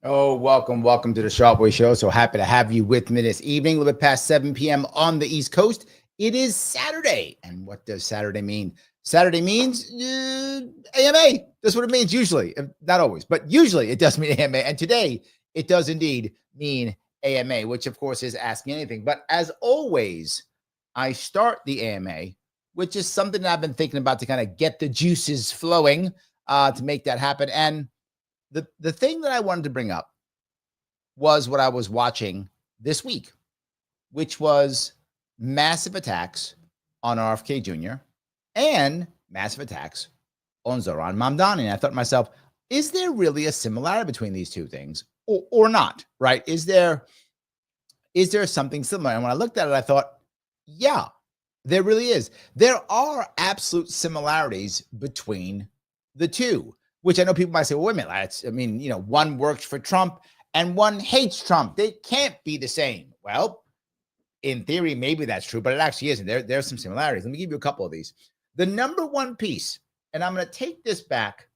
Oh, welcome to the Sharpe Show. So happy to have you with me this evening, a little bit past 7 p.m. on the East Coast. It is Saturday. And what does Saturday mean? Saturday means AMA. That's what it means usually. Not always, but usually it does mean AMA. And today it does indeed mean AMA, which of course is asking anything. But as always, I start the AMA, which is something that I've been thinking about to kind of get the juices flowing to make that happen. And the thing that I wanted to bring up was what I was watching this week, which was massive attacks on RFK Jr. and massive attacks on Zohran Mamdani. And I thought to myself, is there really a similarity between these two things or not, right? Is there something similar? And when I looked at it, I thought, yeah, there really is. There are absolute similarities between the two, which I know people might say, well, wait a minute, one works for Trump and one hates Trump. They can't be the same. Well, in theory, maybe that's true, but it actually isn't. There's some similarities. Let me give you a couple of these. The number one piece, and I'm going to take this back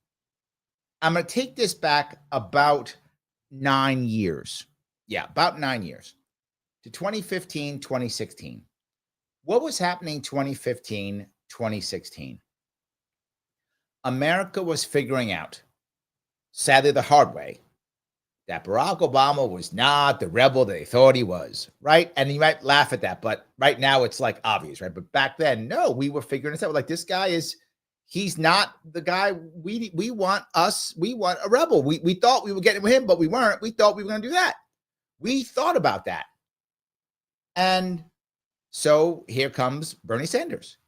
about 9 years. Yeah, about 9 years to 2015, 2016. What was happening 2015, 2016? America was figuring out, sadly the hard way, that Barack Obama was not the rebel that they thought he was, right? And you might laugh at that, but right now it's like obvious, right? But back then, no, we were figuring this out. Like, this guy he's not the guy we want a rebel. We thought we were getting with him, but we weren't. We thought we were going to do that. We thought about that. And so here comes Bernie Sanders.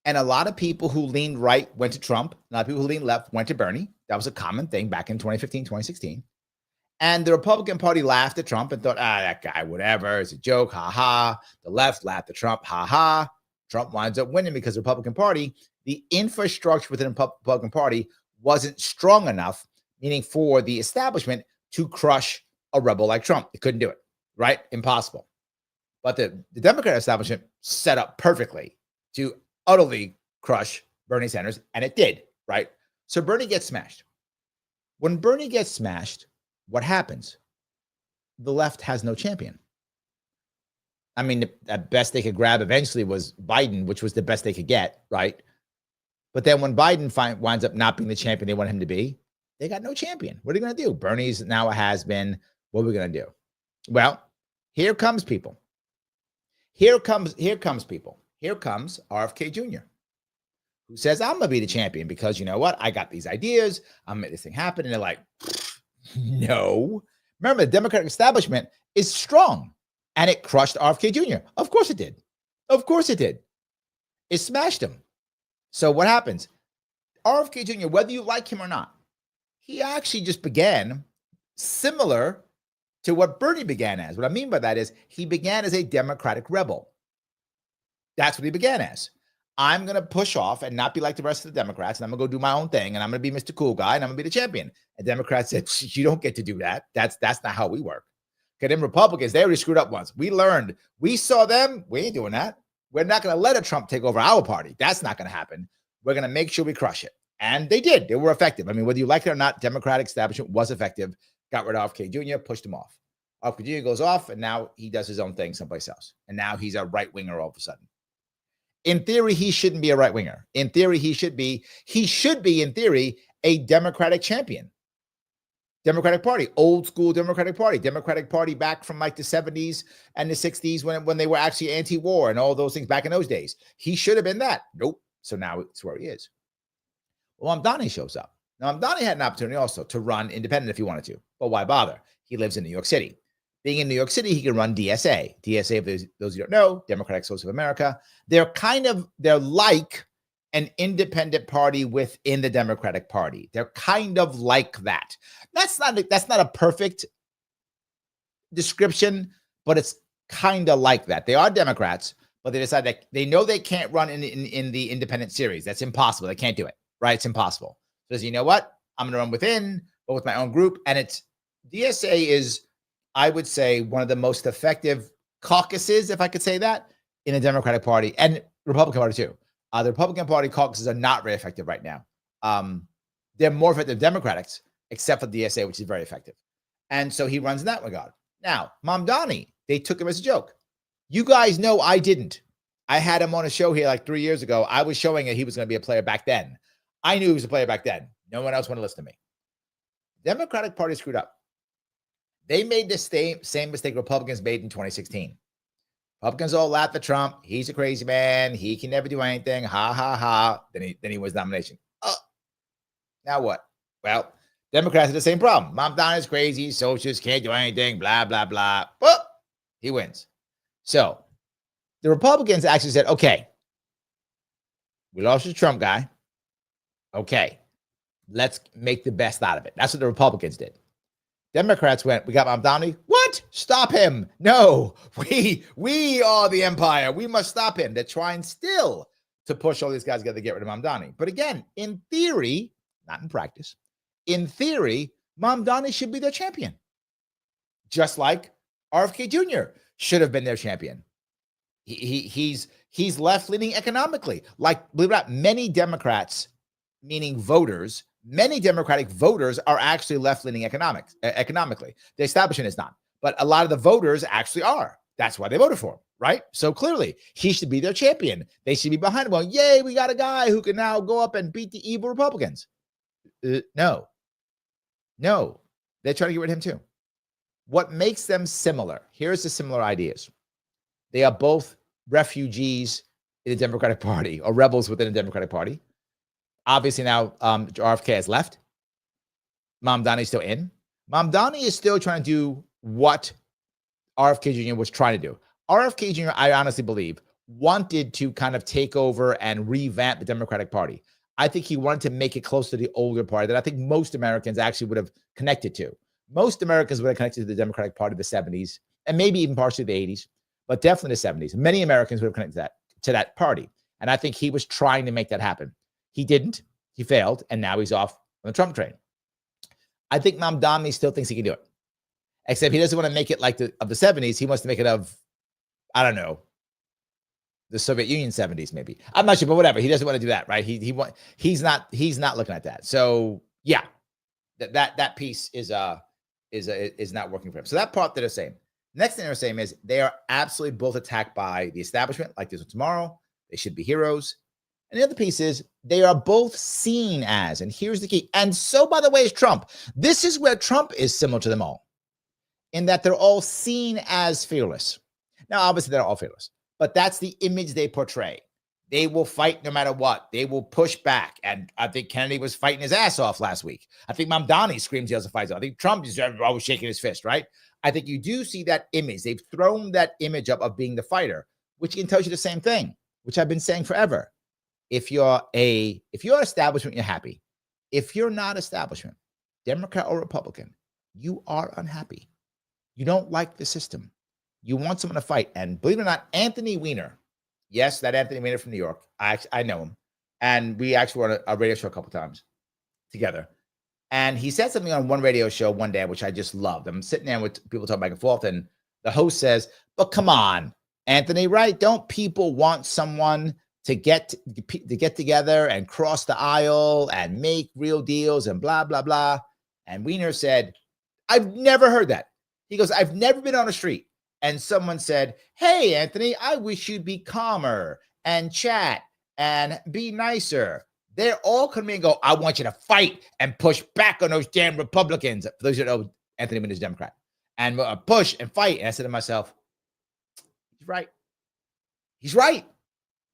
And a lot of people who leaned right went to Trump. A lot of people who leaned left went to Bernie. That was a common thing back in 2015, 2016. And the Republican Party laughed at Trump and thought, that guy, whatever, it's a joke, ha-ha. The left laughed at Trump, ha-ha. Trump winds up winning because the Republican Party, the infrastructure within the Republican Party wasn't strong enough, meaning for the establishment to crush a rebel like Trump. They couldn't do it, right? Impossible. But the Democratic establishment set up perfectly to utterly crush Bernie Sanders, and it did, right? So Bernie gets smashed. When Bernie gets smashed, what happens? The left has no champion. I mean, the best they could grab eventually was Biden, which was the best they could get, right? But then when Biden winds up not being the champion they want him to be, they got no champion. What are they going to do? Bernie's now a has-been. What are we going to do? Well, here comes people. Here comes people. Here comes RFK Jr., who says, I'm going to be the champion because you know what? I got these ideas. I'm going to make this thing happen. And they're like, no. Remember, the Democratic establishment is strong, and it crushed RFK Jr. Of course it did. Of course it did. It smashed him. So what happens? RFK Jr., whether you like him or not, he actually just began similar to what Bernie began as. What I mean by that is he began as a Democratic rebel. That's what he began as. I'm going to push off and not be like the rest of the Democrats, and I'm going to go do my own thing, and I'm going to be Mr. Cool Guy, and I'm going to be the champion. And Democrats said, you don't get to do that. That's not how we work. Okay, them Republicans, they already screwed up once. We learned. We saw them. We ain't doing that. We're not going to let a Trump take over our party. That's not going to happen. We're going to make sure we crush it. And they did. They were effective. I mean, whether you like it or not, Democratic establishment was effective. Got rid of RFK Jr., pushed him off. RFK Jr. goes off, and now he does his own thing someplace else. And now he's a right-winger all of a sudden. In theory, he shouldn't be a right-winger. In theory, he should be, in theory, a Democratic champion. Democratic Party, old school Democratic Party back from like the 70s and the 60s when they were actually anti-war and all those things back in those days. He should have been that. Nope. So now it's where he is. Well, Mamdani shows up. Now, Mamdani had an opportunity also to run independent if he wanted to, but why bother? He lives in New York City. Being in New York City, he can run DSA. DSA, if those who don't know, Democratic Socialist of America. They're like an independent party within the Democratic Party. They're kind of like that. That's not a perfect description, but it's kind of like that. They are Democrats, but they decide that they know they can't run in the independent series. That's impossible. They can't do it, right? It's impossible. So you know what? I'm going to run within, but with my own group. And it's DSA is, I would say, one of the most effective caucuses, if I could say that, in the Democratic Party and Republican Party too. The Republican Party caucuses are not very effective right now. They're more effective than Democrats, except for DSA, which is very effective. And so he runs in that regard. Now, Mamdani, they took him as a joke. You guys know I didn't. I had him on a show here like 3 years ago. I was showing that he was going to be a player back then. I knew he was a player back then. No one else wanted to listen to me. Democratic Party screwed up. They made the same mistake Republicans made in 2016. Republicans all laughed at Trump. He's a crazy man. He can never do anything. Ha, ha, ha. Then he wins nomination. Oh, now what? Well, Democrats have the same problem. Mamdani is crazy. Socialists can't do anything. Blah, blah, blah. But he wins. So the Republicans actually said, okay, we lost the Trump guy. Okay, let's make the best out of it. That's what the Republicans did. Democrats went, we got Mamdani. What? Stop him. No, we are the empire. We must stop him. They're trying still to push all these guys together to get rid of Mamdani. But again, in theory, not in practice, in theory, Mamdani should be their champion. Just like RFK Jr. should have been their champion. He's left-leaning economically. Like, believe it or not, many Democrats, meaning voters, many Democratic voters are actually left-leaning economically. The establishment is not. But a lot of the voters actually are. That's why they voted for him, right? So clearly, he should be their champion. They should be behind him. Well, yay, we got a guy who can now go up and beat the evil Republicans. No. They're trying to get rid of him too. What makes them similar? Here's the similar ideas. They are both refugees in the Democratic Party or rebels within the Democratic Party. Obviously now RFK has left. Mamdani is still in. Mamdani is still trying to do what RFK Jr. was trying to do. RFK Jr., I honestly believe, wanted to kind of take over and revamp the Democratic Party. I think he wanted to make it close to the older party that I think most Americans actually would have connected to. Most Americans would have connected to the Democratic Party of the 70s and maybe even partially the 80s, but definitely the 70s. Many Americans would have connected to that party. And I think he was trying to make that happen. He didn't. He failed. And now he's off on the Trump train. I think Mamdani still thinks he can do it. Except he doesn't want to make it like of the 70s. He wants to make it of, I don't know, the Soviet Union 70s, maybe. I'm not sure, but whatever. He doesn't want to do that, right? He's not looking at that. So yeah, that piece is not working for him. So that part they're saying. Next thing they're saying is they are absolutely both attacked by the establishment, like this one tomorrow. They should be heroes. And the other piece is they are both seen as, and here's the key. And so, by the way, is Trump. This is where Trump is similar to them all, in that they're all seen as fearless. Now, obviously, they're all fearless, but that's the image they portray. They will fight no matter what. They will push back. And I think Kennedy was fighting his ass off last week. I think Mamdani screams he has a fight. I think Trump is always shaking his fist, right? I think you do see that image. They've thrown that image up of being the fighter, which can tell you the same thing, which I've been saying forever. If you're establishment, you're happy. If you're not establishment, Democrat or Republican, you are unhappy. You don't like the system. You want someone to fight. And believe it or not, Anthony Weiner, yes, that Anthony Weiner from New York, I know him. And we actually were on a radio show a couple times together. And he said something on one radio show one day, which I just loved. I'm sitting there with people talking back and forth, and the host says, but come on, Anthony, right? Don't people want someone to get together and cross the aisle and make real deals and blah, blah, blah? And Weiner said, I've never heard that. He goes, I've never been on a street and someone said, hey, Anthony, I wish you'd be calmer and chat and be nicer. They're all coming and go, I want you to fight and push back on those damn Republicans. For those who know, Anthony Weiner is a Democrat. And push and fight. And I said to myself, he's right. He's right.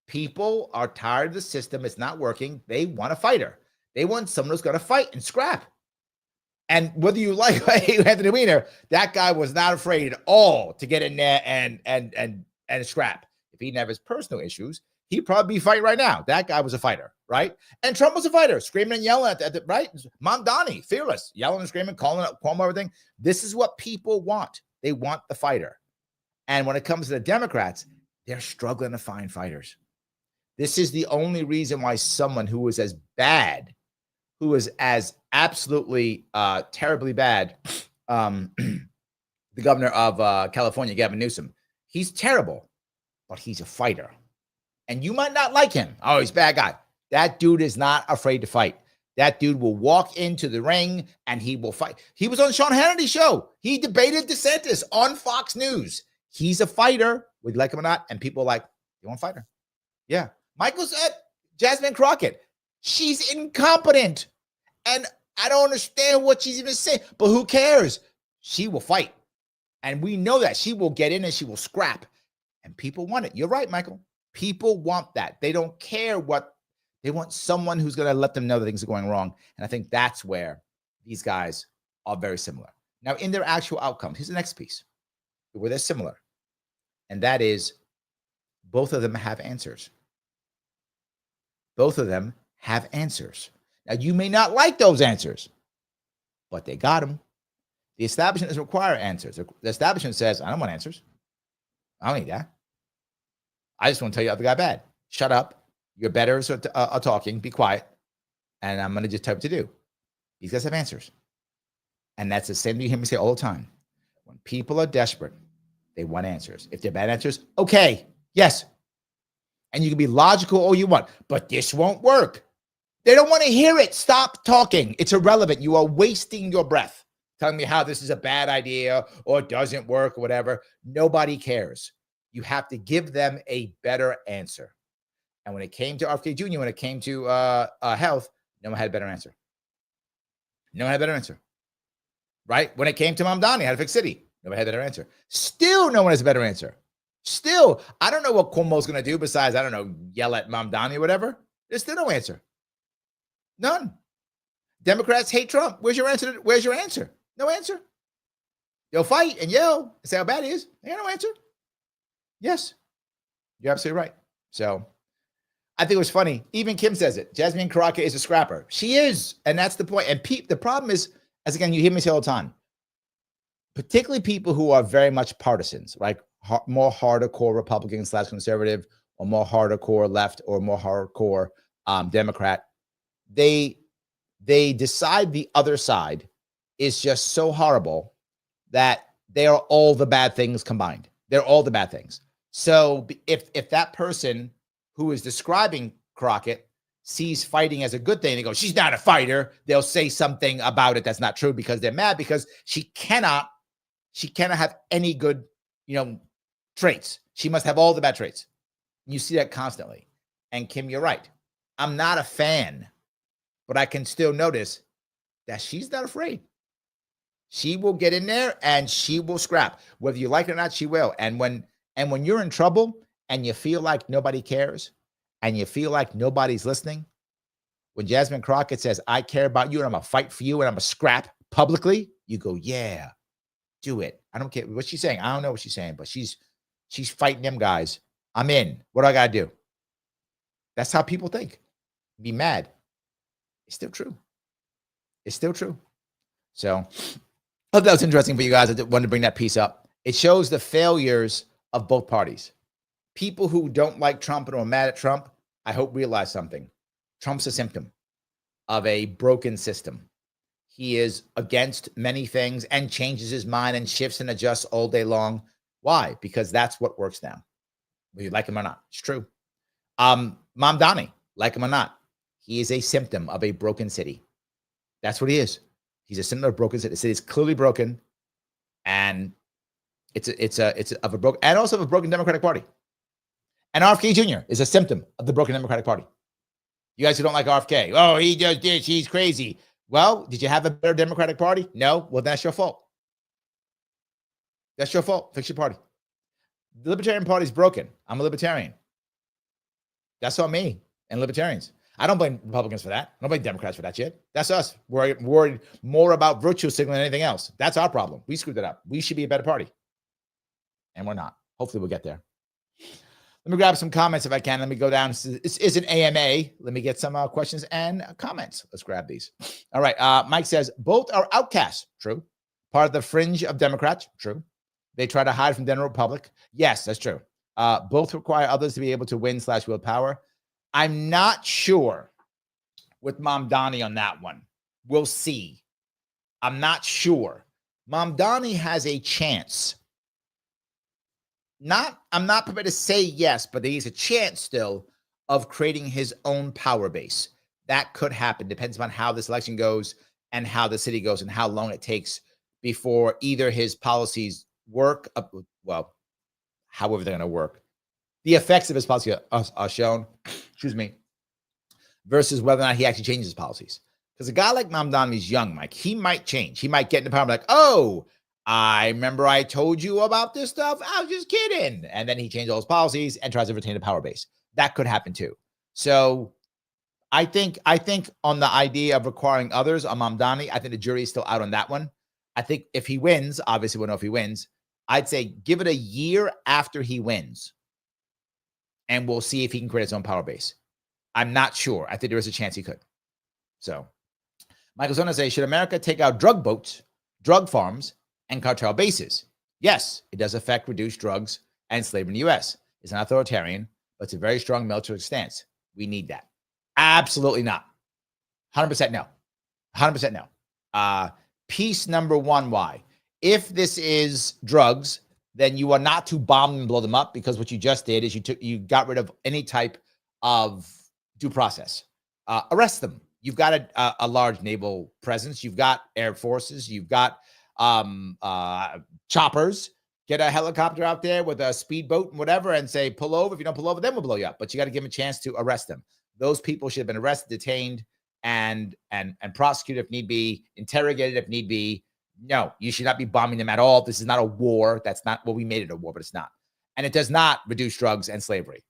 People are tired of the system. It's not working. They want a fighter. They want someone who's going to fight and scrap. And whether you like Anthony Weiner, that guy was not afraid at all to get in there and scrap. If he didn't have his personal issues, he'd probably be fighting right now. That guy was a fighter, right? And Trump was a fighter, screaming and yelling at the right? Mamdani, fearless, yelling and screaming, calling out Cuomo, everything. This is what people want. They want the fighter. And when it comes to the Democrats, They're struggling to find fighters. This is the only reason why someone who was as bad, who was as absolutely terribly bad, the governor of California, Gavin Newsom, he's terrible, but he's a fighter. And you might not like him. Oh, he's a bad guy. That dude is not afraid to fight. That dude will walk into the ring and he will fight. He was on Sean Hannity's show. He debated DeSantis on Fox News. He's a fighter, whether you like him or not. And people are like, you want a fighter? Yeah. Michael said, Jasmine Crockett, she's incompetent. And I don't understand what she's even saying, but who cares? She will fight. And we know that she will get in and she will scrap. And people want it. You're right, Michael. People want that. They don't care what they want. Someone who's going to let them know that things are going wrong. And I think that's where these guys are very similar. Now, in their actual outcomes, here's the next piece where they're similar. And that is both of them have answers. Both of them have answers. Now, you may not like those answers, but they got them. The establishment doesn't require answers. The establishment says, I don't want answers. I don't need that. I just want to tell you the guy bad. Shut up. Your betters are talking. Be quiet. And I'm going to just tell you what to do. These guys have answers. And that's the same thing you hear me say all the time. When people are desperate, they want answers. If they're bad answers, okay, yes. And you can be logical all you want, but this won't work. They don't want to hear it. Stop talking. It's irrelevant. You are wasting your breath telling me how this is a bad idea or doesn't work or whatever. Nobody cares. You have to give them a better answer. And when it came to RFK Jr., when it came to health, no one had a better answer. No one had a better answer. Right? When it came to Mamdani, how to fix city, no one had a better answer. Still, no one has a better answer. Still, I don't know what Cuomo's going to do besides, I don't know, yell at Mamdani or whatever. There's still no answer. None. Democrats hate Trump. Where's your answer? Where's your answer? No answer. They'll fight and yell and say how bad he is. They got no answer. Yes, you're absolutely right. So I think it was funny. Even Kim says it. Jasmine Crockett is a scrapper. She is. And that's the point. And the problem is, as again, you hear me say all the time, particularly people who are very much partisans, like more hardcore Republican / conservative, or more hardcore left, or more hardcore Democrat, they decide the other side is just so horrible that they are all the bad things combined. They're all the bad things. So if that person who is describing Crockett sees fighting as a good thing, they go, she's not a fighter. They'll say something about it that's not true because they're mad because she cannot have any good, traits. She must have all the bad traits. You see that constantly. And Kim, you're right. I'm not a fan, but I can still notice that she's not afraid. She will get in there and she will scrap. Whether you like it or not, she will. And when you're in trouble and you feel like nobody cares and you feel like nobody's listening, when Jasmine Crockett says, I care about you and I'm going to fight for you and I'm going to scrap publicly, you go, yeah, do it. I don't care what she's saying. I don't know what she's saying, but she's fighting them guys. I'm in. What do I got to do? That's how people think. Be mad. It's still true. It's still true. So I hope that was interesting for you guys. I wanted to bring that piece up. It shows the failures of both parties. People who don't like Trump and are mad at Trump, I hope realize something. Trump's a symptom of a broken system. He is against many things and changes his mind and shifts and adjusts all day long. Why? Because that's what works now. Whether you like him or not. It's true. Mamdani, like him or not, he is a symptom of a broken city. That's what he is. He's a symptom of a broken city. The city is clearly broken, and it's of a broken, and also of a broken Democratic Party. And RFK Jr. is a symptom of the broken Democratic Party. You guys who don't like RFK, oh, he just did, he's crazy. Well, did you have a better Democratic Party? No. Well, that's your fault. That's your fault. Fix your party. The Libertarian Party is broken. I'm a Libertarian. That's on me and Libertarians. I don't blame Republicans for that. I don't blame Democrats for that shit. That's us. We're worried more about virtue signaling than anything else. That's our problem. We screwed that up. We should be a better party. And we're not. Hopefully we'll get there. Let me grab some comments if I can. Let me go down. This is an AMA. Let me get some questions and comments. Let's grab these. All right. Mike says, both are outcasts. True. Part of the fringe of Democrats. True. They try to hide from the general public. Yes, that's true. Both require others to be able to win/wield power. I'm not sure with Mamdani on that one. We'll see. I'm not sure. Mamdani has a chance. I'm not prepared to say yes, but there is a chance still of creating his own power base. That could happen. Depends on how this election goes and how the city goes and how long it takes before either his policies work. Well, however they're going to work. The effects of his policy are shown, excuse me, versus whether or not he actually changes his policies. Because a guy like Mamdani is young, Mike. He might change. He might get into power and be like, oh, I remember I told you about this stuff. I was just kidding. And then he changes all his policies and tries to retain a power base. That could happen too. So I think on the idea of requiring others on Mamdani, I think the jury is still out on that one. I think if he wins, obviously we'll know if he wins. I'd say give it a year after he wins. And we'll see if he can create his own power base. I'm not sure. I think there is a chance he could. So Michael Zona says, should America take out drug boats, drug farms, and cartel bases? Yes, it does affect reduced drugs and slavery in the U.S. It's an authoritarian, but it's a very strong military stance. We need that. Absolutely not. 100% no. 100% no. Piece number one, why? If this is drugs, then you are not to bomb them and blow them up, because what you just did is you got rid of any type of due process. Arrest them. You've got a large naval presence. You've got air forces. You've got choppers. Get a helicopter out there with a speedboat and whatever and say, pull over. If you don't pull over, then we'll blow you up. But you got to give them a chance to arrest them. Those people should have been arrested, detained, and prosecuted if need be, interrogated if need be. No, you should not be bombing them at all. This is not a war. That's not what we made it a war, but it's not. And it does not reduce drugs and slavery.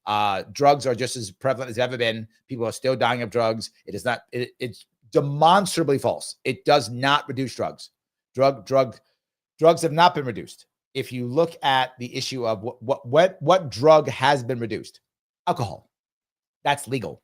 Drugs are just as prevalent as ever been. People are still dying of drugs. It is not. It's demonstrably false. It does not reduce drugs. Drugs have not been reduced. If you look at the issue of what drug has been reduced, alcohol, that's legal.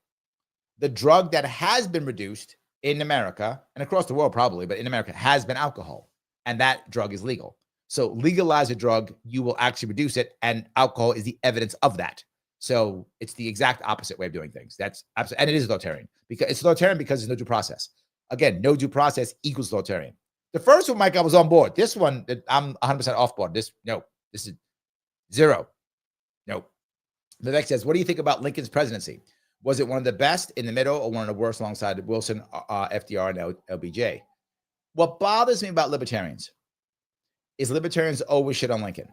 The drug that has been reduced in America and across the world probably, but in America has been alcohol, and that drug is legal. So legalize a drug, you will actually reduce it, and alcohol is the evidence of that. So it's the exact opposite way of doing things. That's absolutely, and it is authoritarian because there's no due process. Again, no due process equals authoritarian. The first one, Mike, I was on board. This one, I'm 100% off board. This is zero. No. Vivek says, what do you think about Lincoln's presidency? Was it one of the best, in the middle, or one of the worst alongside Wilson, FDR, and LBJ? What bothers me about libertarians is libertarians always shit on Lincoln.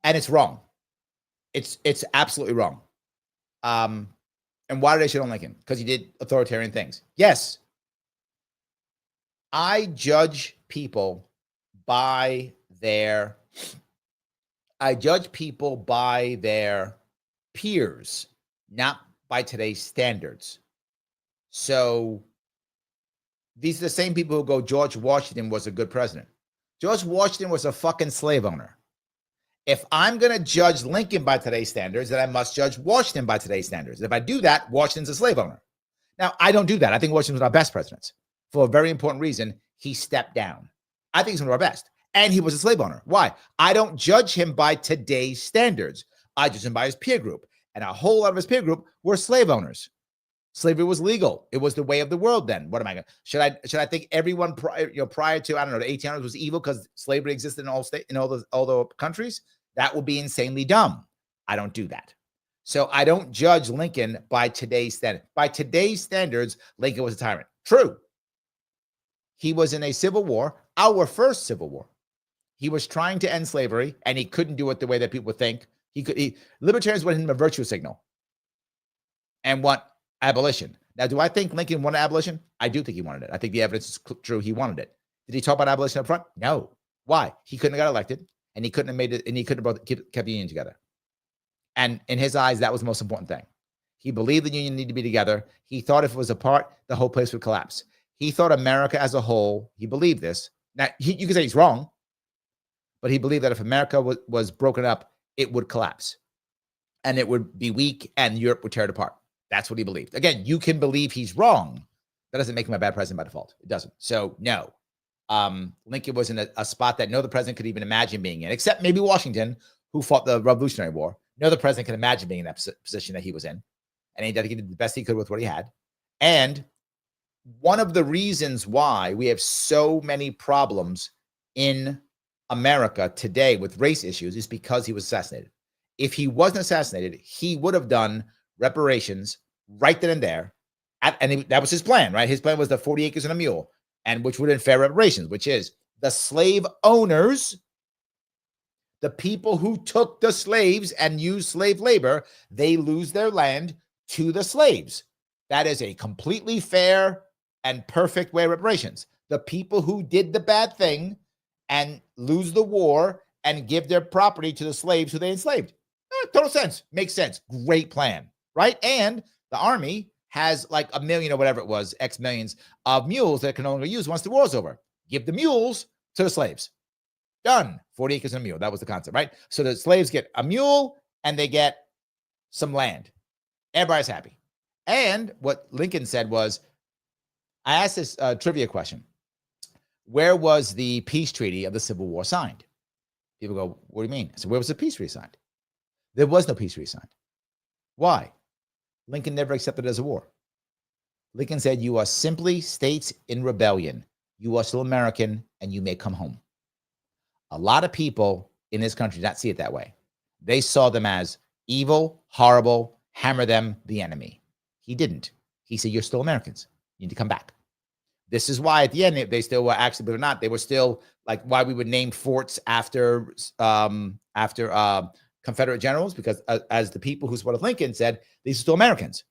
And it's wrong. It's absolutely wrong. And why did they shit on Lincoln? Because he did authoritarian things. Yes. I judge people by their peers, not by today's standards. So these are the same people who go, George Washington was a good president. George Washington was a fucking slave owner. If I'm going to judge Lincoln by today's standards, then I must judge Washington by today's standards. If I do that, Washington's a slave owner. Now, I don't do that. I think Washington was our best president. For a very important reason, he stepped down. I think he's one of our best. And he was a slave owner. Why? I don't judge him by today's standards. I judge him by his peer group. And a whole lot of his peer group were slave owners. Slavery was legal. It was the way of the world then. What am I going to, should I think everyone prior to, I don't know, the 1800s was evil because slavery existed in all the countries? That would be insanely dumb. I don't do that. So I don't judge Lincoln by today's standards. By today's standards, Lincoln was a tyrant. True. He was in a civil war, our first civil war. He was trying to end slavery, and he couldn't do it the way that people think. Libertarians wanted him a virtue signal and want abolition. Now, do I think Lincoln wanted abolition? I do think he wanted it. I think the evidence is true. He wanted it. Did he talk about abolition up front? No. Why? He couldn't have got elected, and he couldn't have made it, and he couldn't have kept the union together. And in his eyes, that was the most important thing. He believed the union needed to be together. He thought if it was apart, the whole place would collapse. He thought America as a whole, he believed this. Now, you can say he's wrong, but he believed that if America was broken up, it would collapse. And it would be weak, and Europe would tear it apart. That's what he believed. Again, you can believe he's wrong. That doesn't make him a bad president by default. It doesn't. So, no. Lincoln was in a spot that no other president could even imagine being in, except maybe Washington, who fought the Revolutionary War. No other president can imagine being in that position that he was in. And he did the best he could with what he had. And one of the reasons why we have so many problems in America today with race issues is because he was assassinated. If he wasn't assassinated, he would have done reparations right then and there. That was his plan, right? His plan was the 40 acres and a mule, and which would have been fair reparations, which is the slave owners, the people who took the slaves and used slave labor, they lose their land to the slaves. That is a completely fair and perfect way of reparations. The people who did the bad thing and lose the war and give their property to the slaves who they enslaved. Total sense. Makes sense. Great plan, right? And the army has like 1 million or whatever it was, X millions of mules that it can no longer use once the war's over. Give the mules to the slaves. Done. 40 acres and a mule. That was the concept, right? So the slaves get a mule and they get some land. Everybody's happy. And what Lincoln said was, I asked this trivia question. Where was the peace treaty of the Civil War signed? People go, what do you mean? I said, where was the peace treaty signed? There was no peace treaty signed. Why? Lincoln never accepted it as a war. Lincoln said, you are simply states in rebellion. You are still American and you may come home. A lot of people in this country did not see it that way. They saw them as evil, horrible, hammer them, the enemy. He didn't. He said, you're still Americans. You need to come back. This is why at the end, they still were, actually, believe it or not, they were still like why we would name forts after Confederate generals, because as the people who supported Lincoln said, these are still Americans.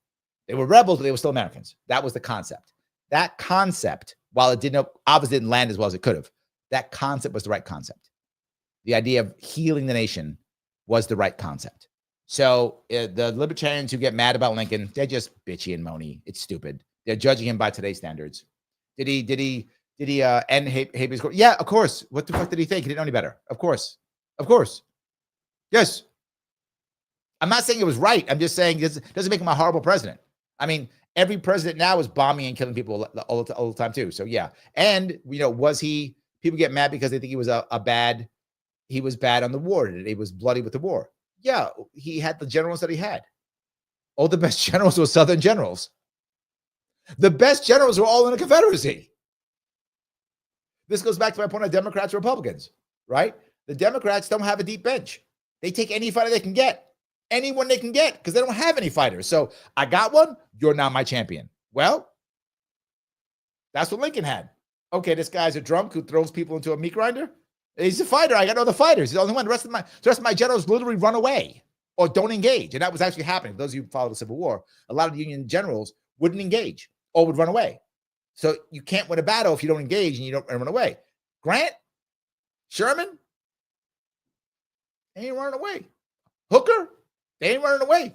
They were rebels, but they were still Americans. That was the concept. That concept, while it obviously didn't land as well as it could have, that concept was the right concept. The idea of healing the nation was the right concept. So the libertarians who get mad about Lincoln, they're just bitchy and moany. It's stupid. They're judging him by today's standards. Did he end habeas corpus? Yeah, of course. What the fuck did he think? He didn't know any better. Of course. Yes. I'm not saying it was right. I'm just saying this doesn't make him a horrible president. I mean, every president now is bombing and killing people all the time too. So yeah. And people get mad because they think he was he was bad on the war. He was bloody with the war. Yeah, he had the generals that he had. All the best generals were Southern generals. The best generals were all in the Confederacy. This goes back to my point on Democrats and Republicans, right? The Democrats don't have a deep bench. They take any fighter they can get, anyone they can get, because they don't have any fighters. So I got one, you're now my champion. Well, that's what Lincoln had. Okay, this guy's a drunk who throws people into a meat grinder. He's a fighter. I got other fighters. He's the only one. The rest of my generals literally run away or don't engage. And that was actually happening. For those of you who followed the Civil War, a lot of Union generals wouldn't engage or would run away. So you can't win a battle if you don't engage and you don't run away. Grant, Sherman, they ain't running away. Hooker, they ain't running away.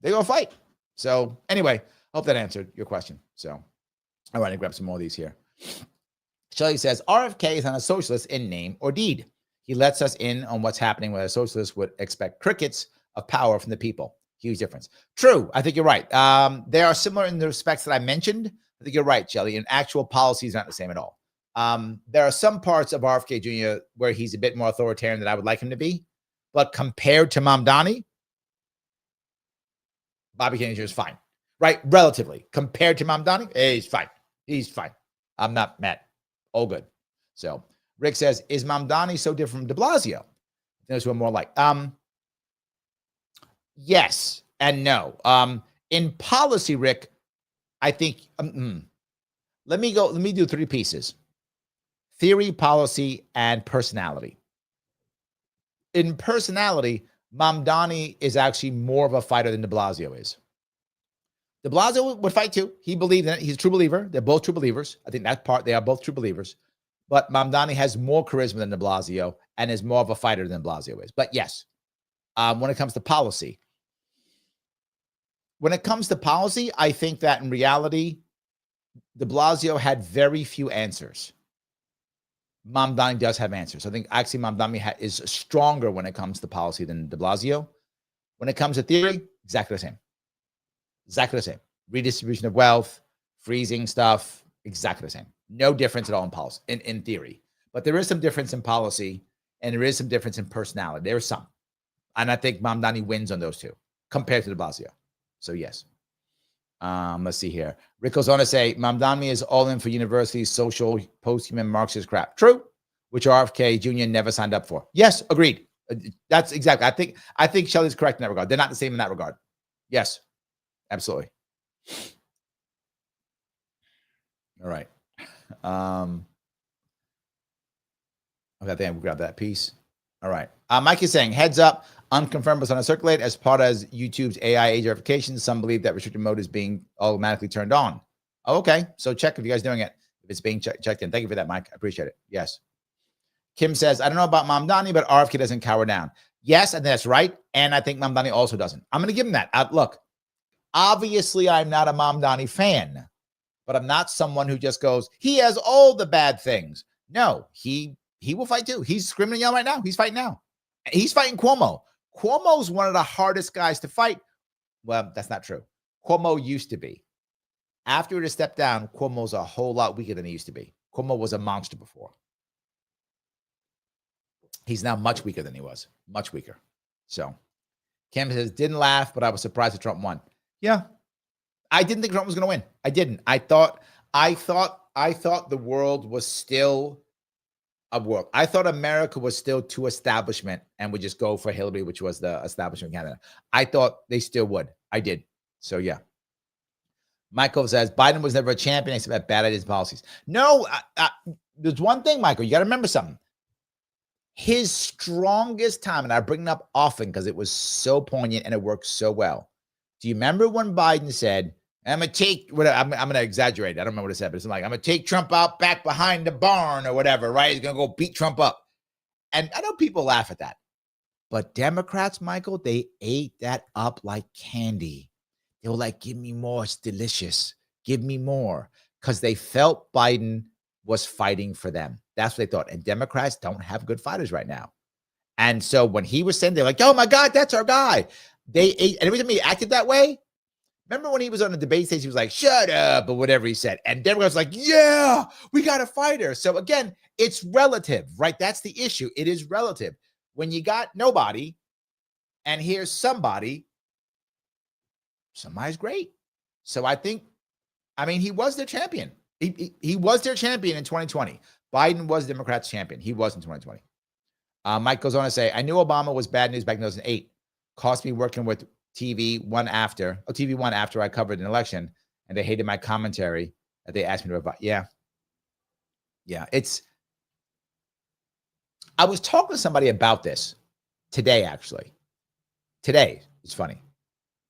They gonna fight. So anyway, hope that answered your question. So, all right, I grab some more of these here. Shelley says, RFK is not a socialist in name or deed. He lets us in on what's happening where a socialist would expect crickets of power from the people. Huge difference. True. I think you're right. They are similar in the respects that I mentioned. I think you're right, Shelley. And actual policy is not the same at all. There are some parts of RFK Jr. where he's a bit more authoritarian than I would like him to be. But compared to Mamdani, Bobby Kennedy Jr. is fine. Right? Relatively. Compared to Mamdani, he's fine. He's fine. I'm not mad. All good. So Rick says, is Mamdani so different from de Blasio? Those who are more like, yes and no. In policy, Rick, I think, let me do three pieces: theory, policy, and personality. In personality, Mamdani is actually more of a fighter than de Blasio is. De Blasio would fight too. He believed in it. He's a true believer. They're both true believers. I think that part, they are both true believers. But Mamdani has more charisma than de Blasio and is more of a fighter than de Blasio is. But yes, when it comes to policy, I think that in reality, de Blasio had very few answers. Mamdani does have answers. I think actually Mamdani is stronger when it comes to policy than de Blasio. When it comes to theory, exactly the same. Exactly the same. Redistribution of wealth, freezing stuff, exactly the same. No difference at all in policy, in theory. But there is some difference in policy, and there is some difference in personality. There is some. And I think Mamdani wins on those two compared to de Blasio. So yes. Let's see here. Rick goes on to say, Mamdani is all in for university, social, post-human Marxist crap. True, which RFK Jr. never signed up for. Yes, agreed. That's exactly. I think Shelley's correct in that regard. They're not the same in that regard. Yes, absolutely. All right. Okay, I think I grabbed that piece. All right. Mike is saying, heads up, unconfirmed was on a circulate as part of YouTube's AI age verification. Some believe that restricted mode is being automatically turned on. Oh, okay. So check if you guys doing it. If it's being checked in. Thank you for that, Mike. I appreciate it. Yes. Kim says, I don't know about Mamdani, but RFK doesn't cower down. Yes, and that's right. And I think Mamdani also doesn't. I'm going to give him that. Look, obviously, I'm not a Mamdani fan, but I'm not someone who just goes, he has all the bad things. No, he will fight too. He's screaming and yelling right now. He's fighting now. He's fighting Cuomo. Cuomo's one of the hardest guys to fight. Well, that's not true. Cuomo used to be. After he stepped down, Cuomo's a whole lot weaker than he used to be. Cuomo was a monster before. He's now much weaker than he was. Much weaker. So, Kim says, didn't laugh, but I was surprised that Trump won. Yeah. I didn't think Trump was going to win. I didn't. I thought the world was still a world. I thought America was still too establishment and would just go for Hillary, which was the establishment candidate. I thought they still would. I did. So, yeah. Michael says, Biden was never a champion except at bad ideas and policies. No, there's one thing, Michael. You got to remember something. His strongest time, and I bring it up often because it was so poignant and it worked so well. Do you remember when Biden said, I'm going to exaggerate. I don't remember what it said, but it's like, I'm going to take Trump out back behind the barn or whatever, right? He's going to go beat Trump up. And I know people laugh at that. But Democrats, Michael, they ate that up like candy. They were like, give me more. It's delicious. Give me more. Because they felt Biden was fighting for them. That's what they thought. And Democrats don't have good fighters right now. And so when he was saying, they're like, oh my God, that's our guy. They ate, and every time he acted that way, remember when he was on the debate stage, he was like, shut up, or whatever he said. And Democrats were like, yeah, we got a fighter. So again, it's relative, right? That's the issue. It is relative. When you got nobody, and here's somebody's great. So he was their champion. He was their champion in 2020. Biden was Democrats' champion. He was in 2020. Mike goes on to say, I knew Obama was bad news back in 2008. Cost me working with TV1 after I covered an election, and they hated my commentary that they asked me to provide. Yeah. I was talking to somebody about this today, actually. Today, it's funny.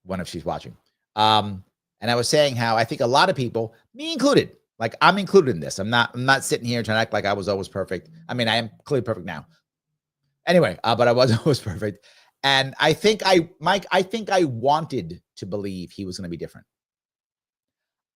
One if she's watching. And I was saying how I think a lot of people, me included, like I'm included in this. I'm not sitting here trying to act like I was always perfect. I mean, I am clearly perfect now. Anyway, but I wasn't always perfect. And I think I wanted to believe he was going to be different.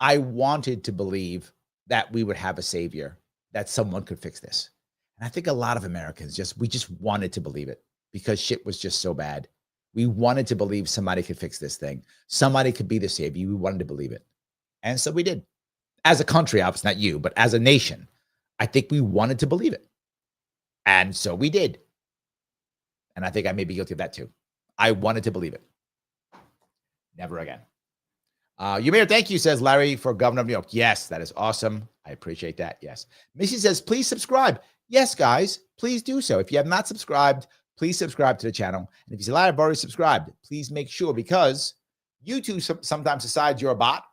I wanted to believe that we would have a savior, that someone could fix this. And I think a lot of Americans we just wanted to believe it because shit was just so bad. We wanted to believe somebody could fix this thing. Somebody could be the savior. We wanted to believe it. And so we did. As a country, obviously not you, but as a nation, I think we wanted to believe it. And so we did. And I think I may be guilty of that too. I wanted to believe it. Never again. Ymir, thank you, says Larry, for governor of New York. Yes, that is awesome. I appreciate that. Yes. Missy says, please subscribe. Yes, guys, please do so. If you have not subscribed, please subscribe to the channel. And if you say, Larry, I've already subscribed, please make sure, because YouTube sometimes decides you're a bot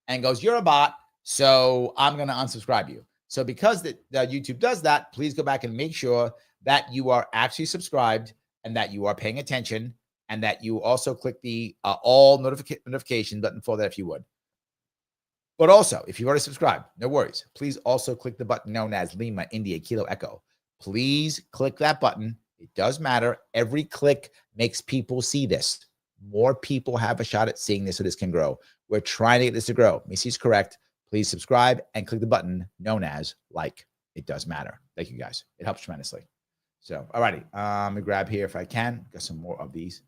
and goes, you're a bot, so I'm going to unsubscribe you. So because the YouTube does that, please go back and make sure that you are actually subscribed and that you are paying attention and that you also click the all notification button for that if you would. But also, if you've already subscribed, no worries. Please also click the button known as Lima, India, Kilo, Echo. Please click that button. It does matter. Every click makes people see this. More people have a shot at seeing this so this can grow. We're trying to get this to grow. Missy's correct. Please subscribe and click the button known as like. It does matter. Thank you, guys. It helps tremendously. So, all righty. Let me grab here if I can. Got some more of these.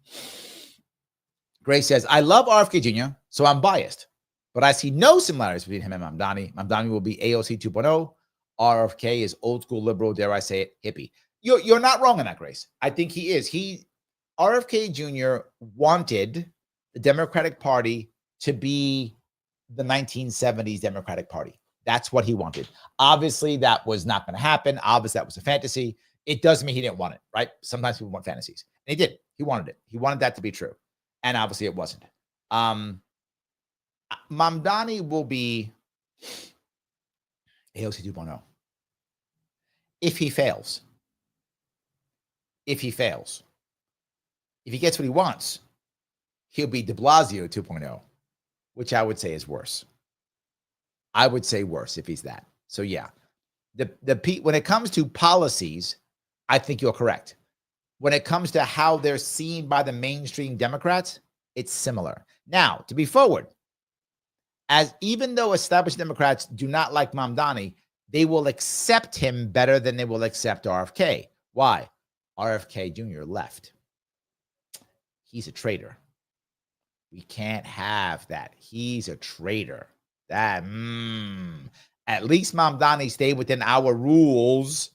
Grace says, I love RFK Jr., so I'm biased, but I see no similarities between him and Mamdani. Mamdani will be AOC 2.0. RFK is old school liberal, dare I say it, hippie. You're not wrong in that, Grace. I think he is. RFK Jr. wanted the Democratic Party to be the 1970s Democratic Party. That's what he wanted. Obviously, that was not going to happen. Obviously, that was a fantasy. It doesn't mean he didn't want it, right? Sometimes people want fantasies. And he did. He wanted it. He wanted that to be true. And obviously, it wasn't. Mamdani will be AOC 2.0 if he fails. If he fails. If he gets what he wants, he'll be de Blasio 2.0, which I would say is worse. I would say worse if he's that. So yeah, when it comes to policies, I think you're correct. When it comes to how they're seen by the mainstream Democrats, it's similar. Now, to be forward, as even though established Democrats do not like Mamdani, they will accept him better than they will accept RFK. Why? RFK Jr. left. He's a traitor. We can't have that. He's a traitor. That at least Mamdani stayed within our rules,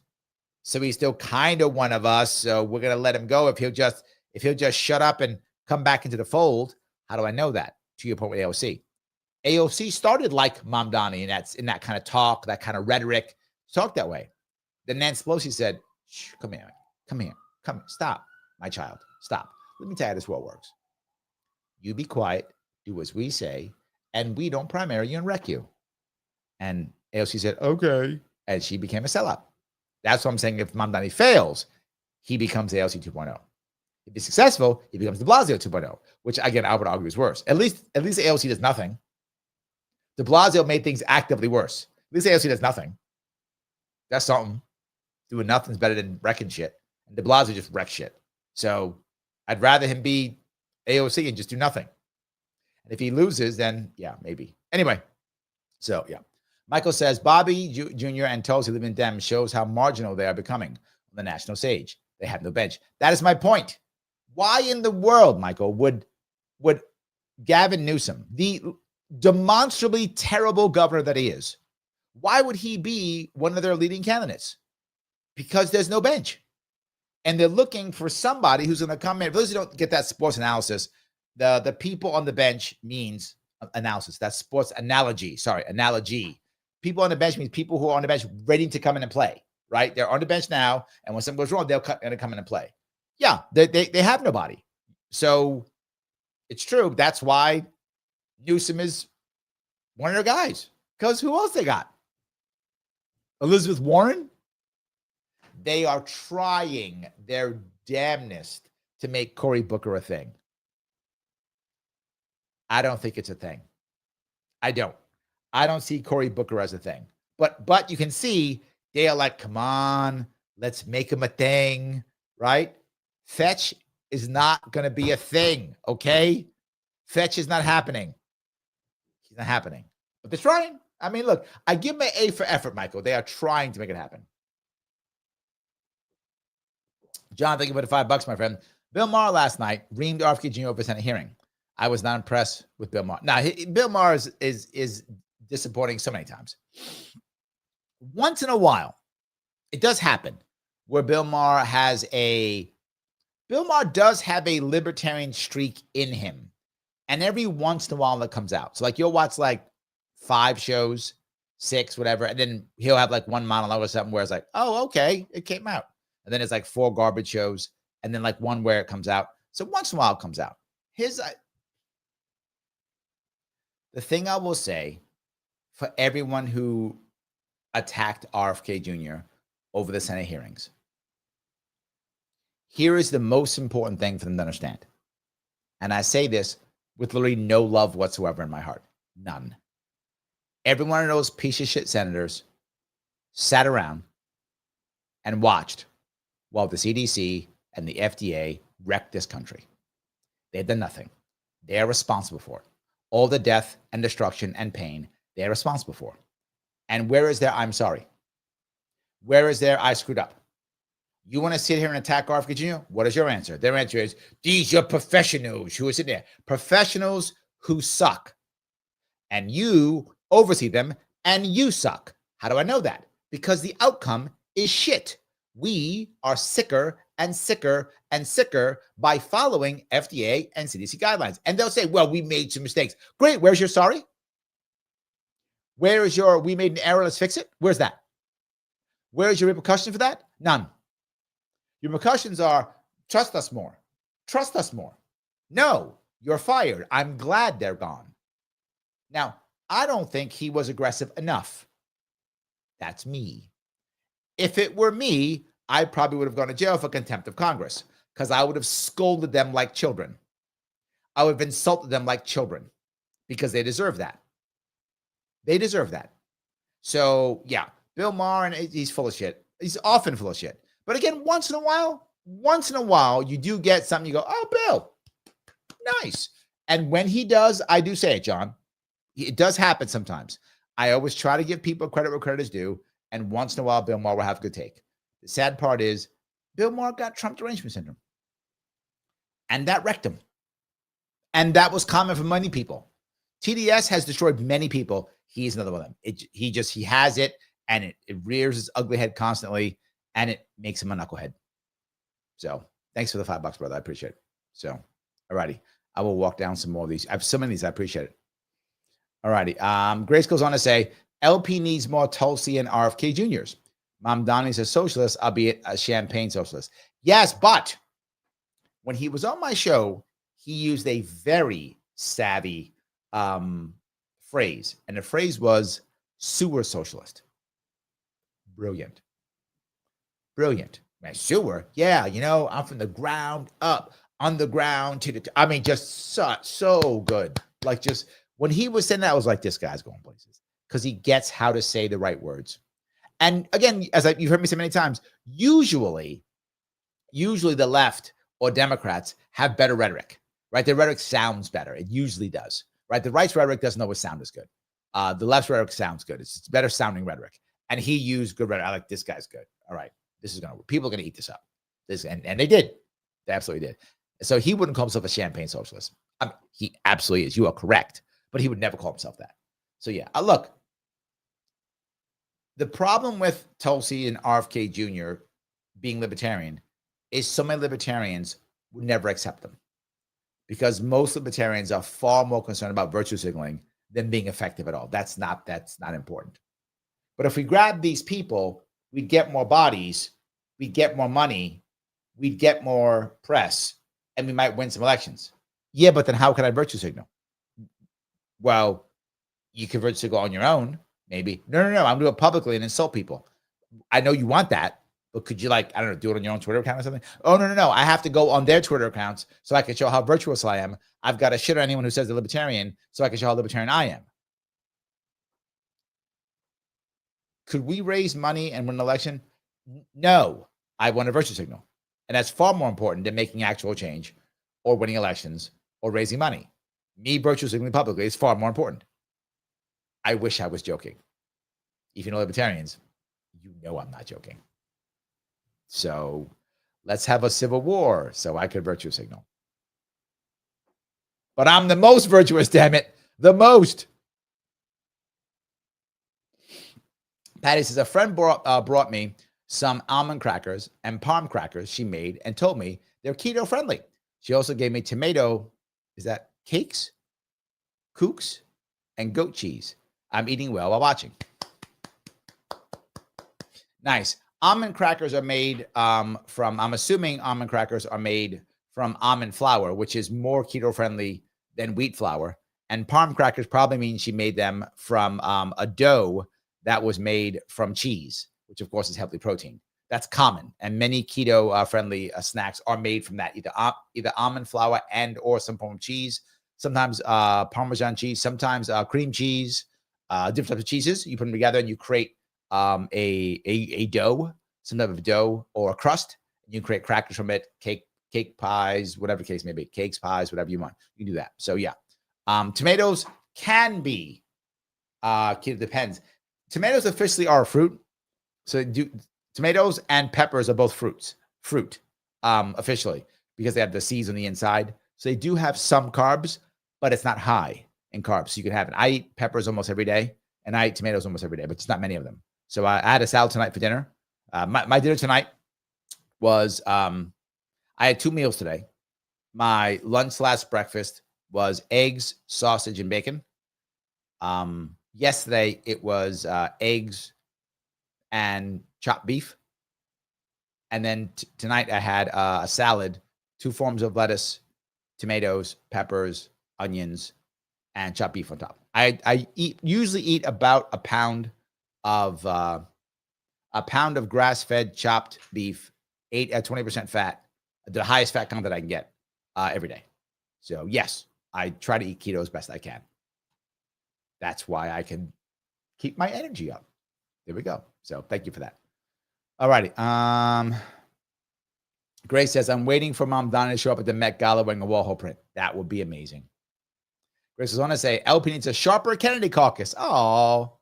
so he's still kind of one of us. So we're gonna let him go if he'll just shut up and come back into the fold. How do I know that? To your point with AOC. AOC started like Mamdani, and that's in that kind of talk, that kind of rhetoric, talk that way. Then Nancy Pelosi said, Shh, come here, stop, my child, stop. Let me tell you how this world works. You be quiet, do as we say, and we don't primary you and wreck you. And AOC said, okay. And she became a sellout. That's what I'm saying. If Mamdani fails, he becomes AOC 2.0. If he's successful, he becomes de Blasio 2.0, which again, I would argue is worse. At least AOC does nothing. De Blasio made things actively worse. At least AOC does nothing. That's something. Doing nothing is better than wrecking shit. And de Blasio just wrecks shit. So I'd rather him be AOC and just do nothing. And if he loses, then yeah, maybe. Anyway, so yeah. Michael says, Bobby Jr. and Tulsi live in Dem shows how marginal they are becoming on the national stage. They have no bench. That is my point. Why in the world, Michael, would Gavin Newsom, the demonstrably terrible governor that he is, why would he be one of their leading candidates? Because there's no bench. And they're looking for somebody who's going to come in. For those who don't get that sports analysis, the people on the bench means analysis. That's sports analogy. Sorry, analogy. People on the bench means people who are on the bench ready to come in and play, right? They're on the bench now, and when something goes wrong, they're going to come in and play. Yeah, they have nobody. So it's true. That's why Newsom is one of their guys. Because who else they got? Elizabeth Warren? They are trying their damnedest to make Cory Booker a thing. I don't think it's a thing. I don't see Cory Booker as a thing. But you can see they are like, come on, let's make him a thing, right? Fetch is not going to be a thing, okay? Fetch is not happening. He's not happening. But they're trying. I mean, look, I give them an A for effort, Michael. They are trying to make it happen. John, thank you for the $5, my friend. Bill Maher last night reamed RFK Jr. over Senate hearing. I was not impressed with Bill Maher. Now, Bill Maher is disappointing so many times. Once in a while, it does happen where Bill Maher does have a libertarian streak in him. And every once in a while that comes out. So like you'll watch like 5 shows, 6, whatever, and then he'll have like one monologue or something where it's like, oh, okay, it came out. And then it's like 4 garbage shows, and then like one where it comes out. So once in a while it comes out. The thing I will say for everyone who attacked RFK Jr. over the Senate hearings, here is the most important thing for them to understand. And I say this with literally no love whatsoever in my heart. None. Every one of those piece of shit senators sat around and watched while the CDC and the FDA wrecked this country. They've done nothing. They're responsible for it. All the death and destruction and pain, they're responsible for. And where is their I'm sorry? Where is their I screwed up? You want to sit here and attack RFK Jr.? What is your answer? Their answer is, these are professionals who are sitting there. Professionals who suck. And you oversee them, and you suck. How do I know that? Because the outcome is shit. We are sicker and sicker by following FDA and CDC guidelines. And they'll say, well, we made some mistakes. Great. Where's your sorry? Where is your, we made an error, let's fix it? Where's that? Where's your repercussion for that? None. Your repercussions are, trust us more. Trust us more. No, you're fired. I'm glad they're gone. Now, I don't think he was aggressive enough. That's me. If it were me, I probably would have gone to jail for contempt of Congress because I would have scolded them like children. I would have insulted them like children because they deserve that. They deserve that. So, yeah, Bill Maher, and he's full of shit. He's often full of shit. But again, once in a while, you do get something, you go, oh, Bill, nice. And when he does, I do say it, John. It does happen sometimes. I always try to give people credit where credit is due. And once in a while, Bill Maher will have a good take. The sad part is Bill Maher got Trump derangement syndrome. And that wrecked him. And that was common for many people. TDS has destroyed many people. He's another one of them. He has it, and it rears its ugly head constantly, and it makes him a knucklehead. So thanks for the $5, brother. I appreciate it. So, all righty. I will walk down some more of these. I have so many of these. I appreciate it. All righty. Grace goes on to say, LP needs more Tulsi and RFK Juniors. Mamdani's a socialist, albeit a champagne socialist. Yes, but when he was on my show, he used a very savvy phrase. And the phrase was sewer socialist. Brilliant. Brilliant. Man, sewer? Yeah, I'm from the ground up, underground to the, I mean, just so good. Like, just when he was saying that, I was like, this guy's going places because he gets how to say the right words. And again, you've heard me say many times, usually the left or Democrats have better rhetoric, right? Their rhetoric sounds better. It usually does, right? The right's rhetoric doesn't always sound as good. The left's rhetoric sounds good. It's better sounding rhetoric. And he used good rhetoric. I like, this guy's good. All right. People are going to eat this up. And they did. They absolutely did. So he wouldn't call himself a champagne socialist. I mean, he absolutely is. You are correct. But he would never call himself that. So yeah, look, the problem with Tulsi and RFK Jr. being libertarian is so many libertarians would never accept them because most libertarians are far more concerned about virtue signaling than being effective at all. That's not important. But if we grab these people, we'd get more bodies, we'd get more money, we'd get more press, and we might win some elections. Yeah, but then how can I virtue signal? Well, you can virtue signal on your own, maybe. No, I'm going to do it publicly and insult people. I know you want that, but could you, like, I don't know, do it on your own Twitter account or something? Oh, no. I have to go on their Twitter accounts so I can show how virtuous I am. I've got to shit on anyone who says they're libertarian so I can show how libertarian I am. Could we raise money and win an election? No, I want a virtue signal. And that's far more important than making actual change or winning elections or raising money. Me virtue signaling publicly is far more important. I wish I was joking. If you know libertarians, you know I'm not joking. So let's have a civil war so I could virtue signal. But I'm the most virtuous, damn it. The most. Patty says, a friend brought me some almond crackers and palm crackers she made and told me they're keto friendly. She also gave me tomato, is that cakes, kooks, and goat cheese. I'm eating well while watching. Nice. Almond crackers are made from, I'm assuming almond crackers are made from almond flour, which is more keto friendly than wheat flour. And palm crackers probably means she made them from a dough that was made from cheese, which of course is healthy protein. That's common. And many keto friendly snacks are made from that, either almond flour and or some form of cheese. Sometimes Parmesan cheese, sometimes cream cheese, different types of cheeses. You put them together and you create a dough, some type of dough or a crust. You create crackers from it, cake pies, whatever the case may be, cakes, pies, whatever you want. You can do that. So yeah, tomatoes can be keto, depends. Tomatoes officially are a fruit. So tomatoes and peppers are both fruit officially, because they have the seeds on the inside. So they do have some carbs, but it's not high in carbs. So you can have it. I eat peppers almost every day, and I eat tomatoes almost every day, but it's not many of them. So I had a salad tonight for dinner. My dinner tonight was I had 2 meals today. My lunch/breakfast was eggs, sausage, and bacon. Yesterday it was eggs and chopped beef. And then tonight I had a salad, 2 forms of lettuce, tomatoes, peppers, onions, and chopped beef on top. I usually eat about a pound of grass-fed chopped beef, 20% fat, the highest fat count that I can get every day. So yes, I try to eat keto as best I can. That's why I can keep my energy up. There we go. So thank you for that. All righty. Grace says, I'm waiting for Mamdani to show up at the Met Gala wearing a Warhol print. That would be amazing. Grace says, I want to say, LP needs a sharper Kennedy caucus. Oh,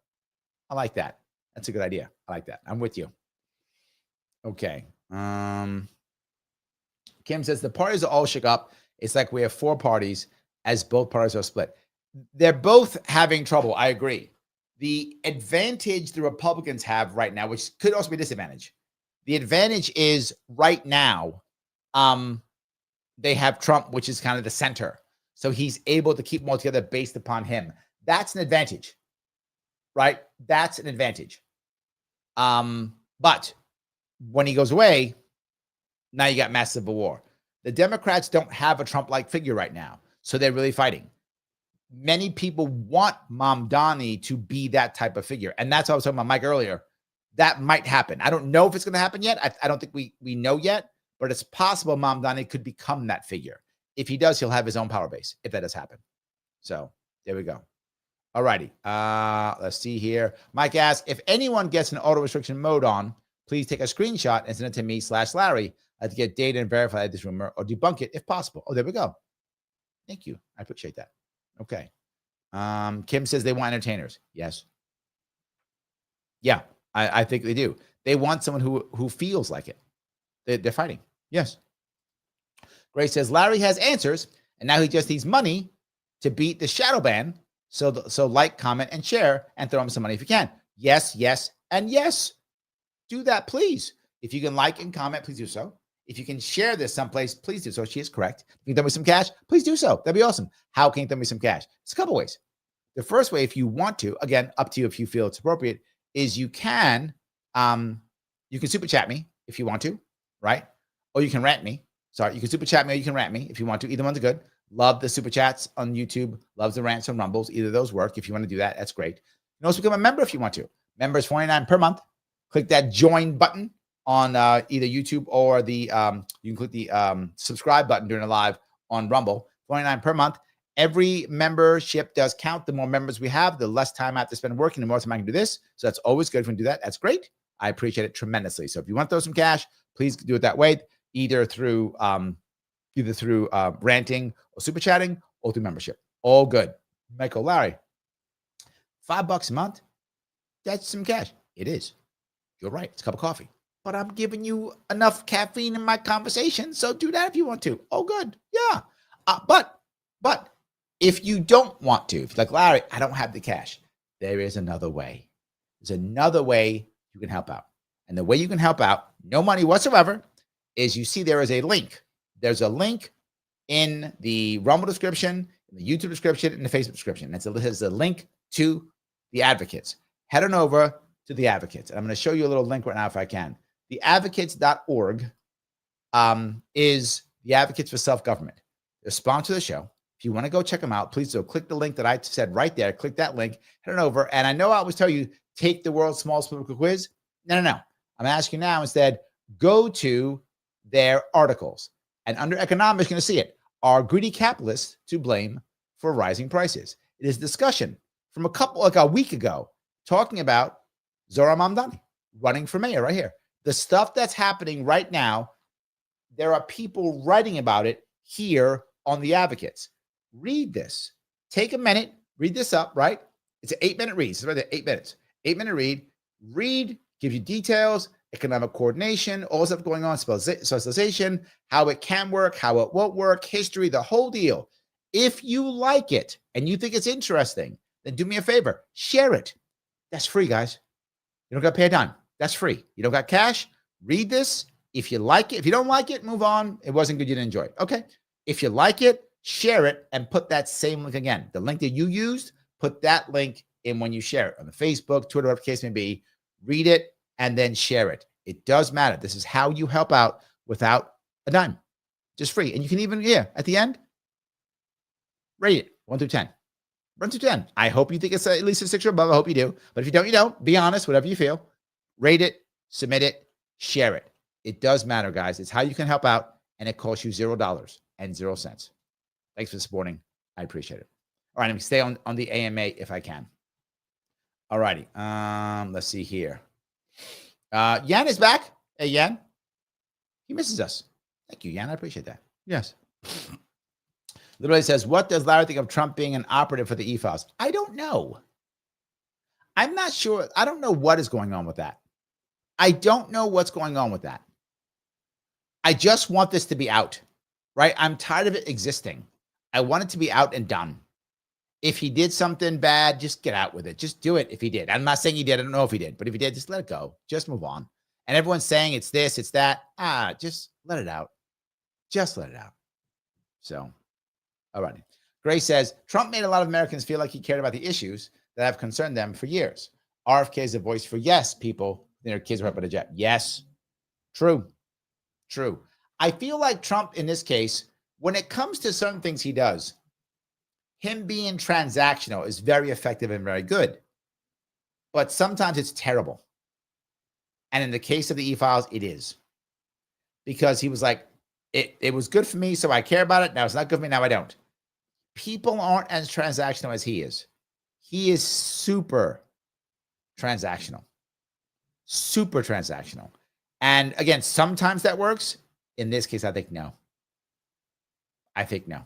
I like that. That's a good idea. I like that. I'm with you. Okay. Kim says, the parties are all shook up. It's like we have 4 parties as both parties are split. They're both having trouble. I agree. The advantage the Republicans have right now, which could also be a disadvantage. The advantage is right now, they have Trump, which is kind of the center. So he's able to keep them all together based upon him. That's an advantage, right? That's an advantage. But when he goes away, now you got massive civil war. The Democrats don't have a Trump-like figure right now, so they're really fighting. Many people want Mamdani to be that type of figure. And that's what I was talking about Mike earlier. That might happen. I don't know if it's going to happen yet. I don't think we know yet, but it's possible Mamdani could become that figure. If he does, he'll have his own power base, if that does happen. So there we go. All righty. Let's see here. Mike asks, if anyone gets an auto restriction mode on, please take a screenshot and send it to me/Larry to get data and verify this rumor or debunk it if possible. Oh, there we go. Thank you. I appreciate that. Okay. Kim says they want entertainers. Yes. Yeah, I think they do. They want someone who feels like it. They're fighting. Yes. Grace says Larry has answers, and now he just needs money to beat the shadow ban. So like, comment, and share, and throw him some money if you can. Yes, yes, and yes. Do that, please. If you can like and comment, please do so. If you can share this someplace, please do so. She is correct. If you can throw me some cash, please do so. That'd be awesome. How can you throw me some cash? It's a couple ways. The first way, if you want to, again, up to you if you feel it's appropriate, is you can super chat me if you want to, right? Or you can rant me. Sorry, you can super chat me or you can rant me if you want to. Either one's are good. Love the super chats on YouTube. Loves the rants on Rumbles. Either of those work. If you want to do that, that's great. You can also become a member if you want to. Member is $49 per month. Click that join button on either YouTube or the you can click the subscribe button during a live on Rumble. $49 per month. Every membership does count. The more members we have, the less time I have to spend working, the more time I can do this. So that's always good if we can do that. That's great. I appreciate it tremendously. So if you want to throw some cash, please do it that way, either through ranting or super chatting or through membership. All good. Michael, Larry, $5 a month. That's some cash. It is. You're right. It's a cup of coffee. But I'm giving you enough caffeine in my conversation, so do that if you want to. Oh, good. Yeah. But if you don't want to, if you're like, Larry, I don't have the cash, there is another way. There's another way you can help out. And the way you can help out, no money whatsoever, is you see there is a link. There's a link in the Rumble description, in the YouTube description, in the Facebook description. It has a link to the advocates. Head on over to the advocates. And I'm going to show you a little link right now if I can. The advocates.org is the Advocates for Self-Government. They're sponsor of the show. If you want to go check them out, please do. Click the link that I said right there. Click that link, head on over. And I know I always tell you, take the world's smallest political quiz. No. I'm asking you now instead, go to their articles. And under economics, you're going to see it. Are greedy capitalists to blame for rising prices? It is discussion from a week ago, talking about Zohran Mamdani running for mayor right here. The stuff that's happening right now, there are people writing about it here on the Advocates. Read this. Take a minute. Read this up, right? It's an 8-minute read. It's right there, 8 minutes. 8-minute read. Read, gives you details, economic coordination, all stuff going on, socialization, how it can work, how it won't work, history, the whole deal. If you like it and you think it's interesting, then do me a favor. Share it. That's free, guys. You don't got to pay a dime. That's free. You don't got cash? Read this. If you like it, if you don't like it, move on. It wasn't good. You didn't enjoy it. Okay. If you like it, share it and put that same link again. The link that you used, put that link in when you share it on the Facebook, Twitter, whatever the case may be. Read it and then share it. It does matter. This is how you help out without a dime. Just free. And you can even, at the end, rate it 1 through 10. 1 through 10. I hope you think it's at least a 6 or above. I hope you do. But if you don't, you don't. Be honest, whatever you feel. Rate it, submit it, share it. It does matter, guys. It's how you can help out, and it costs you $0 and 0 cents. Thanks for supporting. I appreciate it. All right, let me stay on the AMA if I can. All righty. Let's see here. Yan is back. Hey, Yan. He misses us. Thank you, Yan. I appreciate that. Yes. Literally says, what does Larry think of Trump being an operative for the e-files? I don't know. I'm not sure. I don't know what is going on with that. I don't know what's going on with that. I just want this to be out, right? I'm tired of it existing. I want it to be out and done. If he did something bad, just get out with it. Just do it if he did. I'm not saying he did. I don't know if he did. But if he did, just let it go. Just move on. And everyone's saying it's this, it's that. Just let it out. Just let it out. So, all right. Gray says, Trump made a lot of Americans feel like he cared about the issues that have concerned them for years. RFK is a voice for yes, people. Their kids were up at a jet. Yes. True. True. I feel like Trump, in this case, when it comes to certain things he does, him being transactional is very effective and very good. But sometimes it's terrible. And in the case of the e-files, it is. Because he was like, it was good for me, so I care about it. Now it's not good for me, now I don't. People aren't as transactional as he is. He is super transactional. Super transactional. And again, sometimes that works. In this case, I think no. I think no.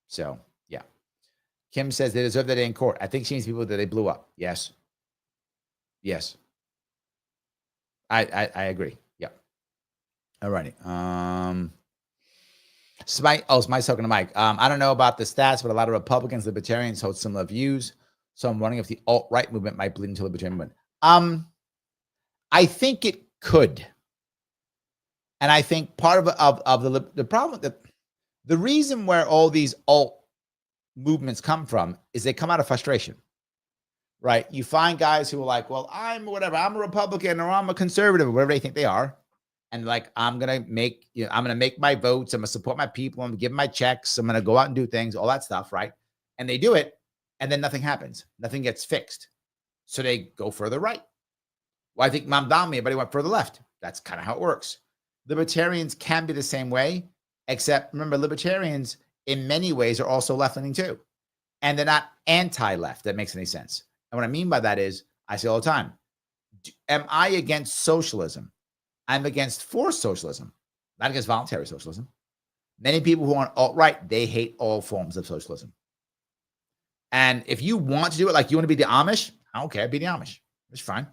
So, yeah. Kim says they deserve that day in court. I think she means people that they blew up. Yes. Yes. I agree. Yeah. All righty. Smite's talking to Mike. I don't know about the stats, but a lot of Republicans, libertarians hold similar views. So I'm wondering if the alt-right movement might bleed into the libertarian movement. I think it could. And I think part of the problem, the reason where all these alt movements come from is they come out of frustration, right? You find guys who are like, well, I'm whatever, I'm a Republican or I'm a conservative or whatever they think they are. And like, I'm going to make my votes. I'm going to support my people. I'm going to give my checks. I'm going to go out and do things, all that stuff, right? And they do it. And then nothing happens. Nothing gets fixed. So they go further right. Well, I think Mamdani, everybody went further left. That's kind of how it works. Libertarians can be the same way, except remember, libertarians in many ways are also left-leaning too. And they're not anti-left. That makes any sense. And what I mean by that is, I say all the time, am I against socialism? I'm against forced socialism, not against voluntary socialism. Many people who are alt-right, they hate all forms of socialism. And if you want to do it, like you want to be the Amish, I don't care, be the Amish. It's fine.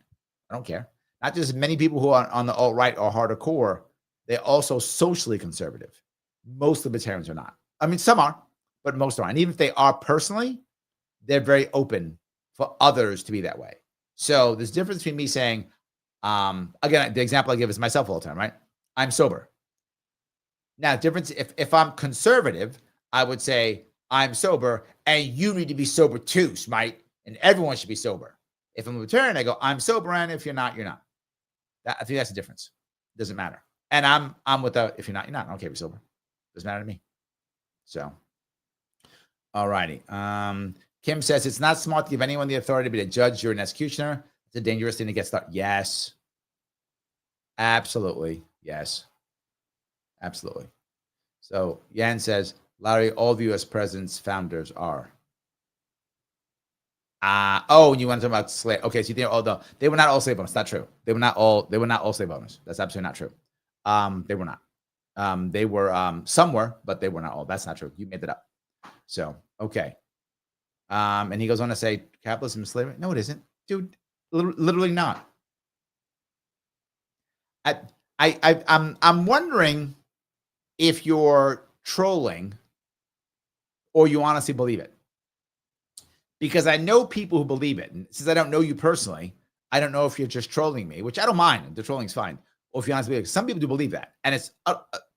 I don't care. Not just many people who are on the alt-right or hardcore, they're also socially conservative. Most libertarians are not. I mean, some are, but most aren't. And even if they are personally, they're very open for others to be that way. So there's a difference between me saying, again, the example I give is myself all the time, right? I'm sober. Now, difference, if I'm conservative, I would say, I'm sober, and you need to be sober too, Smite, and everyone should be sober. If I'm a libertarian, I go, I'm sober, and if you're not, you're not. I think that's the difference. It doesn't matter. And I'm with the, if you're not, you're not. I don't care if you're sober. Doesn't matter to me. So, all righty. Kim says, it's not smart to give anyone the authority to be a judge, jury, and executioner. It's a dangerous thing to get started. Yes. Absolutely. Yes. Absolutely. So, Yan says, Larry, all the U.S. presidents, founders are. And you want to talk about slave. Okay, so you think, no, they were not all slave owners. Not true. They were not all slave owners. That's absolutely not true. They were not. They were, some were, but they were not all. That's not true. You made that up. So, okay. And he goes on to say, capitalism is slavery. No, it isn't. Dude, literally not. I'm wondering if you're trolling or you honestly believe it. Because I know people who believe it. And since I don't know you personally, I don't know if you're just trolling me, which I don't mind. The trolling's fine. Or if you're honest with you, some people do believe that, and it's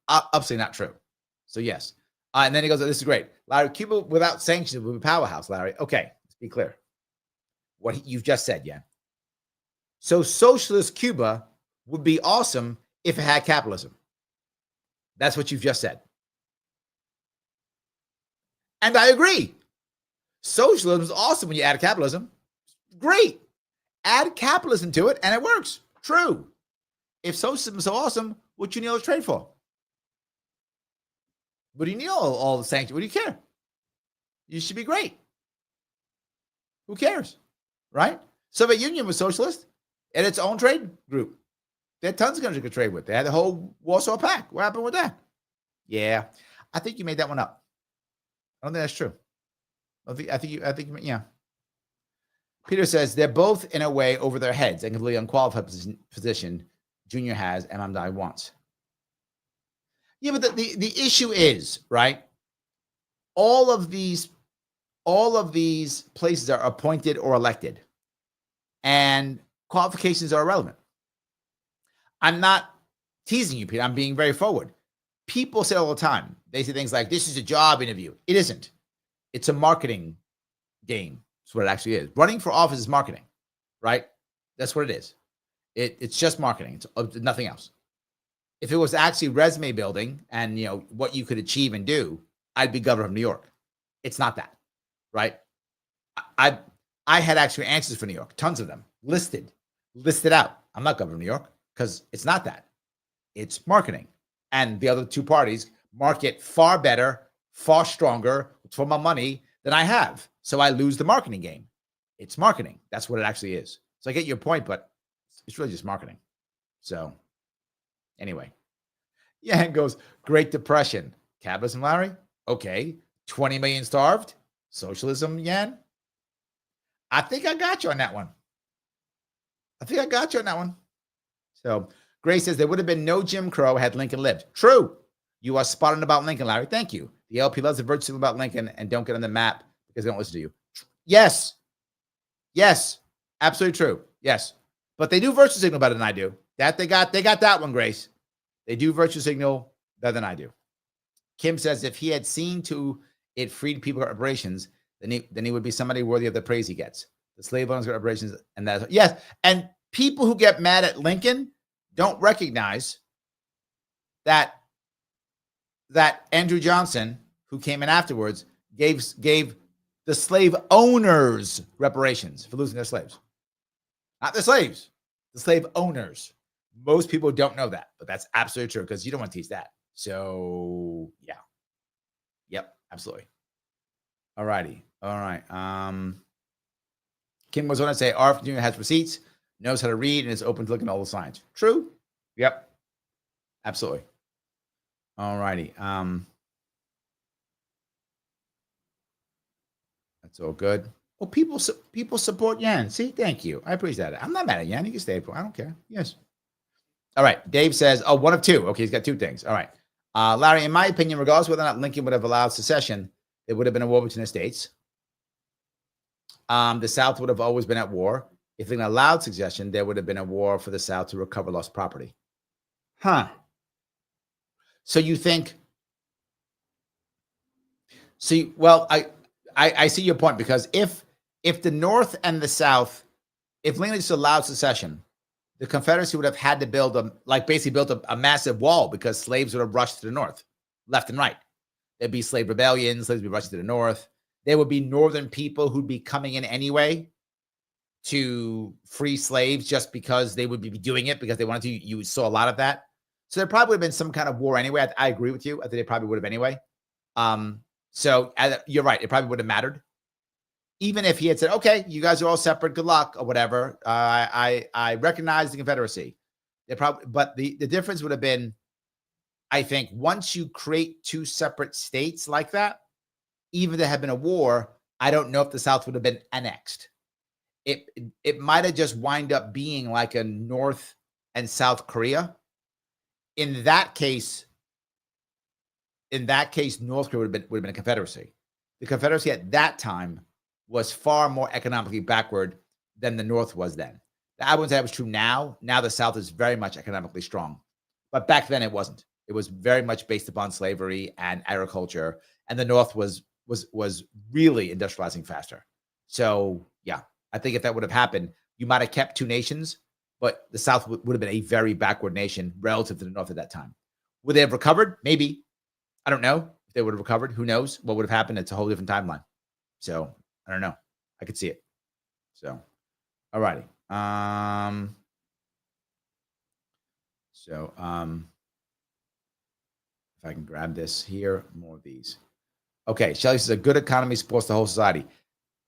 absolutely not true. So yes. And then he goes, oh, this is great. Larry, Cuba without sanctions would be a powerhouse, Larry. Okay, let's be clear. What you've just said, yeah. So socialist Cuba would be awesome if it had capitalism. That's what you've just said. And I agree. Socialism is awesome when you add capitalism. Great. Add capitalism to it and it works. True. If socialism is so awesome, what you need all the trade for? What do you need all the sanctions? What do you care? You should be great. Who cares? Right? Soviet Union was socialist and its own trade group. They had tons of countries you could trade with. They had the whole Warsaw Pact. What happened with that? Yeah. I think you made that one up. I don't think that's true. I think, yeah. Peter says they're both in a way over their heads and completely unqualified position Junior has and Mamdani wants. Yeah, but the issue is, right? All of these places are appointed or elected, and qualifications are irrelevant. I'm not teasing you, Peter. I'm being very forward. People say all the time. They say things like, this is a job interview. It isn't. It's a marketing game. That's what it actually is. Running for office is marketing, right? That's what it is. It's just marketing. It's nothing else. If it was actually resume building and, what you could achieve and do, I'd be governor of New York. It's not that, right? I had actually answers for New York, tons of them, listed out. I'm not governor of New York because it's not that. It's marketing. And the other two parties market far better, far stronger for my money than I have. So I lose the marketing game. It's marketing. That's what it actually is. So I get your point, but it's really just marketing. So anyway. Yeah, it goes, Great Depression. Capitalism, Larry? Okay. 20 million starved? Socialism, Yan? I think I got you on that one. So Gray says there would have been no Jim Crow had Lincoln lived. True. You are spot on about Lincoln, Larry. Thank you. The LP loves the virtue signal about Lincoln and don't get on the map because they don't listen to you. Yes. Absolutely true. Yes. But they do virtue signal better than I do. They got that one, Grace. They do virtue signal better than I do. Kim says if he had seen to it freed people from reparations, then he would be somebody worthy of the praise he gets. The slave owners got reparations, and that yes. And people who get mad at Lincoln don't recognize that Andrew Johnson, who came in afterwards, gave the slave owners reparations for losing their slaves. Not the slaves, the slave owners. Most people don't know that, but that's absolutely true because you don't want to teach that. So, yeah. Yep, absolutely. All righty. All right. Kim goes on to say, RFK Jr. has receipts, knows how to read, and is open to looking at all the signs. True. Yep. Absolutely. All righty. That's all good. Well, people support Yan. See, thank you. I appreciate it. I'm not mad at Yan. You can stay. I don't care. Yes. All right. Dave says, one of two. Okay, he's got two things. All right. Larry, in my opinion, regardless of whether or not Lincoln would have allowed secession, there would have been a war between the states. The South would have always been at war. If Lincoln allowed secession, there would have been a war for the South to recover lost property. Huh. So you think? See, well, I see your point because if the North and the South, if Lincoln just allowed secession, the Confederacy would have had to build a massive wall because slaves would have rushed to the North, left and right. There'd be slave rebellions, slaves would be rushing to the North. There would be Northern people who'd be coming in anyway to free slaves just because they would be doing it because they wanted to. You saw a lot of that. So there probably would have been some kind of war anyway. I agree with you. I think it probably would have anyway. So you're right. It probably would have mattered. Even if he had said, okay, you guys are all separate, good luck or whatever. I recognize the Confederacy. But the difference would have been, I think, once you create two separate states like that, even if there had been a war, I don't know if the South would have been annexed. It might have just wind up being like a North and South Korea. In that case, North Korea would have been a Confederacy. The Confederacy at that time was far more economically backward than the North was then. I wouldn't say that was true now. Now the South is very much economically strong. But back then it wasn't. It was very much based upon slavery and agriculture. And the North was really industrializing faster. So yeah, I think if that would have happened, you might have kept two nations, but the South would have been a very backward nation relative to the North at that time. Would they have recovered? Maybe. I don't know if they would have recovered. Who knows what would have happened? It's a whole different timeline. So I don't know. I could see it. So, all righty. If I can grab this here, more of these. Okay, Shelly says a good economy supports the whole society.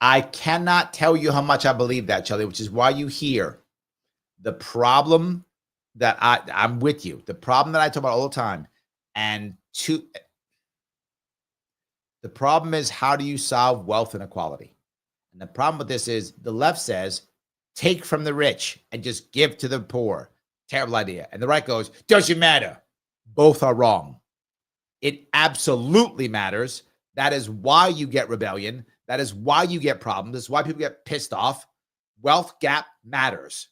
I cannot tell you how much I believe that, Shelly, which is why you hear the problem that I'm with you. The problem that I talk about all the time, and the problem is, how do you solve wealth inequality? And the problem with this is the left says, take from the rich and just give to the poor. Terrible idea. And the right goes, doesn't matter. Both are wrong. It absolutely matters. That is why you get rebellion. That is why you get problems. That's why people get pissed off. Wealth gap matters.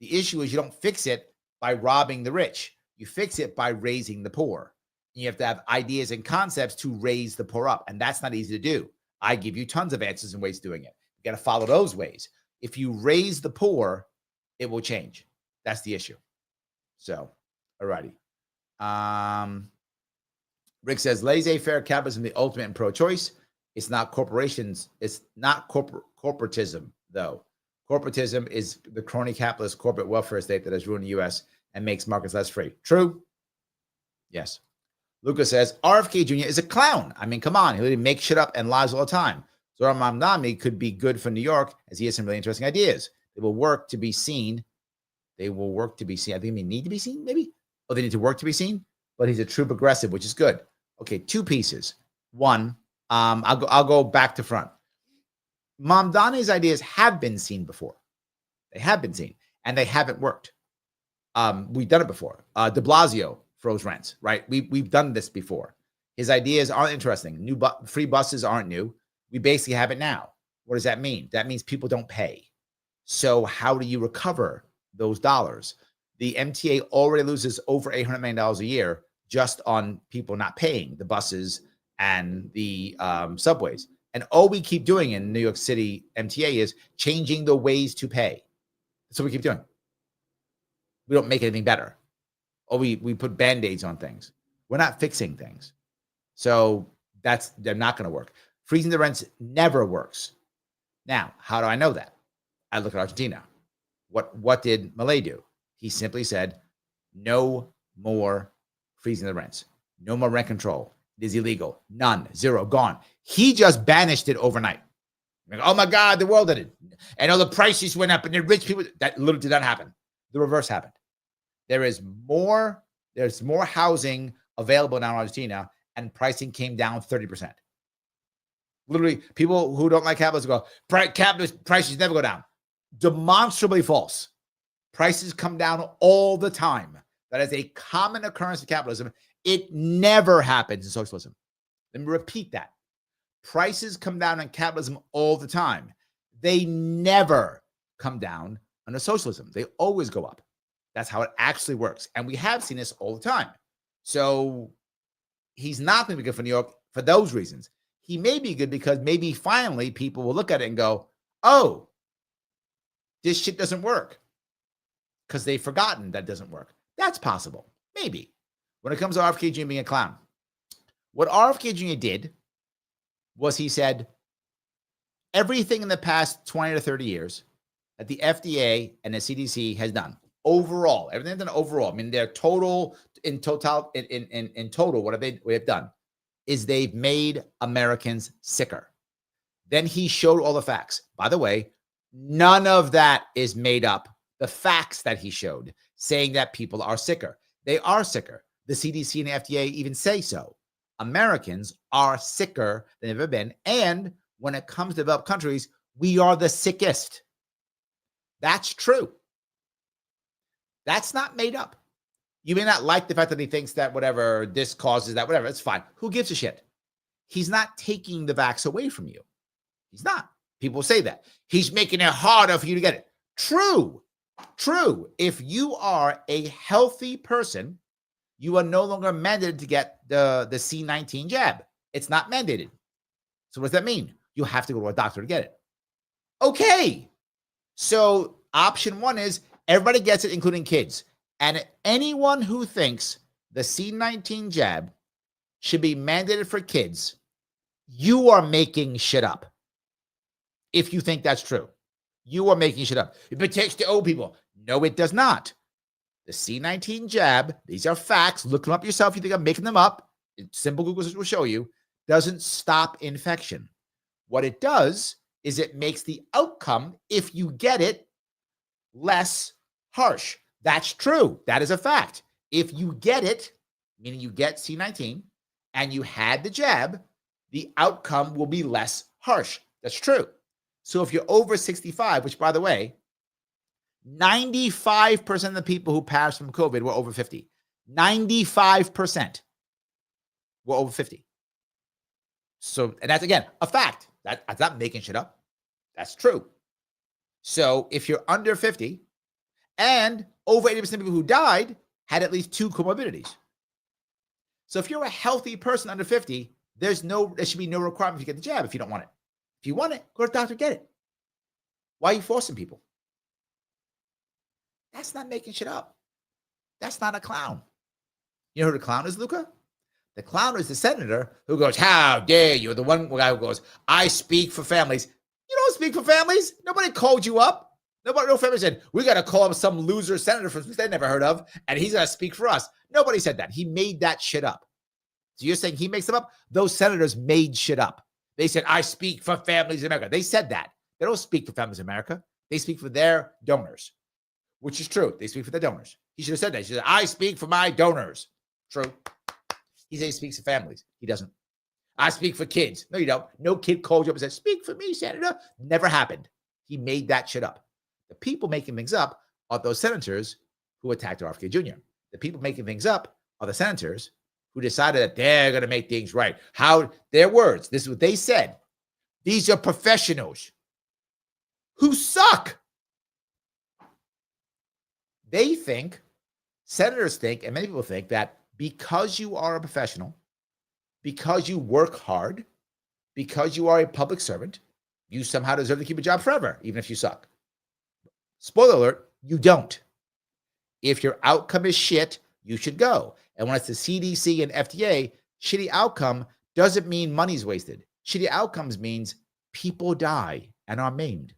The issue is you don't fix it by robbing the rich. You fix it by raising the poor. And you have to have ideas and concepts to raise the poor up. And that's not easy to do. I give you tons of answers and ways of doing it. You got to follow those ways. If you raise the poor, it will change. That's the issue. So, all righty. Rick says, laissez-faire capitalism, the ultimate in pro-choice. It's not corporations. It's not corporatism, though. Corporatism is the crony capitalist corporate welfare state that has ruined the U.S. and makes markets less free. True? Yes. Lucas says, RFK Jr. is a clown. I mean, come on. He really makes shit up and lies all the time. Zohran Mamdani could be good for New York, as he has some really interesting ideas. They will work to be seen. They will work to be seen. I think they need to be seen, maybe? Oh, they need to work to be seen? But he's a true progressive, which is good. Okay, two pieces. One, I'll go back to front. Mamdani's ideas have been seen before. They have been seen, and they haven't worked. We've done it before. De Blasio froze rents, right? We've done this before. His ideas aren't interesting. Free buses aren't new. We basically have it now. What does that mean? That means people don't pay. So how do you recover those dollars? The MTA already loses over $800 million a year just on people not paying the buses and the subways. And all we keep doing in New York City MTA is changing the ways to pay. That's what we keep doing. We don't make anything better. Or we put Band-Aids on things. We're not fixing things. So they're not going to work. Freezing the rents never works. Now, how do I know that? I look at Argentina. What did Milei do? He simply said, no more freezing the rents. No more rent control. It is illegal. None. Zero. Gone. He just banished it overnight. Like, oh my God, the world did it. And all the prices went up and the rich people, that literally did not happen. The reverse happened. There's more housing available now in Argentina, and pricing came down 30%. Literally, people who don't like capitalism go, capitalist prices never go down. Demonstrably false. Prices come down all the time. That is a common occurrence in capitalism. It never happens in socialism. Let me repeat that. Prices come down in capitalism all the time. They never come down under socialism. They always go up. That's how it actually works. And we have seen this all the time. So he's not going to be good for New York for those reasons. He may be good because maybe finally people will look at it and go, oh, this shit doesn't work. Because they've forgotten that doesn't work. That's possible. Maybe. When it comes to RFK Jr. being a clown, what RFK Jr. did was he said, everything in the past 20 to 30 years that the FDA and the CDC has done, overall, everything they've done overall, I mean, their total, in total, what have they done is they've made Americans sicker. Then he showed all the facts. By the way, none of that is made up. The facts that he showed saying that people are sicker. They are sicker. The CDC and the FDA even say so. Americans are sicker than they've ever been. And when it comes to developed countries, we are the sickest. That's true. That's not made up. You may not like the fact that he thinks that whatever this causes that, whatever, it's fine. Who gives a shit? He's not taking the vax away from you. He's not. People say that. He's making it harder for you to get it. True. True. If you are a healthy person, you are no longer mandated to get the C19 jab. It's not mandated. So what does that mean? You have to go to a doctor to get it. Okay. So option one is everybody gets it, including kids. And anyone who thinks the C19 jab should be mandated for kids, you are making shit up. If you think that's true, you are making shit up. It protects the old people. No, it does not. The C19 jab, these are facts. Look them up yourself. You think I'm making them up. Simple Google search will show you. Doesn't stop infection. What it does is it makes the outcome, if you get it, less harsh. That's true. That is a fact. If you get it, meaning you get C19, and you had the jab, the outcome will be less harsh. That's true. So if you're over 65, which, by the way, 95% of the people who passed from COVID were over 50. 95% were over 50. So, and that's, again, a fact. That's not making shit up. That's true. So if you're under 50, and over 80% of people who died had at least 2 comorbidities. So if you're a healthy person under 50, there should be no requirement to get the jab if you don't want it. If you want it, go to the doctor, get it. Why are you forcing people? That's not making shit up. That's not a clown. You know who the clown is, Luca? The clown is the senator who goes, how dare you? The one guy who goes, I speak for families. You don't speak for families. Nobody called you up. No family said, we got to call up some loser senator from they never heard of, and he's going to speak for us. Nobody said that. He made that shit up. So you're saying he makes them up? Those senators made shit up. They said, I speak for families in America. They said that. They don't speak for families in America. They speak for their donors, which is true. They speak for their donors. He should have said that. He should have said, I speak for my donors. True. He says he speaks for families. He doesn't. I speak for kids. No, you don't. No kid called you up and said, speak for me, Senator. Never happened. He made that shit up. The people making things up are those senators who attacked RFK Jr. The people making things up are the senators who decided that they're going to make things right. How their words, this is what they said. These are professionals who suck. They think, senators think, and many people think that because you are a professional, because you work hard, because you are a public servant, you somehow deserve to keep a job forever, even if you suck. Spoiler alert, you don't. If your outcome is shit, you should go. And when it's the CDC and FDA, shitty outcome doesn't mean money's wasted. Shitty outcomes means people die and are maimed.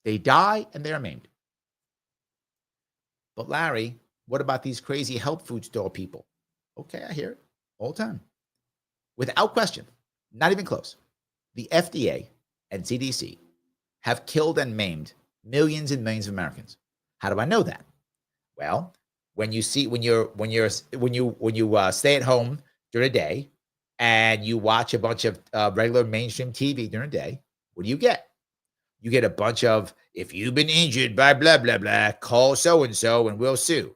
They die and they are maimed. But Larry, what about these crazy health food store people? Okay, I hear it all the time. Without question, not even close. The FDA and CDC have killed and maimed millions and millions of Americans. How do I know that? Well, when you stay at home during the day and you watch a bunch of regular mainstream TV during the day, what do you get? You get a bunch of, if you've been injured by blah, blah, blah, call so-and-so and we'll sue.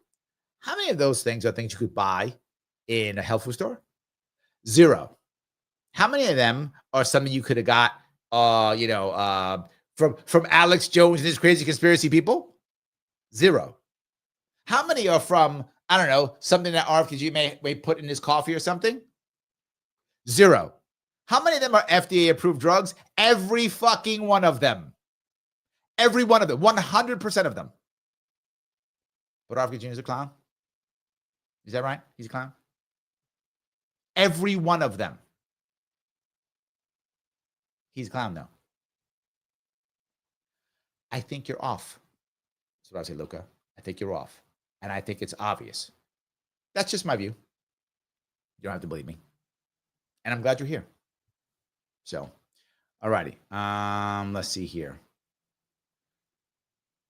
How many of those things are things you could buy in a health food store? 0. How many of them are something you could have got, from Alex Jones and his crazy conspiracy people? 0. How many are from, I don't know, something that RFK Jr may put in his coffee or something? 0. How many of them are FDA approved drugs? Every fucking one of them. Every one of them. 100% of them. But RFK Jr is a clown? Is that right? He's a clown? Every one of them. He's a clown, though. I think you're off. That's what I say, Luca. I think you're off. And I think it's obvious. That's just my view. You don't have to believe me. And I'm glad you're here. So, all righty. Let's see here.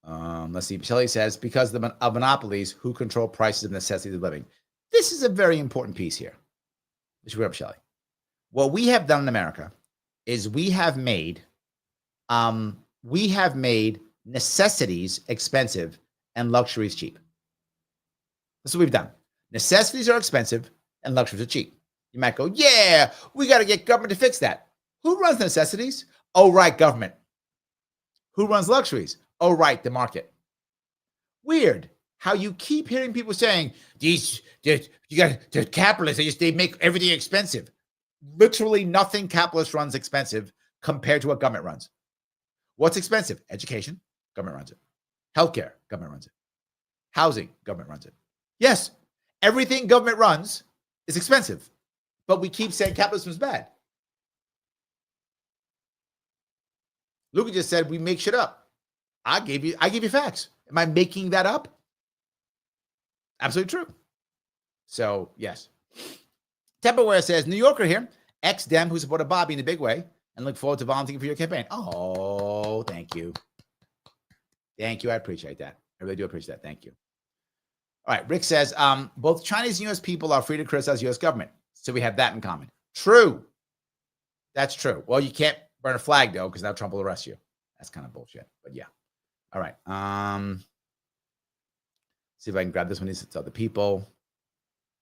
Let's see. Shelley says, because of monopolies, who control prices of necessities of living. This is a very important piece here. Let's bring up Shelley. What we have done in America is we have made necessities expensive and luxuries cheap. That's what we've done. Necessities are expensive and luxuries are cheap. You might go, yeah, we got to get government to fix that. Who runs necessities? Oh, right, government. Who runs luxuries? Oh, right, the market. Weird how you keep hearing people saying you got the capitalists. They make everything expensive. Literally nothing capitalist runs expensive compared to what government runs. What's expensive? Education, government runs it. Healthcare, government runs it. Housing, government runs it. Yes, everything government runs is expensive, but we keep saying capitalism is bad. Luca just said we make shit up. I gave you facts. Am I making that up? Absolutely true. So yes. Tupperware says New Yorker here, ex-Dem who supported Bobby in a big way and look forward to volunteering for your campaign. Oh, thank you. Thank you. I appreciate that. I really do appreciate that. Thank you. All right. Rick says, both Chinese and U.S. people are free to criticize U.S. government. So we have that in common. True. That's true. Well, you can't burn a flag, though, because now Trump will arrest you. That's kind of bullshit. But yeah. All right. See if I can grab this one. These other people.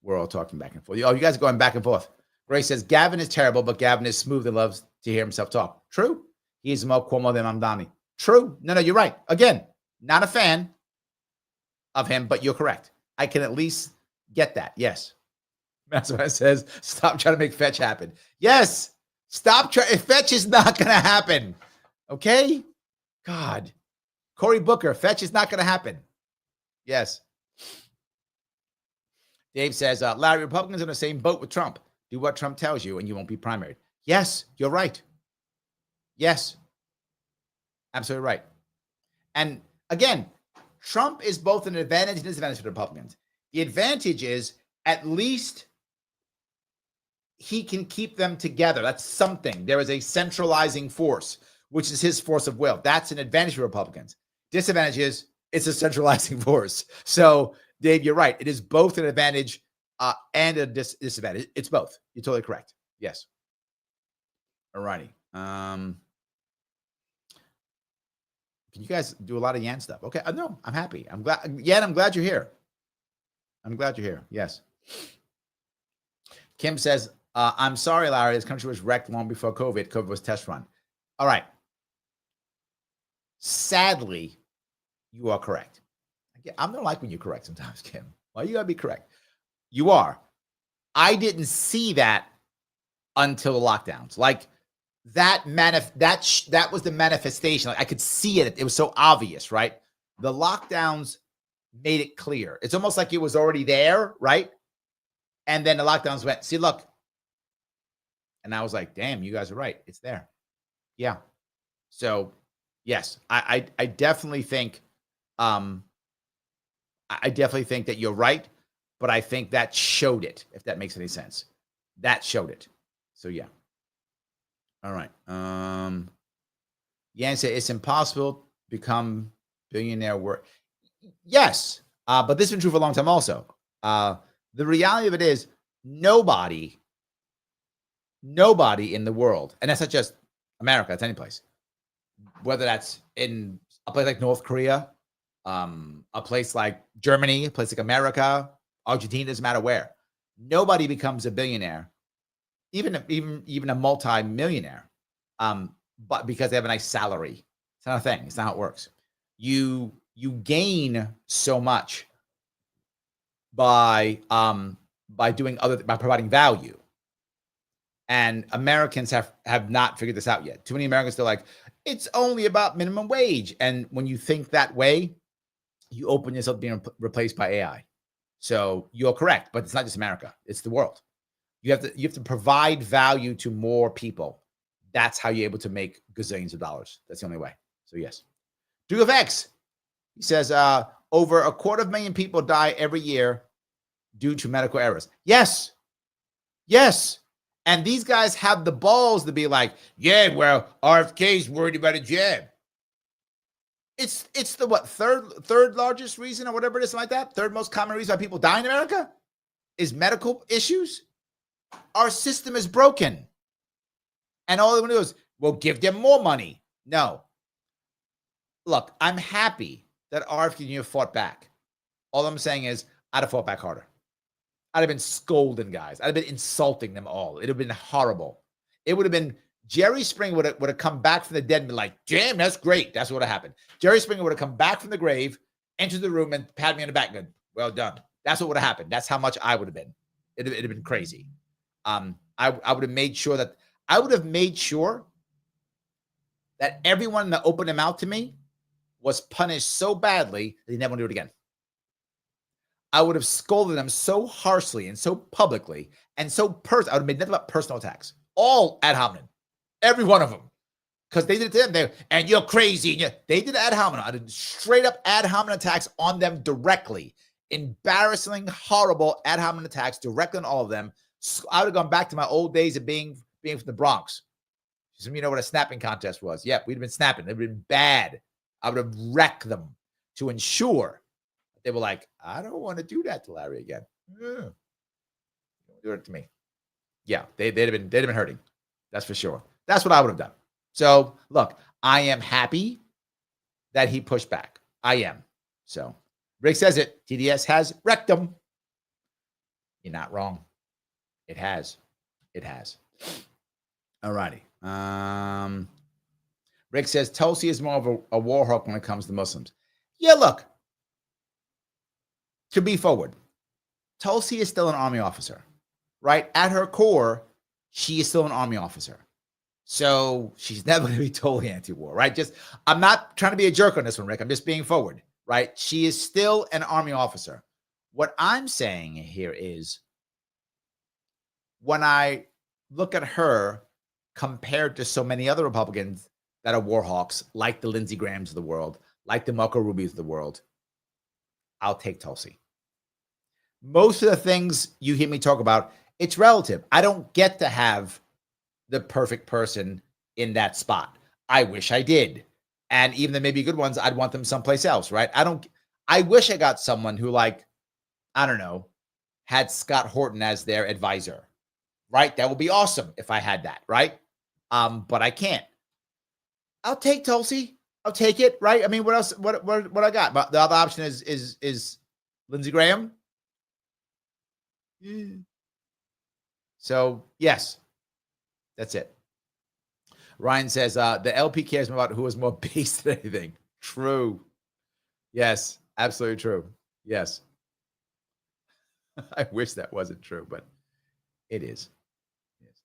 We're all talking back and forth. Oh, you guys are going back and forth. Grace says, Gavin is terrible, but Gavin is smooth and loves to hear himself talk. True. He's more Cuomo than Mamdani. True. No, you're right. Again, not a fan of him, but you're correct. I can at least get that. Yes. That's what it says. Stop trying to make fetch happen. Yes. Stop trying. Fetch is not going to happen. Okay? God. Cory Booker, fetch is not going to happen. Yes. Dave says, Larry, Republicans are in the same boat with Trump. Do what Trump tells you and you won't be primaried. Yes, you're right. Yes. Absolutely right. And again, Trump is both an advantage and disadvantage for the Republicans. The advantage is at least he can keep them together. That's something. There is a centralizing force, which is his force of will. That's an advantage for Republicans. Disadvantage is it's a centralizing force. So, Dave, you're right. It is both an advantage and a disadvantage. It's both. You're totally correct. Yes. All righty. Can you guys do a lot of Yan stuff? Okay. No, I'm happy. I'm glad. Yan, I'm glad you're here. I'm glad you're here. Yes. Kim says, I'm sorry, Larry. This country was wrecked long before COVID. COVID was test run. All right. Sadly, you are correct. I don't like when you're correct sometimes, Kim. Why you gotta be correct? You are. I didn't see that until the lockdowns. Like that was the manifestation. Like I could see it. It was so obvious, right? The lockdowns made it clear. It's almost like it was already there, right? And then the lockdowns went, see, look. And I was like, damn, you guys are right. It's there. Yeah. So yes, I definitely think I definitely think that you're right, but I think that showed it, if that makes any sense. That showed it. So yeah. All right. Yan said it's impossible to become billionaire work. Yes, but this has been true for a long time also. The reality of it is nobody in the world, and that's not just America, it's any place, whether that's in a place like North Korea, a place like Germany, a place like America, Argentina, doesn't matter where. Nobody becomes a billionaire, even a multi-millionaire, but because they have a nice salary. It's not a thing. It's not how it works. You gain so much by providing value. And Americans have not figured this out yet. Too many Americans, they're like, it's only about minimum wage. And when you think that way, you open yourself to being replaced by AI. So you're correct, but it's not just America; it's the world. You have to provide value to more people. That's how you're able to make gazillions of dollars. That's the only way. So yes, Duke of X. He says over 250,000 people die every year due to medical errors. Yes. And these guys have the balls to be like, yeah, well, RFK's worried about a jab. It's the third largest reason or whatever it is like that. Third most common reason why people die in America is medical issues. Our system is broken. And all they want to do is, well, give them more money. No. Look, I'm happy that RFK Jr. fought back. All I'm saying is I'd have fought back harder. I'd have been scolding guys. I'd have been insulting them all. It would have been horrible. It would have been Jerry Springer would have come back from the dead and be like, damn, that's great. That's what would have happened. Jerry Springer would have come back from the grave, entered the room, and pat me on the back and go, well done. That's what would have happened. That's how much I would have been. It'd have been crazy. I would have made sure that everyone that opened their mouth to me was punished so badly that they never want to do it again. I would have scolded them so harshly and so publicly and so I would have made nothing but personal attacks, all ad hominem, every one of them, because they did it to them. And you're crazy. And they did ad hominem. I did straight up ad hominem attacks on them directly, embarrassing, horrible ad hominem attacks directly on all of them. I would have gone back to my old days of being from the Bronx. Some of you know what a snapping contest was. Yep, we'd have been snapping. It would have been bad. I would have wrecked them to ensure that they were like, I don't want to do that to Larry again. Don't do it to me. Yeah, they'd have been hurting. That's for sure. That's what I would have done. So look, I am happy that he pushed back. I am. So Rick says it. TDS has wrecked them. You're not wrong. It has. It has. All righty. Rick says Tulsi is more of a war hawk when it comes to Muslims. Yeah, look. To be forward, Tulsi is still an army officer, right? At her core, she is still an army officer. So she's never going to be totally anti-war, right? I'm not trying to be a jerk on this one, Rick. I'm just being forward, right? She is still an army officer. What I'm saying here is when I look at her compared to so many other Republicans that are war hawks, like the Lindsey Grahams of the world, like the Marco Rubios of the world, I'll take Tulsi. Most of the things you hear me talk about, it's relative. I don't get to have the perfect person in that spot. I wish I did. And even the maybe good ones, I'd want them someplace else, right? I wish I got someone who, like, I don't know, had Scott Horton as their advisor, right? That would be awesome if I had that, right? But I can't. I'll take Tulsi. I'll take it, right? I mean, what else? What I got? But the other option is Lindsey Graham. So yes, that's it. Ryan says the LP cares about who is more based than anything. True. Yes, absolutely true. Yes. I wish that wasn't true, but it is. Yes.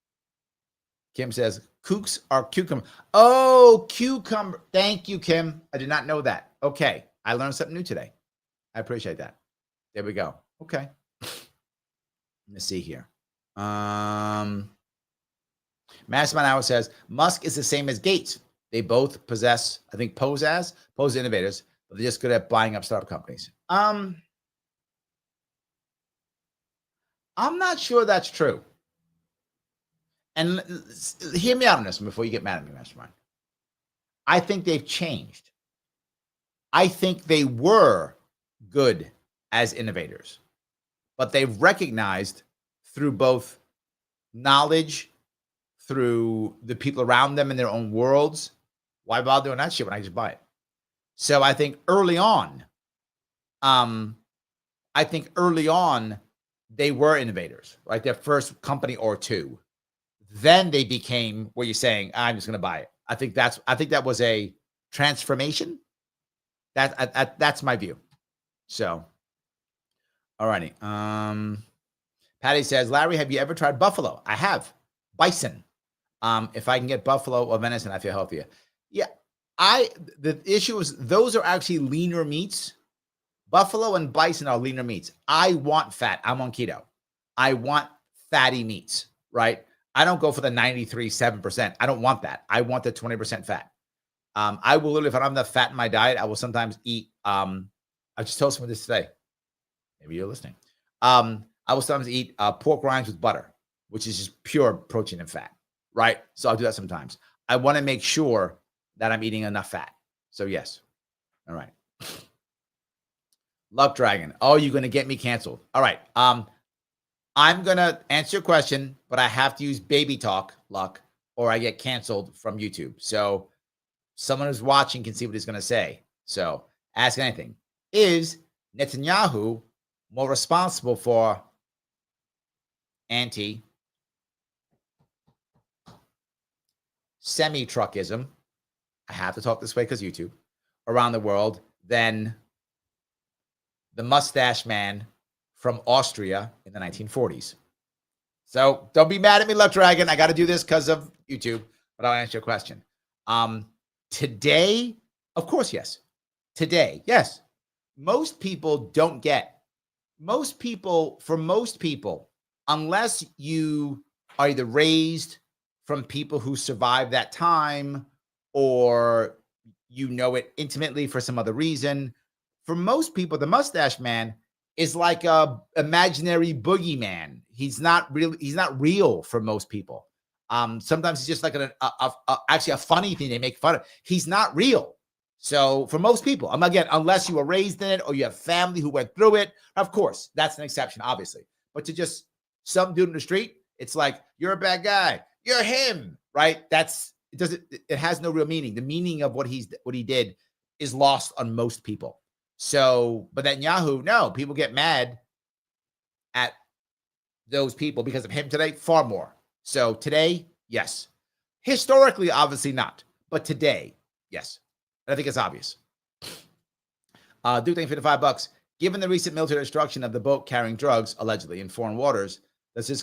Kim says kooks are cucumber. Oh, cucumber. Thank you, Kim. I did not know that. Okay. I learned something new today. I appreciate that. There we go. Okay. Let's see here. Mastermind Hour says Musk is the same as Gates. They both pose innovators, but they're just good at buying up startup companies. I'm not sure that's true. And hear me out on this one before you get mad at me, Mastermind. I think they've changed. I think they were good as innovators, but they've recognized through both knowledge, through the people around them in their own worlds, why bother doing that shit when I just buy it? So I think early on, they were innovators, right? Their first company or two. Then they became what you're saying, I'm just going to buy it. I think that was a transformation. That's my view. So, all righty. Patty says, Larry, have you ever tried buffalo? I have. Bison. If I can get buffalo or venison, I feel healthier. Yeah. The issue is those are actually leaner meats. Buffalo and bison are leaner meats. I want fat. I'm on keto. I want fatty meats, right? I don't go for the 93.7%. I don't want that. I want the 20% fat. I will literally, if I don't have enough fat in my diet, I will sometimes eat. I just told someone this today. Maybe you're listening. I will sometimes eat pork rinds with butter, which is just pure protein and fat, right? So I'll do that sometimes. I want to make sure that I'm eating enough fat. So yes. All right. Luck Dragon. Oh, you're going to get me canceled. All right. I'm going to answer your question, but I have to use baby talk, Luck, or I get canceled from YouTube. So someone who's watching can see what he's going to say. So ask anything. Is Netanyahu more responsible for semi-truckism, I have to talk this way because YouTube, around the world than the mustache man from Austria in the 1940s. So don't be mad at me, Luck Dragon. I got to do this because of YouTube, but I'll answer your question. Today, of course, yes. Today, yes. Most people don't get. For most people, unless you are either raised from people who survived that time or you know it intimately for some other reason, for most people, the mustache man is like a imaginary boogeyman. He's not real for most people. Sometimes it's just like actually a funny thing they make fun of. He's not real. So for most people, again, unless you were raised in it or you have family who went through it, of course, that's an exception, obviously. But to just some dude in the street, it's like, you're a bad guy. You're him, right? It has no real meaning. The meaning of what he did is lost on most people. So, but Netanyahu, no, people get mad at those people because of him today, far more. So today, yes. Historically, obviously not. But today, yes. I think it's obvious. Dude, thank you for the $5. Given the recent military destruction of the boat carrying drugs, allegedly, in foreign waters, does this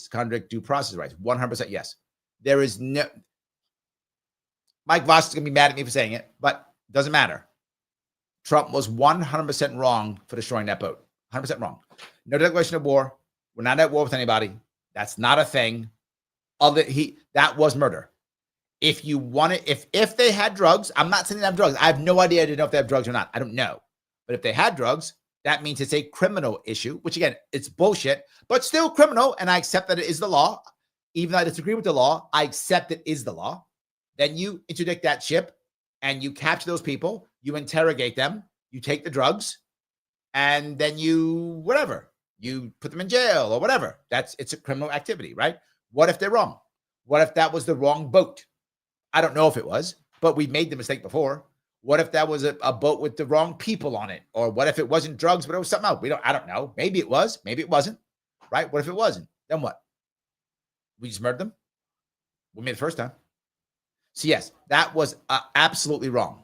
contradict due process rights? 100% yes. There is no... Mike Voss is going to be mad at me for saying it, but it doesn't matter. Trump was 100% wrong for destroying that boat. 100% wrong. No declaration of war. We're not at war with anybody. That's not a thing. That was murder. If you want it, if they had drugs, I'm not saying they have drugs. I have no idea. I didn't know if they have drugs or not. I don't know. But if they had drugs, that means it's a criminal issue, which again, it's bullshit, but still criminal. And I accept that it is the law. Even though I disagree with the law, I accept it is the law. Then you interdict that ship and you capture those people, you interrogate them, you take the drugs, and then you put them in jail or whatever. It's a criminal activity, right? What if they're wrong? What if that was the wrong boat? I don't know if it was, but we made the mistake before. What if that was a boat with the wrong people on it? Or what if it wasn't drugs, but it was something else? I don't know. Maybe it was, maybe it wasn't, right? What if it wasn't? Then what? We just murdered them? We made it the first time. So yes, that was absolutely wrong.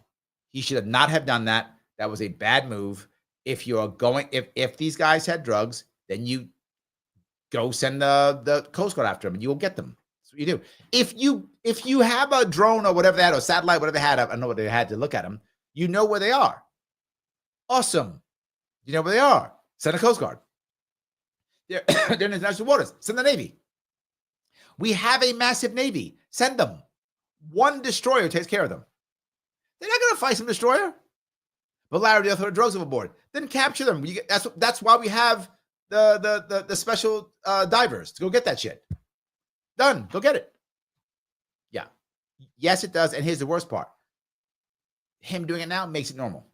He should not have done that. That was a bad move. If these guys had drugs, then you go send the Coast Guard after them and you will get them. That's what you do. If you have a drone or whatever they had, or satellite, whatever they had, I don't know what they had to look at them. You know where they are. Awesome. You know where they are. Send a Coast Guard. They're in international waters. Send the Navy. We have a massive Navy. Send them. One destroyer takes care of them. They're not going to fight some destroyer. But Larry, they'll throw drugs overboard. Then capture them. That's why we have the special divers to go get that shit. Done. Go get it. Yeah. Yes, it does. And here's the worst part. Him doing it now makes it normal.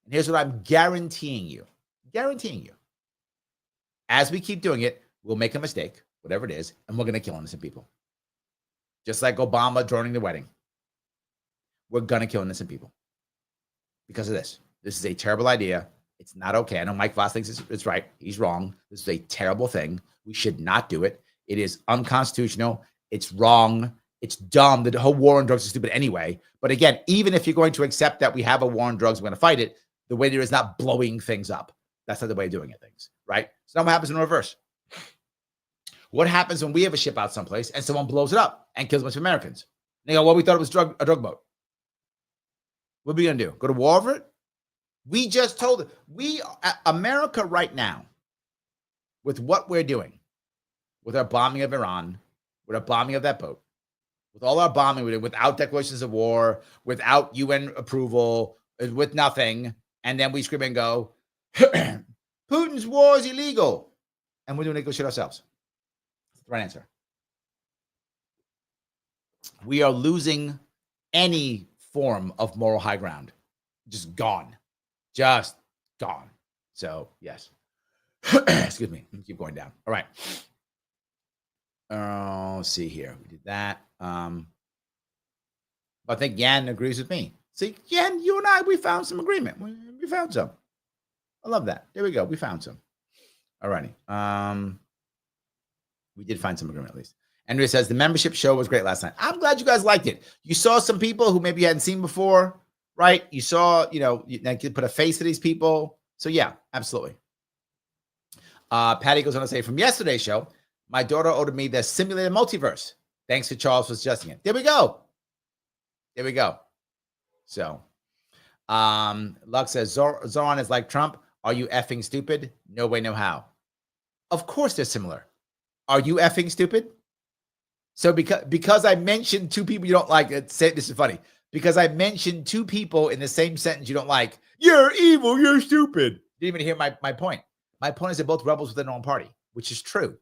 And here's what I'm guaranteeing you. As we keep doing it, we'll make a mistake, whatever it is, and we're going to kill innocent people. Just like Obama droning the wedding. We're going to kill innocent people. Because of this. This is a terrible idea. It's not okay. I know Mike Voss thinks it's right. He's wrong. This is a terrible thing. We should not do it. It is unconstitutional. It's wrong. It's dumb. The whole war on drugs is stupid anyway. But again, even if you're going to accept that we have a war on drugs, we're going to fight it, the way there is not blowing things up. That's not the way of doing it, things, right? So now what happens in reverse? What happens when we have a ship out someplace and someone blows it up and kills a bunch of Americans? And they go, well, we thought it was a drug boat. What are we going to do? Go to war over it? We just told it. America right now, with what we're doing, with our bombing of Iran, with our bombing of that boat, with all our bombing we did, without declarations of war, without UN approval, with nothing, and then we scream and go, Putin's war is illegal. And we're doing illegal shit ourselves. That's the right answer. We are losing any form of moral high ground. Just gone. So, yes. Excuse me. Keep going down. All right. Let's see here. We did that. I think Yan agrees with me. See, Yan, you and I, we found some agreement. We found some. I love that. There we go. We found some. All righty. We did find some agreement at least. Andrea says the membership show was great last night. I'm glad you guys liked it. You saw some people who maybe you hadn't seen before, right? You saw, you could put a face to these people. So yeah, absolutely. Patty goes on to say, from yesterday's show, my daughter ordered me the simulated multiverse. Thanks to Charles for suggesting it. There we go. There we go. So, Luck says, Zohran is like Trump. Are you effing stupid? No way, no how. Of course they're similar. Are you effing stupid? So because I mentioned two people you don't like, this is funny. Because I mentioned two people in the same sentence you don't like, you're evil, you're stupid. Didn't even hear my point. My point is they're both rebels within their own party, which is true.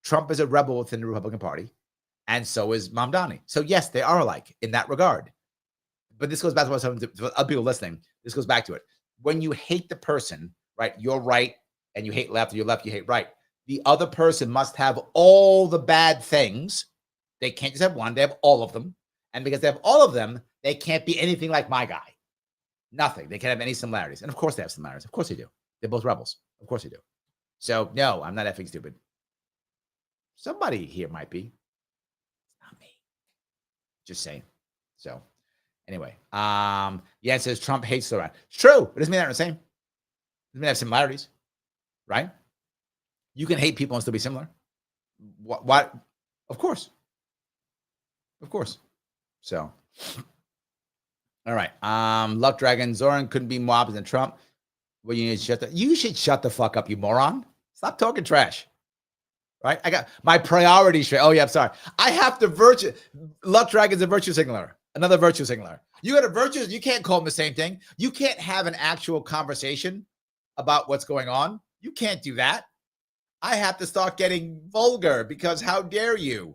Trump is a rebel within the Republican Party, and so is Mamdani. So yes, they are alike in that regard. But this goes back to what I was telling other people listening. This goes back to it. When you hate the person, right, you're right, and you hate left, or you're left, you hate right. The other person must have all the bad things. They can't just have one. They have all of them. And because they have all of them, they can't be anything like my guy. Nothing. They can't have any similarities. And of course they have similarities. Of course they do. They're both rebels. Of course they do. So no, I'm not effing stupid. Somebody here might be. It's not me. Just saying. So anyway, yeah, it says Trump hates Zohran. It's true. It doesn't mean they're the same. It doesn't mean they have similarities, right? You can hate people and still be similar. What? Of course. Of course. So, all right. Luck Dragon, Zohran couldn't be more opposite than Trump. Well, you should shut the fuck up, you moron. Stop talking trash. Right? I got my priorities straight. Oh, yeah, I'm sorry. I have to Luck Dragon's a virtue signaler. Another virtue signaler. You got a virtue, you can't call them the same thing. You can't have an actual conversation about what's going on. You can't do that. I have to start getting vulgar because how dare you?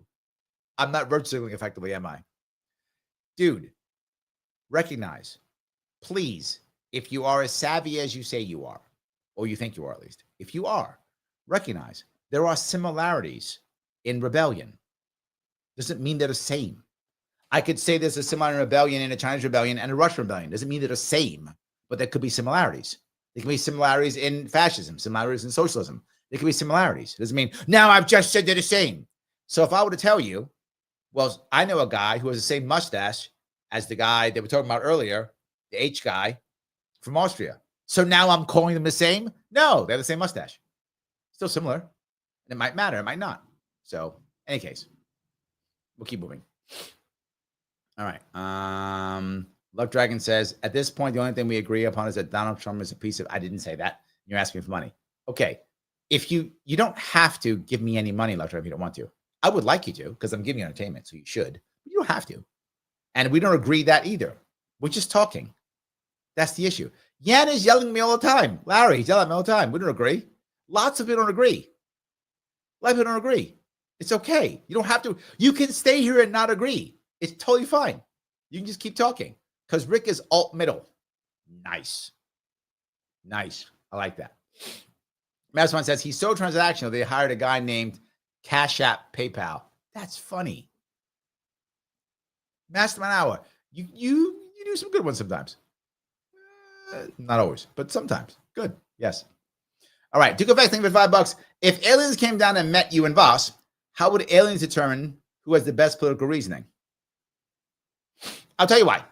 I'm not virtue signaling effectively, am I? Dude, recognize, please, if you are as savvy as you say you are, or you think you are at least, if you are, recognize there are similarities in rebellion. Doesn't mean they're the same. I could say there's a similar rebellion in a Chinese rebellion and a Russian rebellion. Doesn't mean they're the same, but there could be similarities. There can be similarities in fascism, similarities in socialism. There could be similarities. It doesn't mean, now I've just said they're the same. So if I were to tell you, well, I know a guy who has the same mustache as the guy that we were talking about earlier, the H guy from Austria. So now I'm calling them the same? No, they have the same mustache. Still similar. And it might matter, it might not. So, in any case, we'll keep moving. All right. Luck Dragon says, at this point, the only thing we agree upon is that Donald Trump is a piece of, I didn't say that. You're asking for money. Okay. If you don't have to give me any money, Luck Dragon, if you don't want to. I would like you to, because I'm giving you entertainment, so you should. But you don't have to. And we don't agree that either. We're just talking. That's the issue. Yan is yelling at me all the time. Larry, he's yelling at me all the time. We don't agree. Lots of people don't agree. A lot of people don't agree. It's okay. You don't have to. You can stay here and not agree. It's totally fine. You can just keep talking. Because Rick is alt middle. Nice. Nice. I like that. Mastermind says he's so transactional they hired a guy named Cash App PayPal. That's funny. Mastermind Hour. You do some good ones sometimes. Not always, but sometimes. Good. Yes. All right. Duke Effect, thank you for $5. If aliens came down and met you and Voss, how would aliens determine who has the best political reasoning? I'll tell you why.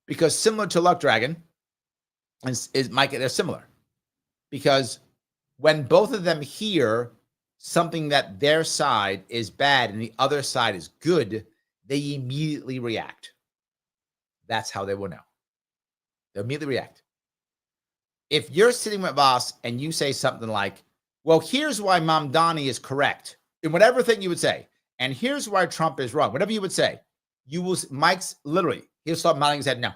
Because similar to Luck Dragon, is Mike, they're similar. Because when both of them hear something that their side is bad and the other side is good, they immediately react. That's how they will know. They'll immediately react. If you're sitting with Voss and you say something like, well, here's why Mamdani is correct, in whatever thing you would say, and here's why Trump is wrong, whatever you would say, Mike's literally, he'll start nodding his head no.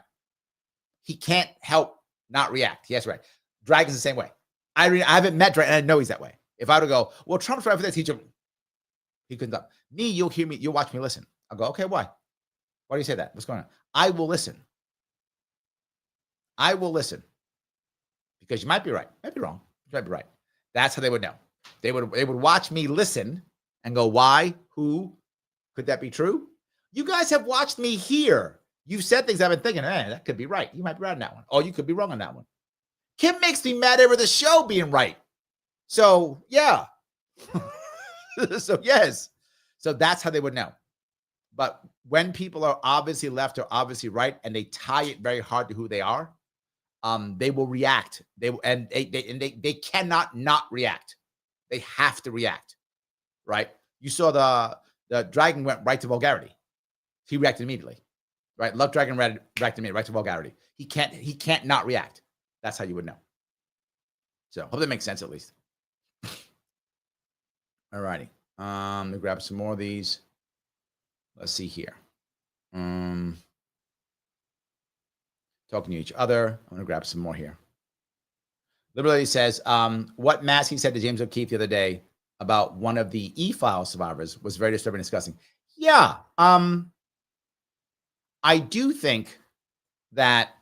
He can't help not react. Yes, right. Dragon's the same way. I haven't met Dragon, and I know he's that way. If I were to go, well, Trump's right for this, he couldn't stop. Me, you'll hear me, you'll watch me listen. I'll go, okay, why? Why do you say that? What's going on? I will listen. I will listen. Because you might be right. Might be wrong. You might be right. That's how they would know. They would watch me listen and go, why? Who? Could that be true? You guys have watched me hear. You've said things I've been thinking, that could be right. You might be right on that one. Or you could be wrong on that one. Kim makes me mad over the show being right. So, yeah. So yes. So that's how they would know. But when people are obviously left or obviously right, and they tie it very hard to who they are, they will react. They cannot not react. They have to react, right? You saw the dragon went right to vulgarity. He reacted immediately, right? Love Dragon reacted immediately right to vulgarity. He can't not react. That's how you would know. So hope that makes sense at least. All righty. Let me grab some more of these. Let's see here. Talking to each other. I'm going to grab some more here. Liberty says, what Maskey said to James O'Keefe the other day about one of the E-file survivors was very disturbing and disgusting. Yeah. I do think that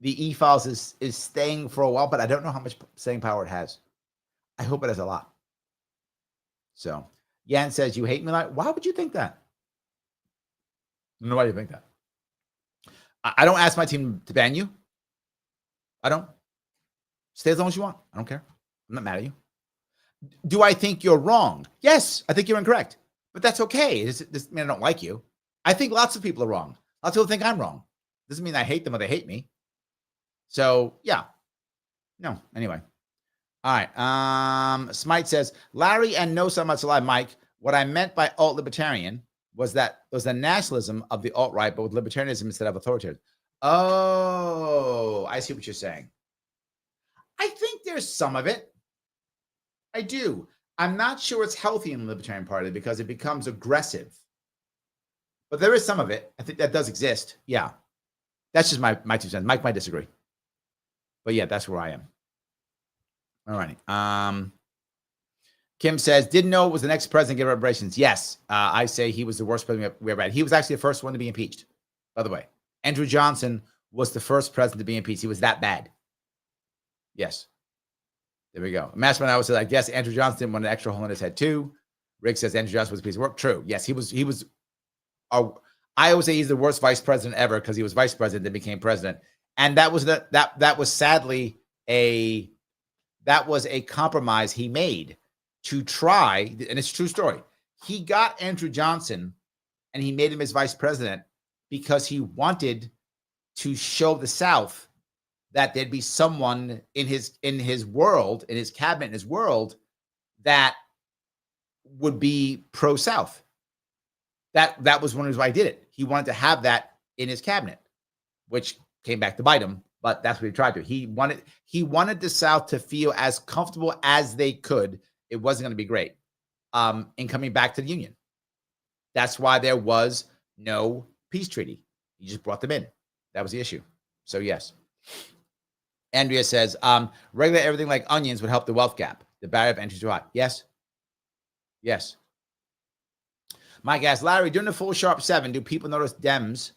the E-files is staying for a while, but I don't know how much staying power it has. I hope it has a lot. So Yan says, you hate me? Like, why would you think that? I don't know why you think that. I don't ask my team to ban you. I don't. Stay as long as you want. I don't care. I'm not mad at you. Do I think you're wrong? Yes, I think you're incorrect. But that's okay. This mean I don't like you. I think lots of people are wrong. Lots of people think I'm wrong. Doesn't mean I hate them or they hate me. So yeah. No, anyway. All right. Smite says, Larry and No So Much Alive, Mike, what I meant by alt-libertarian was that it was the nationalism of the alt-right, but with libertarianism instead of authoritarianism. Oh, I see what you're saying. I think there's some of it. I do. I'm not sure it's healthy in the Libertarian Party because it becomes aggressive. But there is some of it. I think that does exist. Yeah. That's just my 2 cents. Mike might disagree. But yeah, that's where I am. All righty. Kim says, didn't know it was the next president give reparations. Yes. I say he was the worst president we ever had. He was actually the first one to be impeached, by the way. Andrew Johnson was the first president to be impeached. He was that bad. Yes. There we go. Masterman always says, I guess Andrew Johnson didn't want an extra hole in his head too. Rick says Andrew Johnson was a piece of work. True. Yes, he was. I always say he's the worst vice president ever because he was vice president then became president, and that was that was sadly a compromise he made to try, and it's a true story. He got Andrew Johnson, and he made him his vice president because he wanted to show the South that there'd be someone in his world, in his cabinet, in his world, that would be pro-South. That was one of the reasons why he did it. He wanted to have that in his cabinet, which came back to bite him, but that's what he tried to. He wanted the South to feel as comfortable as they could. It wasn't going to be great in coming back to the Union. That's why there was no peace treaty. He just brought them in. That was the issue. So yes. Andrea says, regulate everything like onions would help the wealth gap. The barrier of entry to high. Yes. Yes. Mike asks, Larry, during the full Sharpe 7, do people notice Dems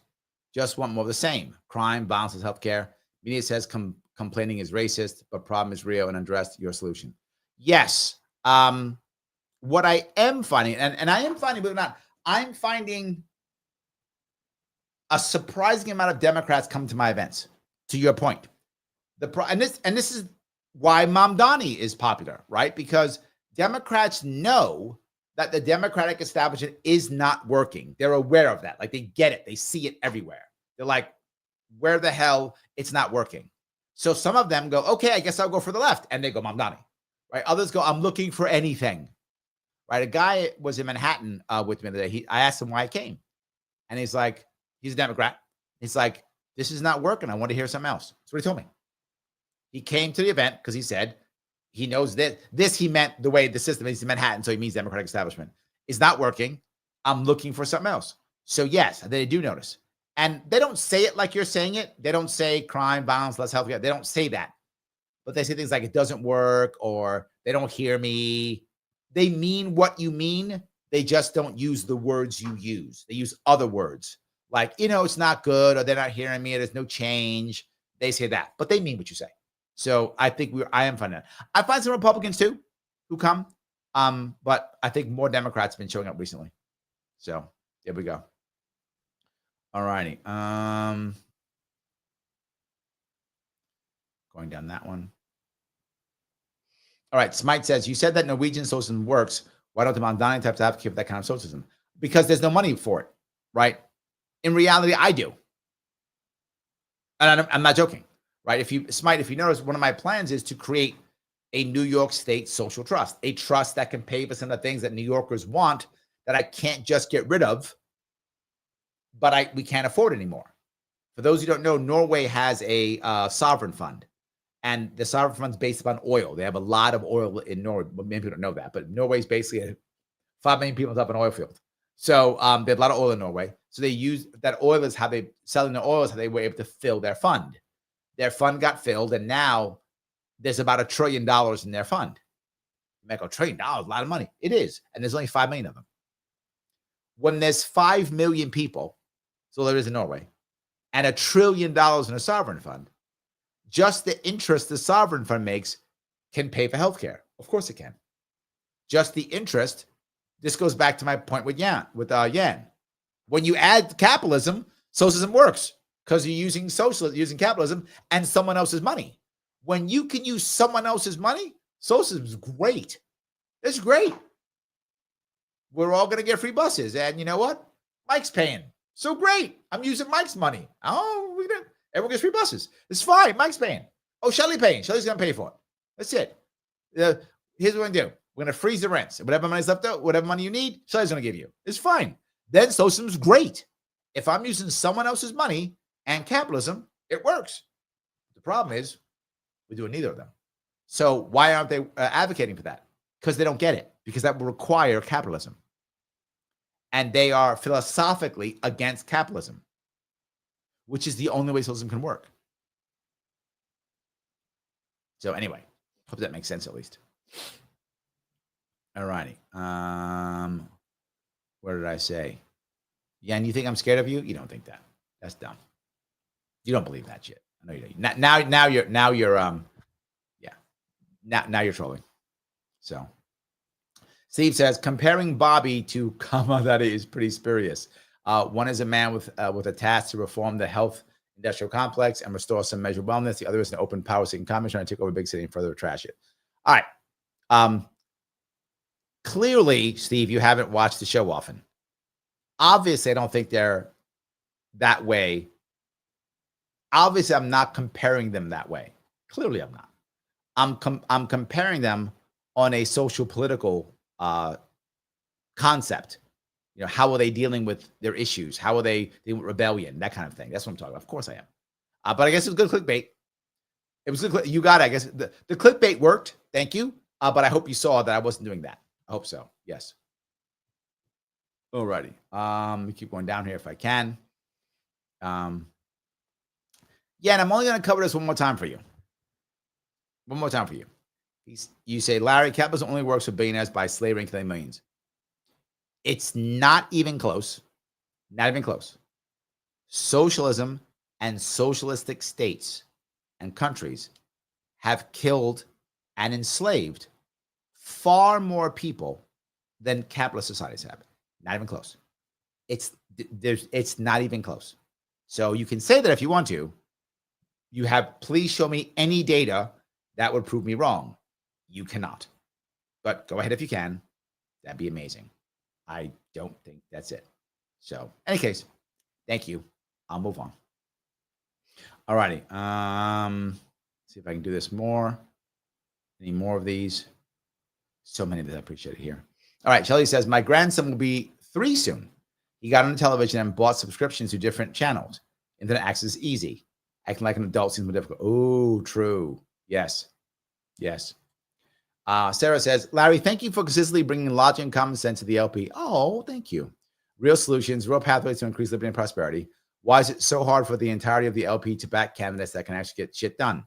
just want more of the same? Crime, violence, healthcare. Media says complaining is racist, but problem is real and undressed. Your solution. Yes. What I am finding, and I am finding, believe it or not, I'm finding a surprising amount of Democrats come to my events, to your point. And this is why Mamdani is popular, right? Because Democrats know that the Democratic establishment is not working. They're aware of that. Like, they get it. They see it everywhere. They're like, where the hell? It's not working. So some of them go, okay, I guess I'll go for the left. And they go Mamdani, right? Others go, I'm looking for anything, right? A guy was in Manhattan with me today. I asked him why I came. And he's like, he's a Democrat. He's like, this is not working. I want to hear something else. That's what he told me. He came to the event because he said he knows that this he meant the way the system is in Manhattan, so he means Democratic establishment is not working. I'm looking for something else. So yes, they do notice. And they don't say it like you're saying it. They don't say crime, violence, less healthcare. They don't say that. But they say things like it doesn't work or they don't hear me. They mean what you mean. They just don't use the words you use. They use other words like, it's not good or they're not hearing me or there's no change. They say that, but they mean what you say. So I think I am finding that. I find some Republicans too who come, but I think more Democrats have been showing up recently. So there we go. All righty. Going down that one. All right. Smite says, you said that Norwegian socialism works. Why don't the Mamdani types advocate for that kind of socialism? Because there's no money for it, right? In reality, I do. And I'm not joking, right? If you notice, one of my plans is to create a New York State social trust, a trust that can pay for some of the things that New Yorkers want that I can't just get rid of, but we can't afford anymore. For those who don't know, Norway has a sovereign fund, and the sovereign fund is based upon oil. They have a lot of oil in Norway. Many people don't know that, but Norway is basically 5 million people up an oil field. So they have a lot of oil in Norway. So they use that oil is how they selling the oil is how they were able to fill their fund. Their fund got filled, and now there's about $1 trillion in their fund. You might go, $1 trillion, a lot of money. It is, and there's only 5 million of them. When there's 5 million people, so there is in Norway, and $1 trillion in a sovereign fund, just the interest the sovereign fund makes can pay for healthcare. Of course it can. Just the interest. This goes back to my point with Yan. When you add capitalism, socialism works because you're using capitalism and someone else's money. When you can use someone else's money, socialism is great. It's great. We're all going to get free buses. And you know what? Mike's paying. So great. I'm using Mike's money. Oh, everyone gets free buses. It's fine. Mike's paying. Oh, Shelly's paying. Shelly's going to pay for it. That's it. Here's what we're going to do. We're going to freeze the rents. Whatever money's left out, whatever money you need, Shelly's going to give you. It's fine. Then socialism's great. If I'm using someone else's money and capitalism, it works. The problem is we're doing neither of them. So why aren't they advocating for that? Because they don't get it. Because that will require capitalism. And they are philosophically against capitalism, which is the only way socialism can work. So anyway, hope that makes sense at least. All righty. What did I say? Yeah, and you think I'm scared of you? You don't think that. That's dumb. You don't believe that shit. I know you don't. Now you're trolling. So Steve says, comparing Bobby to Kama, that is pretty spurious. One is a man with a task to reform the health industrial complex and restore some measure of wellness. The other is an open power-seeking communist trying to take over a big city and further trash it. All right. Clearly, Steve, you haven't watched the show often. Obviously, I don't think they're that way. Obviously, I'm not comparing them that way. Clearly, I'm not. I'm comparing them on a social political concept. You know, how are they dealing with their issues? How are they dealing with rebellion? That kind of thing. That's what I'm talking about. Of course I am. But I guess it was good clickbait. It was good. You got it. I guess the clickbait worked. Thank you. But I hope you saw that I wasn't doing that. I hope so. Yes. Alrighty. Let me keep going down here if I can. Yeah, and I'm only going to cover this one more time for you. One more time for you. You say, Larry, capitalism only works for billionaires by slavery and killing millions. It's not even close. Not even close. Socialism and socialistic states and countries have killed and enslaved far more people than capitalist societies have. Not even close. It's not even close. So you can say that if you want to. Please show me any data that would prove me wrong. You cannot. But go ahead if you can. That'd be amazing. I don't think that's it. So, in any case, thank you. I'll move on. All righty. See if I can do this more. Any more of these? So many that I appreciate it here. All right. Shelly says, my grandson will be 3 soon. He got on the television and bought subscriptions to different channels. Internet access is easy. Acting like an adult seems more difficult. Oh, true. Yes. Yes. Sarah says, Larry, thank you for consistently bringing logic and common sense to the LP. Oh, thank you. Real solutions, real pathways to increase liberty and prosperity. Why is it so hard for the entirety of the LP to back candidates that can actually get shit done?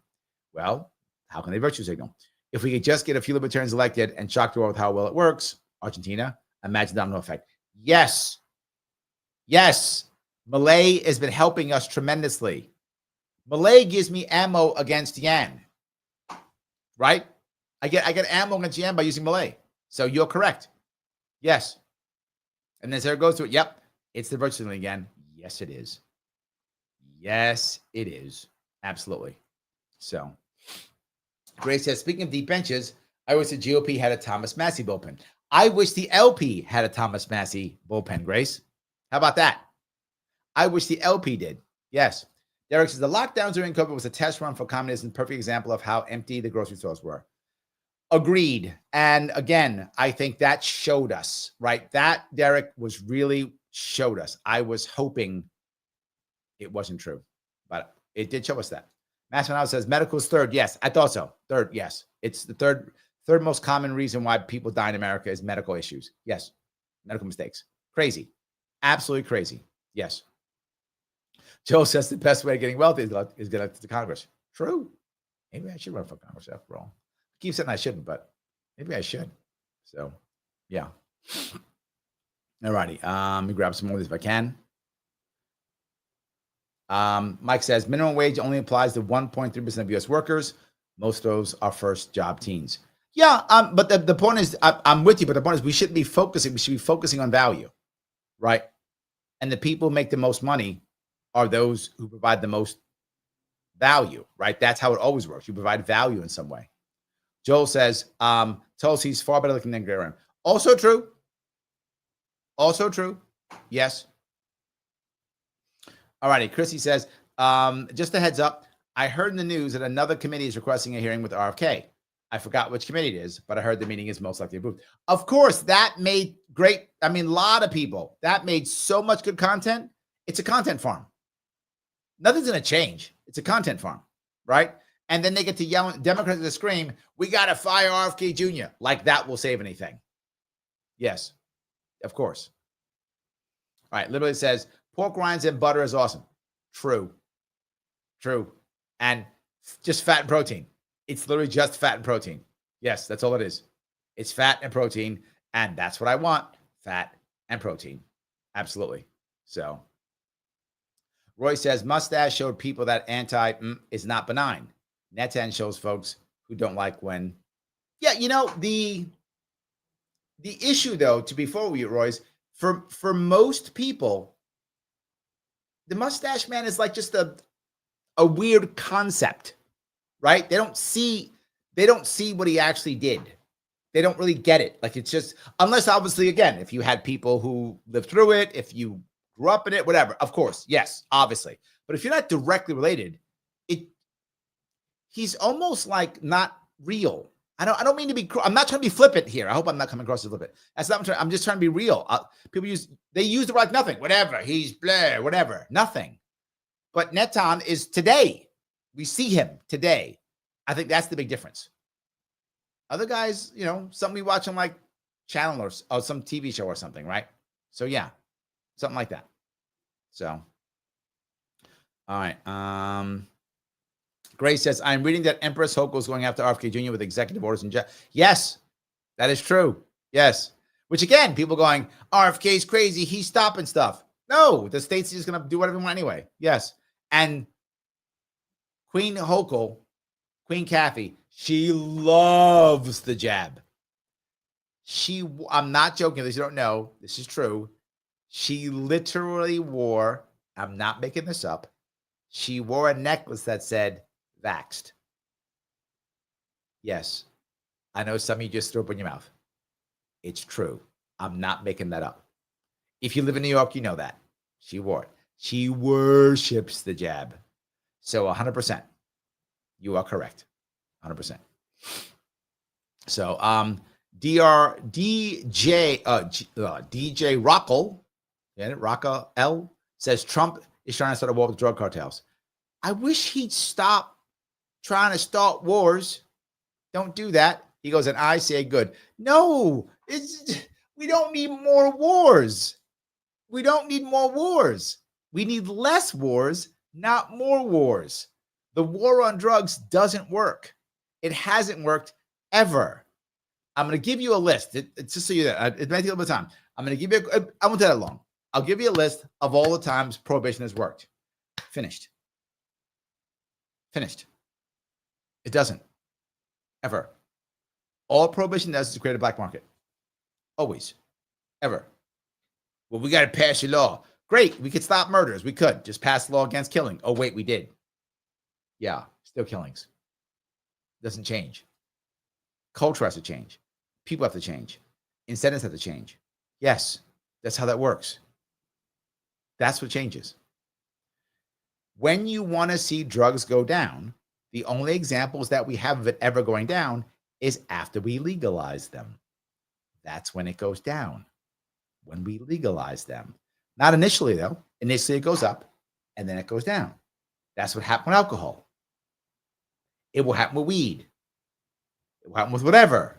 Well, how can they virtue signal? If we could just get a few libertarians elected and shock the world with how well it works, Argentina, imagine domino effect. Yes. Yes. Malay has been helping us tremendously. Malay gives me ammo against Yan. Right? I get ammo against Yan by using Malay. So you're correct. Yes. And then Sarah goes to it. Yep. It's the virtue signaling again. Yes, it is. Yes, it is. Absolutely. So Grace says, speaking of deep benches, I wish the GOP had a Thomas Massey bullpen. I wish the LP had a Thomas Massey bullpen, Grace. How about that? I wish the LP did. Yes. Derek says the lockdowns during COVID was a test run for communism, perfect example of how empty the grocery stores were. Agreed. And again, I think that showed us, right? That, Derek, was really showed us. I was hoping it wasn't true, but it did show us that. Massimiliano says medical is third. Yes, I thought so. Third, yes. It's the third most common reason why people die in America is medical issues. Yes, medical mistakes. Crazy. Absolutely crazy. Yes. Joe says the best way of getting wealthy is get elected to Congress. True. Maybe I should run for Congress after all. I keep saying I shouldn't, but maybe I should. So, yeah. All righty. Let me grab some more of these if I can. Mike says minimum wage only applies to 1.3% of U.S. workers. Most of those are first job teens. Yeah, but the point is, I'm with you, but the point is we shouldn't be focusing. We should be focusing on value, right? And the people who make the most money are those who provide the most value, right? That's how it always works. You provide value in some way. Joel says, Tulsi's far better looking than Graham. Also true. Also true. Yes. All righty. Chrissy says, just a heads up. I heard in the news that another committee is requesting a hearing with RFK. I forgot which committee it is, but I heard the meeting is most likely approved. Of course, that made great. I mean, a lot of people. That made so much good content. It's a content farm. Nothing's going to change. It's a content farm, right? And then they get to yell, Democrats to scream, we got to fire RFK Jr. Like that will save anything. Yes, of course. All right, literally says, pork rinds and butter is awesome. True. True. And just fat and protein. It's literally just fat and protein. Yes, that's all it is. It's fat and protein, and that's what I want, fat and protein. Absolutely. So Roy says, mustache showed people that anti is not benign. Netan shows folks who don't like when. Yeah, you know, the issue, though, to be forward with you, Roy's, for most people, the mustache man is like just a weird concept, right? They don't see what he actually did. They don't really get it. Like, it's just, unless obviously, again, if you had people who lived through it, if you grew up in it, whatever, of course, yes, obviously. But if you're not directly related, he's almost like not real. I don't mean to be, I'm not trying to be flippant here. I hope I'm not coming across as flippant. That's not, I'm just trying to be real. People use the word like nothing, whatever. He's blah, whatever, nothing. But Netan is today. We see him today. I think that's the big difference. Other guys, you know, some we watch on like channel or some TV show or something, right? So yeah, something like that. So, all right. Grace says, I'm reading that Empress Hochul is going after RFK Jr. with executive orders and yes, that is true. Yes. Which again, people going, RFK is crazy. He's stopping stuff. No, the state's just going to do whatever they want anyway. Yes. And Queen Hochul, Queen Kathy, she loves the jab. I'm not joking. If you don't know, this is true. She literally wore, I'm not making this up. She wore a necklace that said, vaxxed. Yes. I know some of you just threw up in your mouth. It's true. I'm not making that up. If you live in New York, you know that. She wore it. She worships the jab. So 100%. You are correct. 100%. So DJ Rockel, Rockel L, says Trump is trying to start a war with drug cartels. I wish he'd stop trying to start wars. Don't do that. He goes, and I say good. No, we don't need more wars. We don't need more wars. We need less wars, not more wars. The war on drugs doesn't work. It hasn't worked ever. I'm going to give you a list. It's just so you know, it might take a little bit of time. I'm going to give you, I won't take that long. I'll give you a list of all the times prohibition has worked. Finished. It doesn't. Ever. All prohibition does is create a black market. Always. Ever. Well, we got to pass a law. Great. We could stop murders. We could. Just pass the law against killing. Oh, wait, we did. Yeah. Still killings. Doesn't change. Culture has to change. People have to change. Incentives have to change. Yes, that's how that works. That's what changes. When you want to see drugs go down, the only examples that we have of it ever going down is after we legalize them. That's when it goes down, when we legalize them. Not initially, though. Initially, it goes up, and then it goes down. That's what happened with alcohol. It will happen with weed. It will happen with whatever.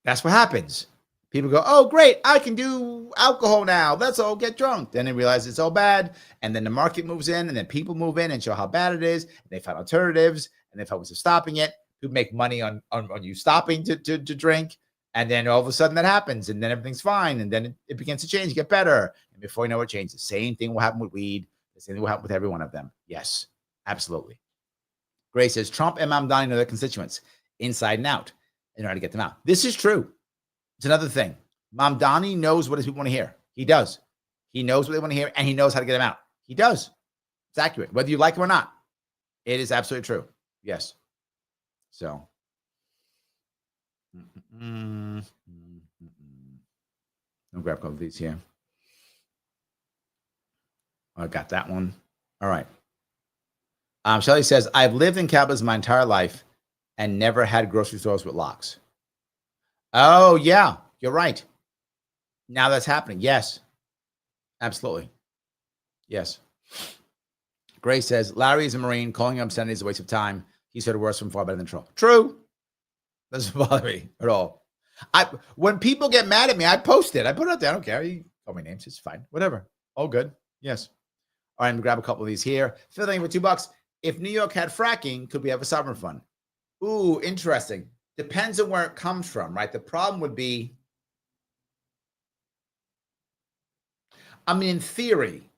That's what happens. People go, oh, great, I can do alcohol now. Let's all get drunk. Then they realize it's all bad. And then the market moves in, and then people move in and show how bad it is. And they find alternatives, and they find ways of stopping it. People make money on you stopping to drink. And then all of a sudden that happens, and then everything's fine. And then it begins to change, get better. And before you know it changes. The same thing will happen with weed. The same thing will happen with every one of them. Yes, absolutely. Gray says, Trump and Mamdani know their constituents inside and out in order to get them out. This is true. It's another thing. Mamdani knows what his people want to hear. He does. He knows what they want to hear, and he knows how to get them out. He does. It's accurate, whether you like him or not. It is absolutely true. Yes. So. I'll grab a couple of these here. I got that one. All right. Shelly says, I've lived in capitalism my entire life and never had grocery stores with locks. Oh, yeah, you're right. Now that's happening. Yes, absolutely. Yes. Gray says, Larry is a Marine. Calling him obscenity is a waste of time. He's heard worse from far better than Trump. True. Doesn't bother me at all. When people get mad at me, I post it. I put it out there. I don't care. You call me names. It's fine. Whatever. All good. Yes. All right, I'm going to grab a couple of these here. Filling for $2. If New York had fracking, could we have a sovereign fund? Ooh, interesting. Depends on where it comes from, right? The problem would be, I mean, in theory,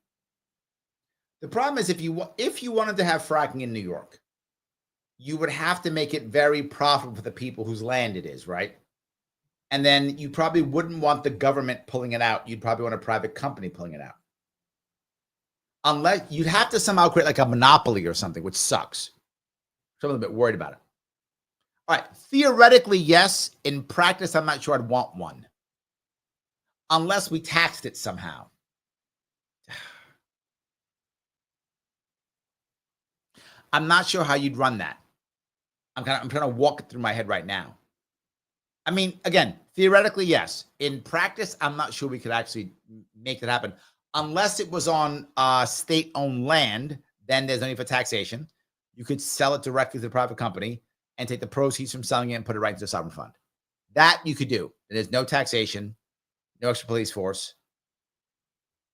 the problem is if you wanted to have fracking in New York, you would have to make it very profitable for the people whose land it is, right? And then you probably wouldn't want the government pulling it out. You'd probably want a private company pulling it out. Unless you'd have to somehow create like a monopoly or something, which sucks. So I'm a bit worried about it. All right. Theoretically, yes. In practice, I'm not sure I'd want one. Unless we taxed it somehow. I'm not sure how you'd run that. I'm trying to walk it through my head right now. I mean, again, theoretically, yes. In practice, I'm not sure we could actually make that happen. Unless it was on state-owned land, then there's no need for taxation. You could sell it directly to the private company and take the proceeds from selling it and put it right into the sovereign fund. That you could do. There's no taxation, no extra police force.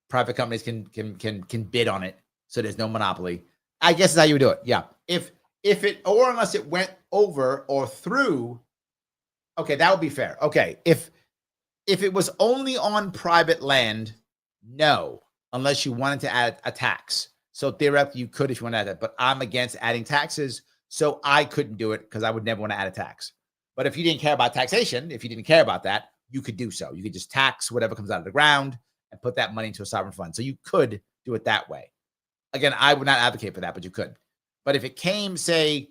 Private companies can bid on it, so there's no monopoly. I guess that's how you would do it. Yeah. If it, or unless it went over or through, okay, that would be fair. Okay. If it was only on private land, no, unless you wanted to add a tax. So theoretically, you could if you want to add that. But I'm against adding taxes, so I couldn't do it because I would never want to add a tax. But if you didn't care about taxation, if you didn't care about that, you could do so. You could just tax whatever comes out of the ground and put that money into a sovereign fund. So you could do it that way. Again, I would not advocate for that, but you could. But if it came, say,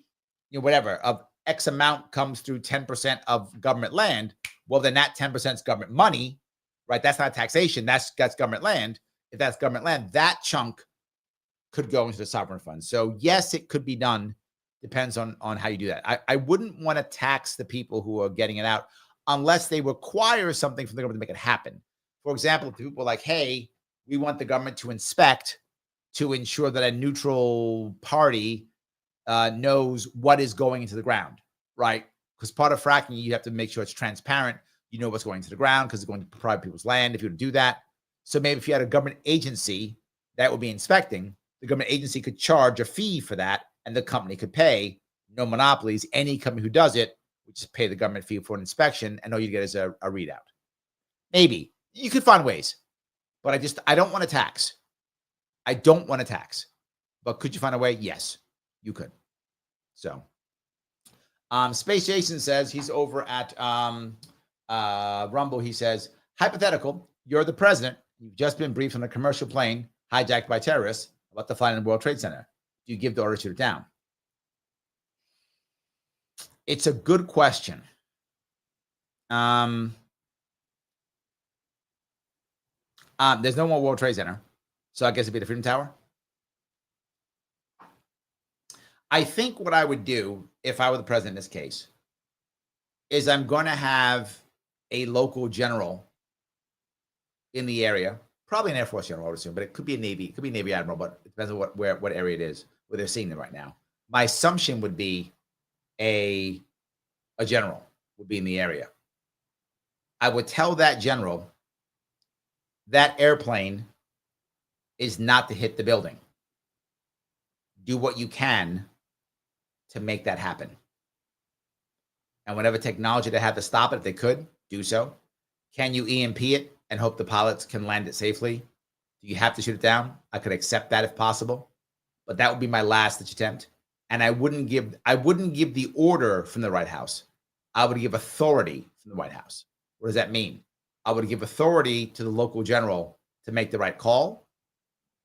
whatever, of X amount comes through 10% of government land, well, then that 10% is government money, right? That's not taxation. That's government land. If that's government land, that chunk could go into the sovereign fund. So yes, it could be done. Depends on how you do that. I wouldn't want to tax the people who are getting it out unless they require something from the government to make it happen. For example, if people are like, hey, we want the government to inspect to ensure that a neutral party knows what is going into the ground, right? Because part of fracking, you have to make sure it's transparent. You know what's going into the ground because it's going to private people's land if you were to do that. So maybe if you had a government agency that would be inspecting, the government agency could charge a fee for that, and the company could pay. No monopolies. Any company who does it would just pay the government fee for an inspection, and all you get is a readout. Maybe. You could find ways, but I don't want to tax. I don't want to tax. But could you find a way? Yes, you could. So, Space Jason says he's over at Rumble. He says, hypothetical, you're the president. You've just been briefed on a commercial plane hijacked by terrorists about the flight in the World Trade Center. Do you give the order to shoot it down? It's a good question. There's no more World Trade Center, so I guess it'd be the Freedom Tower. I think what I would do if I were the president in this case is I'm going to have a local general in the area, probably an Air Force general, I would assume, but it could be a Navy, it could be a Navy admiral, but it depends on what area it is where they're seeing them right now. My assumption would be a general would be in the area. I would tell that general that airplane is not to hit the building. Do what you can to make that happen. And whatever technology they have to stop it, if they could, do so. Can you EMP it and hope the pilots can land it safely? Do you have to shoot it down? I could accept that if possible, but that would be my last attempt. And I wouldn't give the order from the White House. I would give authority from the White House. What does that mean? I would give authority to the local general to make the right call,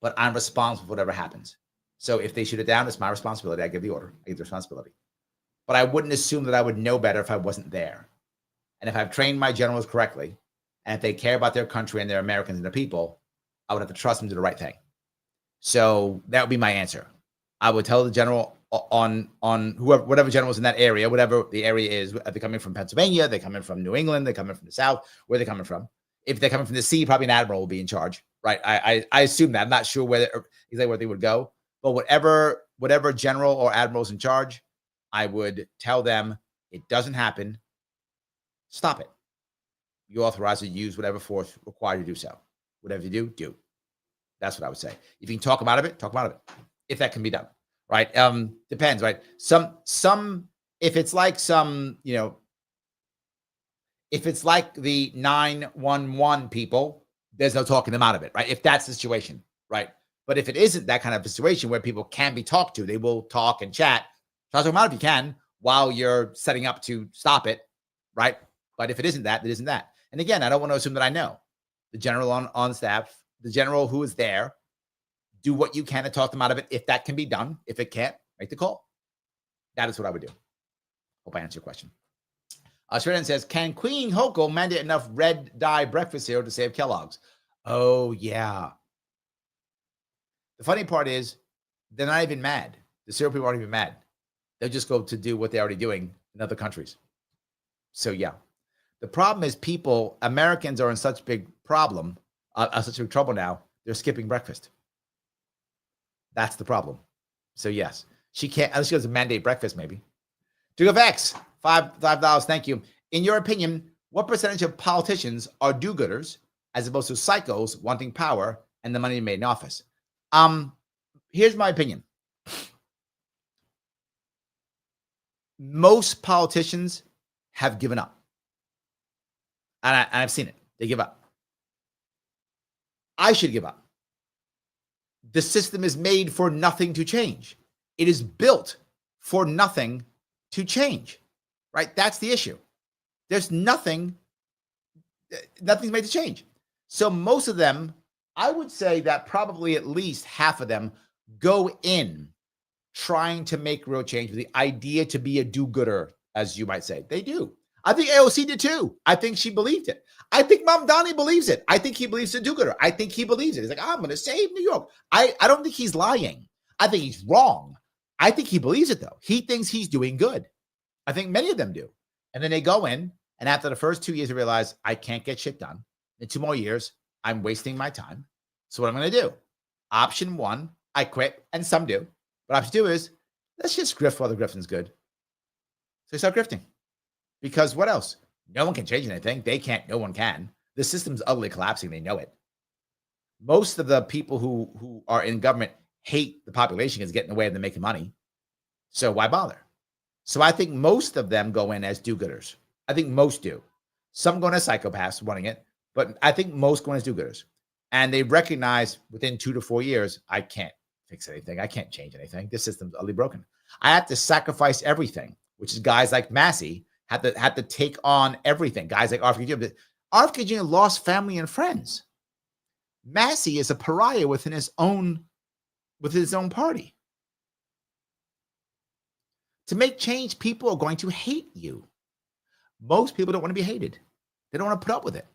but I'm responsible for whatever happens. So if they shoot it down, it's my responsibility. I give the order. I give the responsibility. But I wouldn't assume that I would know better if I wasn't there. And if I've trained my generals correctly, and if they care about their country and their Americans and their people, I would have to trust them to do the right thing. So that would be my answer. I would tell the general on whatever general's in that area, whatever the area is. Are they coming from Pennsylvania? They're coming from New England? They're coming from the South? Where are they coming from? If they're coming from the sea, probably an admiral will be in charge, right? I assume that. I'm not sure exactly where they would go, but whatever general or admiral's in charge, I would tell them it doesn't happen. Stop it. You authorize to use whatever force required to do so. Whatever you do, do. That's what I would say. If you can talk them out of it, talk them out of it. If that can be done, right? Depends, right? If it's like if it's like the 911 people, there's no talking them out of it, right? If that's the situation, right? But if it isn't that kind of a situation where people can be talked to, they will talk and chat. Try to talk them out if you can while you're setting up to stop it, right? But if it isn't that, it isn't that. And again, I don't want to assume that I know. The general on staff, the general who is there, do what you can to talk them out of it if that can be done. If it can't, make the call. That is what I would do. Hope I answered your question. Sheridan says, can Queen Hochul mandate enough red dye breakfast cereal to save Kellogg's? Oh, yeah. The funny part is they're not even mad. The cereal people aren't even mad. They'll just go to do what they're already doing in other countries. So, yeah. The problem is Americans are in such big such big trouble now, they're skipping breakfast. That's the problem. So, yes. She can't, unless she goes to mandate breakfast, maybe. Duke of X, $5. Thank you. In your opinion, what percentage of politicians are do-gooders as opposed to psychos wanting power and the money made in office? Here's my opinion. Most politicians have given up. And I've seen it. They give up. I should give up. The system is made for nothing to change. It is built for nothing to change, right? That's the issue. There's nothing's made to change. So most of them, I would say that probably at least half of them go in trying to make real change with the idea to be a do-gooder, as you might say. They do. I think AOC did too. I think she believed it. I think Mamdani believes it. I think he believes a do-gooder. I think he believes it. He's like, I'm going to save New York. I don't think he's lying. I think he's wrong. I think he believes it, though. He thinks he's doing good. I think many of them do. And then they go in, and after the first 2 years, they realize, I can't get shit done. In 2 more years, I'm wasting my time. So what I'm going to do? Option 1, I quit, and some do. But option 2 is, let's just grift while the grifting's good. So they start grifting. Because what else? No one can change anything. They can't. No one can. The system's utterly collapsing. They know it. Most of the people who are in government hate the population because it's getting in the way of them making money. So why bother? So I think most of them go in as do-gooders. I think most do. Some go in as psychopaths running it, but I think most go in as do-gooders. And they recognize within 2 to 4 years, I can't fix anything. I can't change anything. This system's utterly broken. I have to sacrifice everything, which is guys like Massey had to take on everything. Guys like RFK Jr. RFK Jr. lost family and friends. Massey is a pariah within his own party. To make change, people are going to hate you. Most people don't want to be hated. They don't want to put up with it.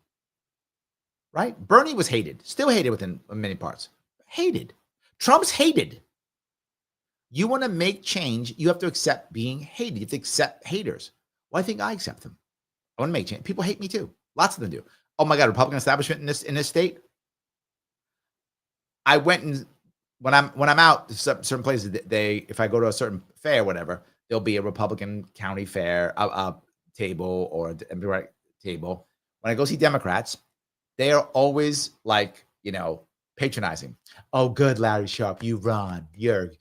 Right? Bernie was hated, still hated within many parts. Hated. Trump's hated. You want to make change, you have to accept being hated. You have to accept haters. Well, I think I accept them. I want to make change. People hate me too. Lots of them do. Oh my God, Republican establishment in this state. I went and when I'm out to certain places, if I go to a certain fair, whatever, there'll be a Republican county fair table or a Democratic table. When I go see Democrats, they are always like, patronizing. Oh, good, Larry Sharpe, you run. You're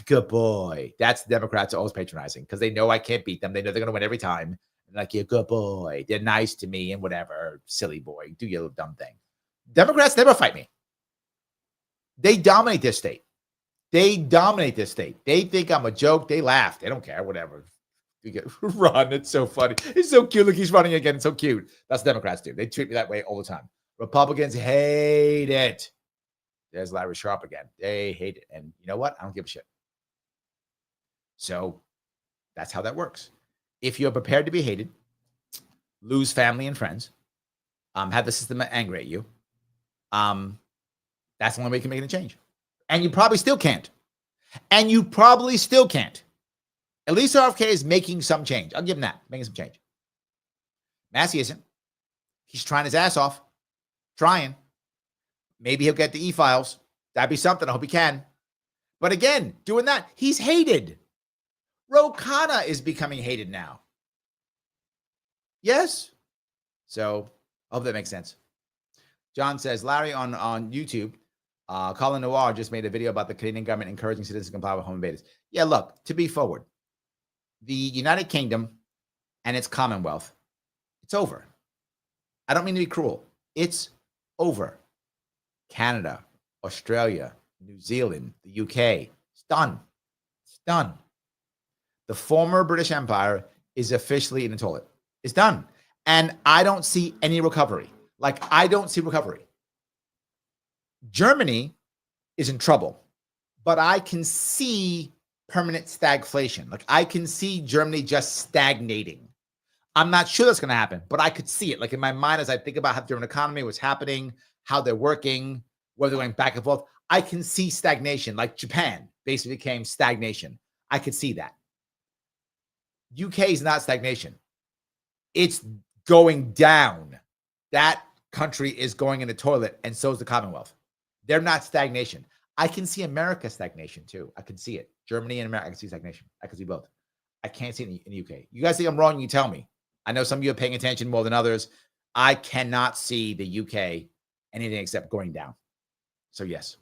good boy. That's the Democrats are always patronizing because they know I can't beat them. They know they're going to win every time. They're like, you're a good boy. They're nice to me and whatever. Silly boy. Do your little dumb thing. Democrats never fight me. They dominate this state. They think I'm a joke. They laugh. They don't care. Whatever. You get run. It's so funny. It's so cute. Look, he's running again. It's so cute. That's what Democrats do. They treat me that way all the time. Republicans hate it. There's Larry Sharpe again. They hate it. And you know what? I don't give a shit. So that's how that works. If you're prepared to be hated, lose family and friends, have the system angry at you, that's the only way you can make a change. And you probably still can't. At least RFK is making some change. I'll give him that. Making some change. Massey isn't. He's trying his ass off. Trying. Maybe he'll get the e-files. That'd be something. I hope he can. But again, doing that, he's hated. Ro Khanna is becoming hated now. Yes. So I hope that makes sense. John says, Larry on YouTube, Colin Noir just made a video about the Canadian government encouraging citizens to comply with home invaders. Yeah, look, to be forward, the United Kingdom and its Commonwealth, it's over. I don't mean to be cruel. It's over. Canada, Australia, New Zealand, the UK, it's done. It's done. The former British Empire is officially in the toilet. It's done. And I don't see any recovery. I don't see recovery. Germany is in trouble, but I can see permanent stagflation. I can see Germany just stagnating. I'm not sure that's going to happen, but I could see it. In my mind, as I think about how the German economy, what's happening, how they're working, whether they're going back and forth, I can see stagnation. Like Japan basically became stagnation. I could see that. UK is not stagnation. It's going down. That country is going in the toilet, and so is the Commonwealth. They're not stagnation. I can see America stagnation too. I can see it. Germany and America, I can see stagnation. I can see both. I can't see it in the UK. You guys think I'm wrong, you tell me. I know some of you are paying attention more than others. I cannot see the UK anything except going down. So yes.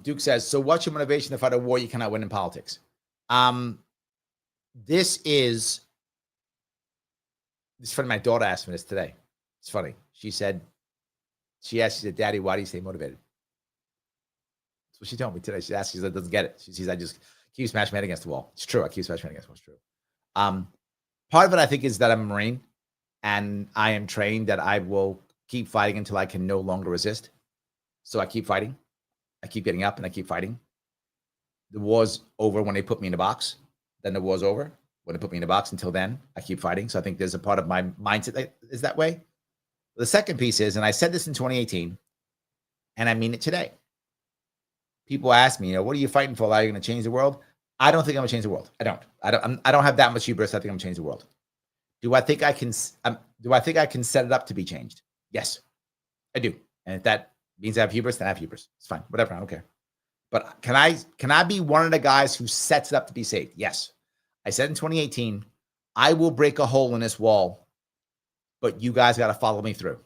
Duke says, so what's your motivation to fight a war you cannot win in politics? This is funny. My daughter asked me this today. It's funny. She said, Daddy, why do you stay motivated? That's what she told me today. She asked, she said, doesn't get it. She says, I just keep smashing my head against the wall. It's true. I keep smashing my head against the wall. It's true. Part of it, I think, is that I'm a Marine and I am trained that I will keep fighting until I can no longer resist. So I keep fighting. I keep getting up and I keep fighting. The war's over when they put me in a box. Then the war's over when they put me in a box. Until then, I keep fighting. So I think there's a part of my mindset that is that way. The second piece is, and I said this in 2018, and I mean it today. People ask me, what are you fighting for? Are you going to change the world? I don't think I'm going to change the world. I don't have that much hubris. I think I'm going to change the world. Do I think I can set it up to be changed? Yes, I do. And if that means I have hubris, then I have hubris. It's fine. Whatever. I don't care. But can I be one of the guys who sets it up to be saved? Yes. I said in 2018, I will break a hole in this wall, but you guys got to follow me through.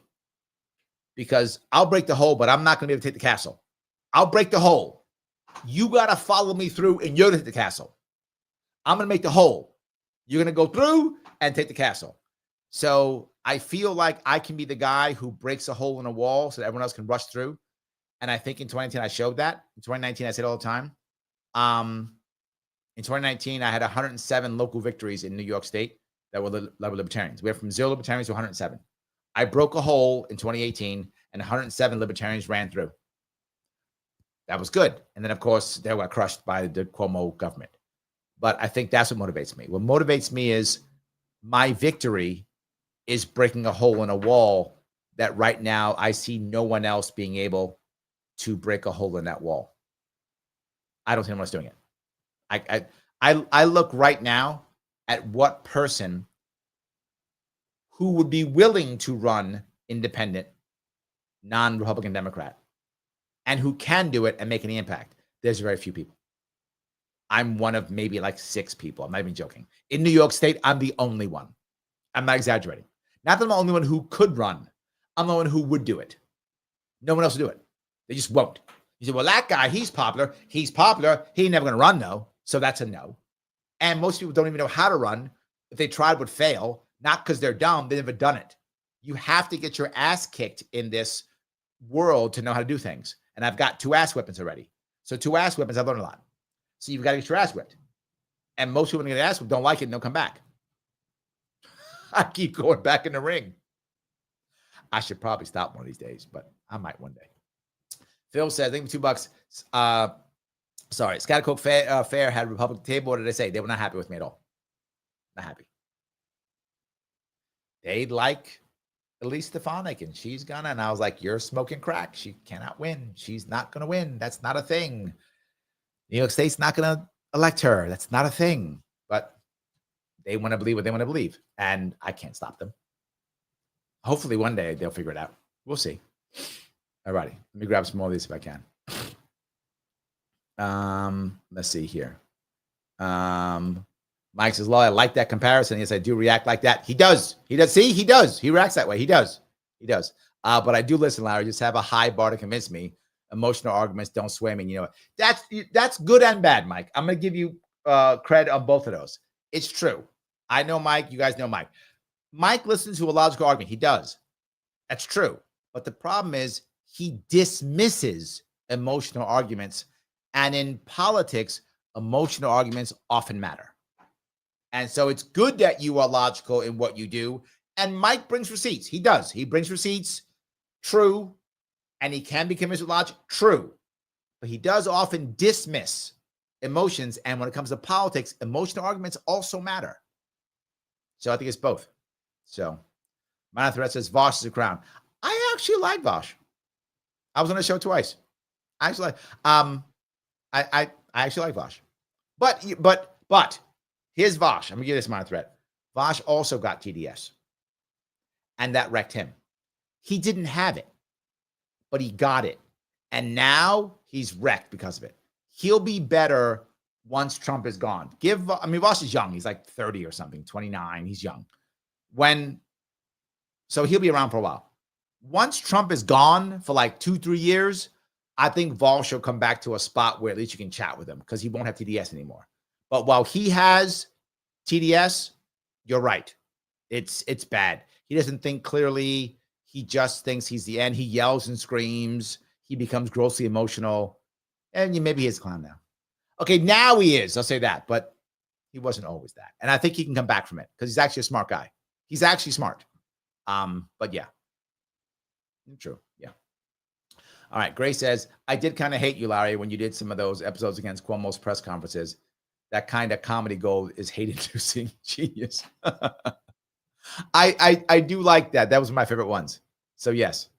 Because I'll break the hole, but I'm not going to be able to take the castle. I'll break the hole. You got to follow me through and you're going to take the castle. I'm going to make the hole. You're going to go through and take the castle. So I feel like I can be the guy who breaks a hole in a wall so that everyone else can rush through. And I think in 2019, I showed that. In 2019, I said all the time. In 2019, I had 107 local victories in New York State that were libertarians. We went from 0 libertarians to 107. I broke a hole in 2018, and 107 libertarians ran through. That was good. And then, of course, they were crushed by the Cuomo government. But I think that's what motivates me. What motivates me is my victory is breaking a hole in a wall that right now I see no one else being able to break a hole in that wall. I don't see anyone else doing it. I look right now at what person who would be willing to run independent, non-Republican Democrat, and who can do it and make any impact. There's very few people. I'm one of maybe like 6 people. I'm not even joking. In New York State, I'm the only one. I'm not exaggerating. Not that I'm the only one who could run. I'm the one who would do it. No one else will do it. They just won't. You say, well, that guy, he's popular. He's popular. He ain't never going to run, though. So that's a no. And most people don't even know how to run. If they tried, would fail. Not because they're dumb. They've never done it. You have to get your ass kicked in this world to know how to do things. And I've got 2 ass whippings already. So 2 ass whippings, I've learned a lot. So you've got to get your ass whipped. And most people, when they get ass whipped, don't like it and don't come back. I keep going back in the ring. I should probably stop one of these days, but I might one day. Phil says, thank you for $2. Sorry, Scotticoke Fair had a Republican table. What did they say? They were not happy with me at all. Not happy. They'd like Elise Stefanik, and she's gonna. And I was like, you're smoking crack. She cannot win. She's not going to win. That's not a thing. New York State's not going to elect her. That's not a thing. But they want to believe what they want to believe, and I can't stop them. Hopefully one day they'll figure it out. We'll see. All righty. Let me grab some more of these if I can. Let's see here. Mike says, "Law, I like that comparison. Yes, I do react like that." He does. He does. See, he does. He reacts that way. He does. He does. But I do listen, Larry. Just have a high bar to convince me. Emotional arguments don't sway me. You know, that's good and bad, Mike. I'm going to give you credit on both of those. It's true. I know Mike. You guys know Mike. Mike listens to a logical argument. He does. That's true. But the problem is he dismisses emotional arguments. And in politics, emotional arguments often matter. And so it's good that you are logical in what you do. And Mike brings receipts. He does. He brings receipts. True. And he can be convinced with logic. True. But he does often dismiss emotions. And when it comes to politics, emotional arguments also matter. So I think it's both. So my threat says Vosh is a crown. I actually like Vosh. I was on the show twice. I actually I actually like Vosh. But here's Vosh. I'm gonna give this my threat. Vosh also got TDS. And that wrecked him. He didn't have it, but he got it. And now he's wrecked because of it. He'll be better once Trump is gone. Vosh is young. He's like 30 or something, 29. He's young. So he'll be around for a while. Once Trump is gone for like 2-3 years, I think Vosh will come back to a spot where at least you can chat with him because he won't have TDS anymore. But while he has TDS, you're right. It's bad. He doesn't think clearly. He just thinks he's the end. He yells and screams. He becomes grossly emotional. And maybe he's a clown now. Okay, now he is. I'll say that. But he wasn't always that. And I think he can come back from it because he's actually a smart guy. He's actually smart. But yeah. True. Yeah. All right. Grace says, I did kind of hate you, Larry, when you did some of those episodes against Cuomo's press conferences. That kind of comedy gold is hate-inducing genius. I do like that. That was my favorite ones. So yes,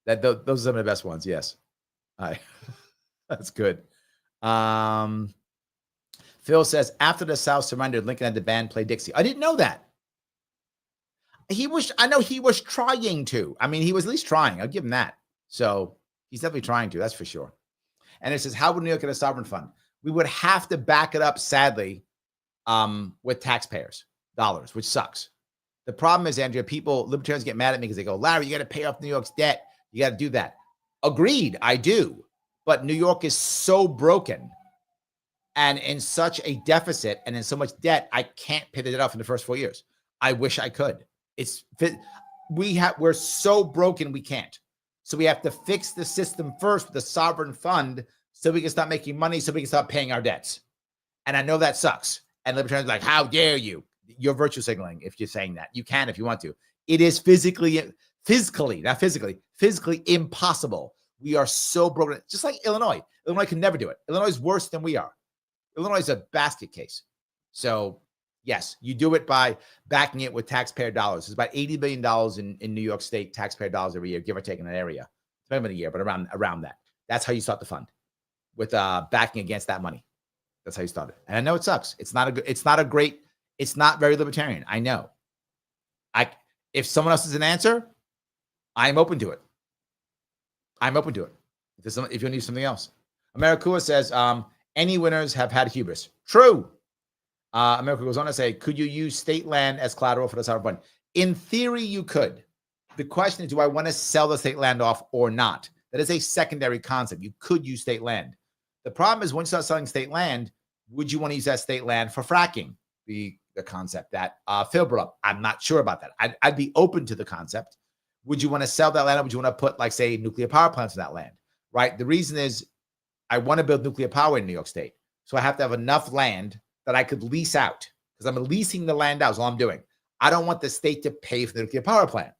those are some of the best ones. Yes. All right. That's good. Phil says, after the South surrendered, Lincoln had the band play Dixie. I didn't know that. I know he was trying to. I mean, he was at least trying. I'll give him that. So he's definitely trying to. That's for sure. And it says, how would New York get a sovereign fund? We would have to back it up, sadly, with taxpayers' dollars, which sucks. The problem is, Andrea, libertarians get mad at me because they go, Larry, you got to pay off New York's debt. You got to do that. Agreed, I do. But New York is so broken and in such a deficit and in so much debt, I can't pay the debt off in the first 4 years. I wish I could. We're so broken we can't. So we have to fix the system first with the sovereign fund so we can start making money, so we can start paying our debts. And I know that sucks. And libertarians are like, how dare you? You're virtue signaling if you're saying that. You can if you want to. It is physically impossible. We are so broken. Just like Illinois. Illinois can never do it. Illinois is worse than we are. Illinois is a basket case. So Yes, you do it by backing it with taxpayer dollars. It's about $80 billion in New York State taxpayer dollars every year, give or take in that area. Depending on the year, but around that. That's how you start the fund, with backing against that money. That's how you start it. And I know it sucks. It's not very libertarian. I know. If someone else has an answer, I'm open to it. If you need something else. Americua says, any winners have had hubris. True. America goes on to say, could you use state land as collateral for the sovereign fund? In theory, you could. The question is, do I want to sell the state land off or not? That is a secondary concept. You could use state land. The problem is, once you start selling state land, would you want to use that state land for fracking? The concept that Phil brought up. I'm not sure about that. I'd be open to the concept. Would you want to sell that land, or would you want to put, like, say, nuclear power plants in that land? Right? The reason is, I want to build nuclear power in New York State. So I have to have enough land that I could lease out, because I'm leasing the land out is all I'm doing. I don't want the state to pay for the nuclear power plant.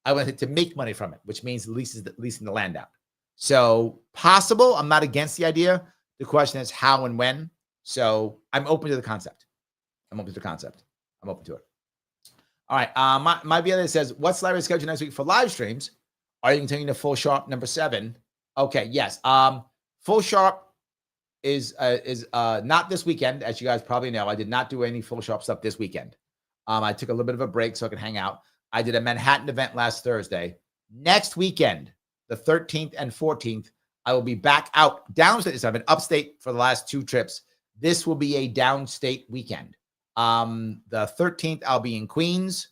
I want it to make money from it, which means leasing the land out. So possible. I'm not against the idea. The question is how and when. So I'm open to the concept. I'm open to it. All right. My other says, what's Larry's schedule next week for live streams? Are you continuing to Full Sharpe number 7? Okay. Yes. Full Sharpe is not this weekend, as you guys probably know. I did not do any Full Sharpe stuff this weekend. I took a little bit of a break so I could hang out. I did a Manhattan event last Thursday. Next weekend, the 13th and 14th, I will be back out downstate. So I've been upstate for the last 2 trips. This will be a downstate weekend. The 13th, I'll be in Queens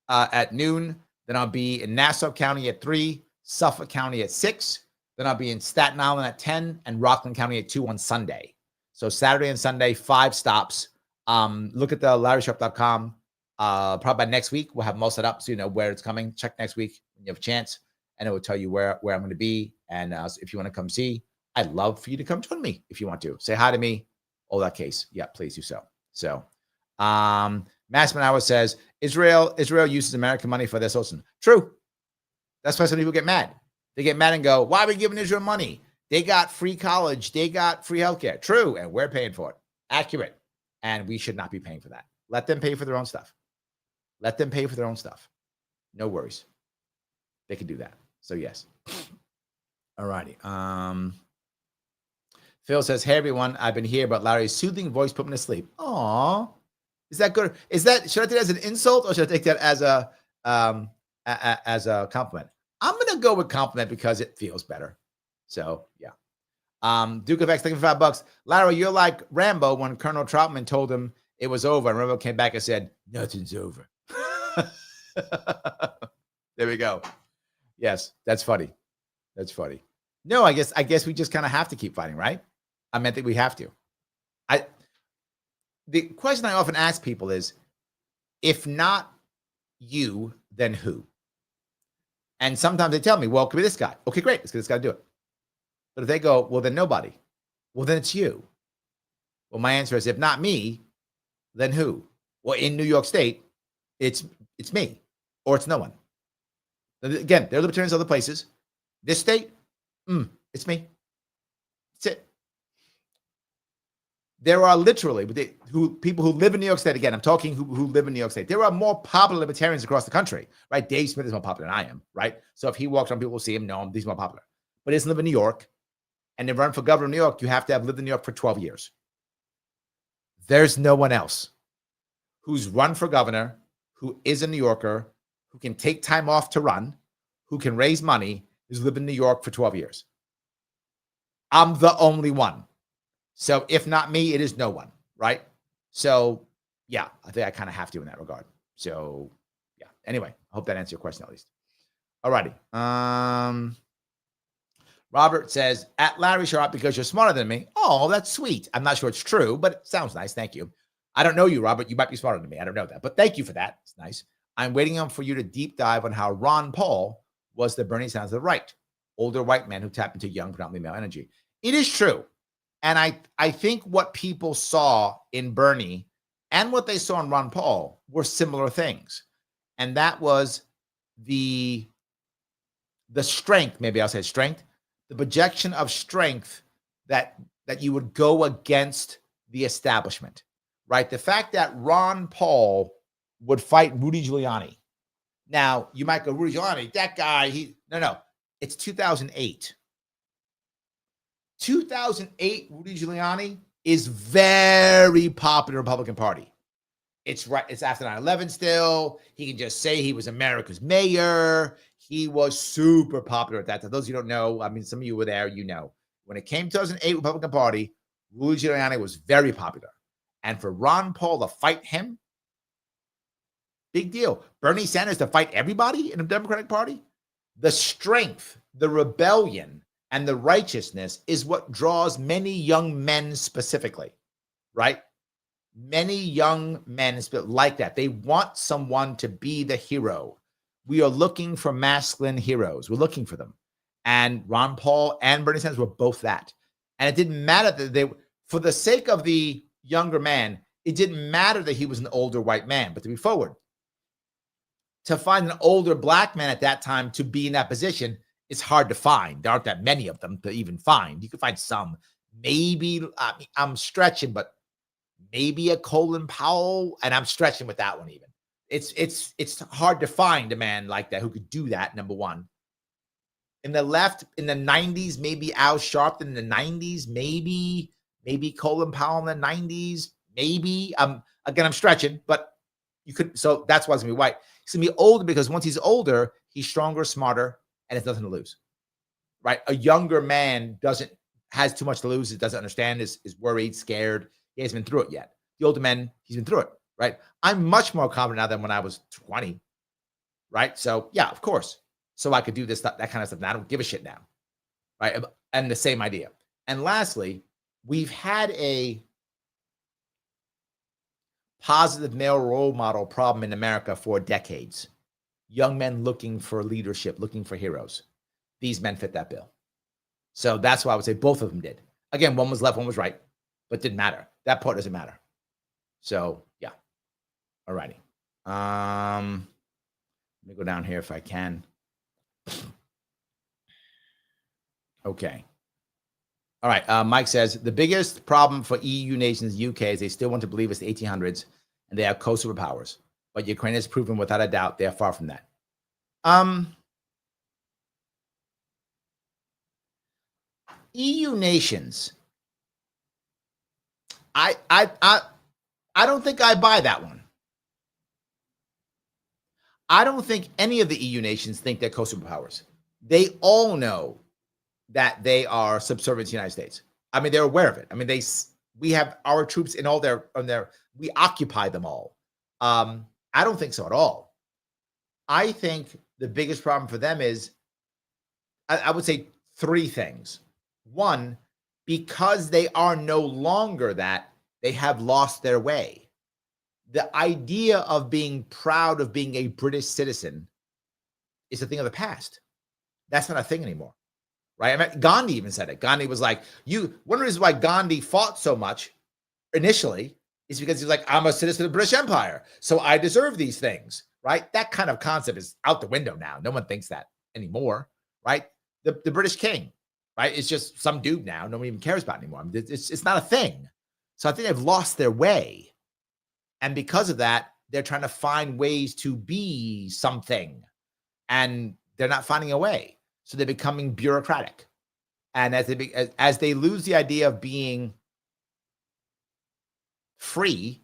at noon. Then I'll be in Nassau County at 3, Suffolk County at 6. Then I'll be in Staten Island at 10 and Rockland County at 2 on Sunday. So Saturday and Sunday, 5 stops. Look at the LarrySharpe.com. Probably by next week, we'll have most of it up so you know where it's coming. Check next week when you have a chance, and it will tell you where I'm going to be. And if you want to come see, I'd love for you to come join me if you want to. Say hi to me, all that case. Yeah, please do so. So, Massman says, Israel uses American money for their social. True. That's why some people get mad. They get mad and go, why are we giving Israel money? They got free college. They got free healthcare. True. And we're paying for it. Accurate. And we should not be paying for that. Let them pay for their own stuff. No worries. They can do that. So yes. All righty. Phil says, hey everyone, I've been here, but Larry's soothing voice put me to sleep. Aw. Is that good? Should I take that as an insult, or should I take that as a compliment? I'm going to go with compliment because it feels better. So, yeah. Duke of X, thank you for $5. Larry, you're like Rambo when Colonel Troutman told him it was over, and Rambo came back and said, nothing's over. There we go. Yes, that's funny. No, I guess we just kind of have to keep fighting, right? I think we have to. The question I often ask people is, if not you, then who? And sometimes they tell me, well, it could be this guy. Okay, great. Let's get this guy to do it. But if they go, well, then nobody. Well, then it's you. Well, my answer is, if not me, then who? Well, in New York State, it's me, or it's no one. Again, there are libertarians other places. This state, it's me. That's it. There are literally people who live in New York State. Again, I'm talking who live in New York State. There are more popular libertarians across the country, right? Dave Smith is more popular than I am, right? So if he walks around, people will see him, know him. He's more popular. But he doesn't live in New York. And to run for governor of New York, you have to have lived in New York for 12 years. There's no one else who's run for governor, who is a New Yorker, who can take time off to run, who can raise money, who's lived in New York for 12 years. I'm the only one. So if not me, it is no one, right? So yeah, I think I kind of have to in that regard. So yeah. Anyway, I hope that answers your question at least. All righty. Robert says, at Larry Sharpe, because you're smarter than me. Oh, that's sweet. I'm not sure it's true, but it sounds nice. Thank you. I don't know you, Robert. You might be smarter than me. I don't know that, but thank you for that. It's nice. I'm waiting for you to deep dive on how Ron Paul was the Bernie Sanders of the right, older white man who tapped into young, predominantly male energy. It is true. And I think what people saw in Bernie and what they saw in Ron Paul were similar things. And that was the strength, maybe I'll say strength, the projection of strength that you would go against the establishment, right? The fact that Ron Paul would fight Rudy Giuliani. Now, you might go, Rudy Giuliani, that guy, no. It's 2008. 2008, Rudy Giuliani is very popular in the Republican Party. It's right. It's after 9/11 still. He can just say he was America's mayor. He was super popular at that time. Those of you who don't know, I mean, some of you were there, you know. When it came to 2008 Republican Party, Rudy Giuliani was very popular. And for Ron Paul to fight him, big deal. Bernie Sanders to fight everybody in the Democratic Party, the strength, the rebellion, and the righteousness is what draws many young men specifically, right? Many young men like that. They want someone to be the hero. We are looking for masculine heroes. We're looking for them. And Ron Paul and Bernie Sanders were both that. And it didn't matter that they, for the sake of the younger man, it didn't matter that he was an older white man. But to be forward, to find an older black man at that time to be in that position, it's hard to find. There aren't that many of them to even find. You can find some. Maybe, I'm stretching, but maybe a Colin Powell, and I'm stretching with that one even. It's hard to find a man like that who could do that, number one. In the left, in the 90s, maybe Al Sharpton in the 90s, maybe Colin Powell in the 90s, maybe. Again, I'm stretching, but you could, so that's why it's gonna be white. He's gonna be older because once he's older, he's stronger, smarter, and has nothing to lose. Right? A younger man has too much to lose, doesn't understand, is worried, scared. He hasn't been through it yet. The older man, he's been through it, right? I'm much more confident now than when I was 20, right? So yeah, of course. So I could do this, that kind of stuff. Now I don't give a shit now, right? And the same idea. And lastly, we've had a positive male role model problem in America for decades. Young men looking for leadership, looking for heroes. These men fit that bill. So that's why I would say both of them did. Again, one was left, one was right, but didn't matter. That part doesn't matter. So yeah. All righty. Let me go down here if I can. Okay. All right. Mike says the biggest problem for EU nations, UK, is they still want to believe it's the 1800s and they have co-superpowers. But Ukraine has proven without a doubt they are far from that. EU nations. I don't think I buy that one. I don't think any of the EU nations think they're co-superpowers. They all know that they are subservient to the United States. I mean, they're aware of it. I mean, we have our troops in all we occupy them all. I don't think so at all. I think the biggest problem for them is, I would say three things. One, because they are no longer that, they have lost their way. The idea of being proud of being a British citizen is a thing of the past. That's not a thing anymore, right? I mean, Gandhi even said it. Gandhi was like, one of the reasons why Gandhi fought so much initially is because he was like, I'm a citizen of the British Empire, so I deserve these things, right? That kind of concept is out the window now. No one thinks that anymore, right? The British king, right? It's just some dude now. Nobody even cares about it anymore. It's not a thing. So I think they've lost their way. And because of that, they're trying to find ways to be something. And they're not finding a way. So they're becoming bureaucratic. And as they lose the idea of being free,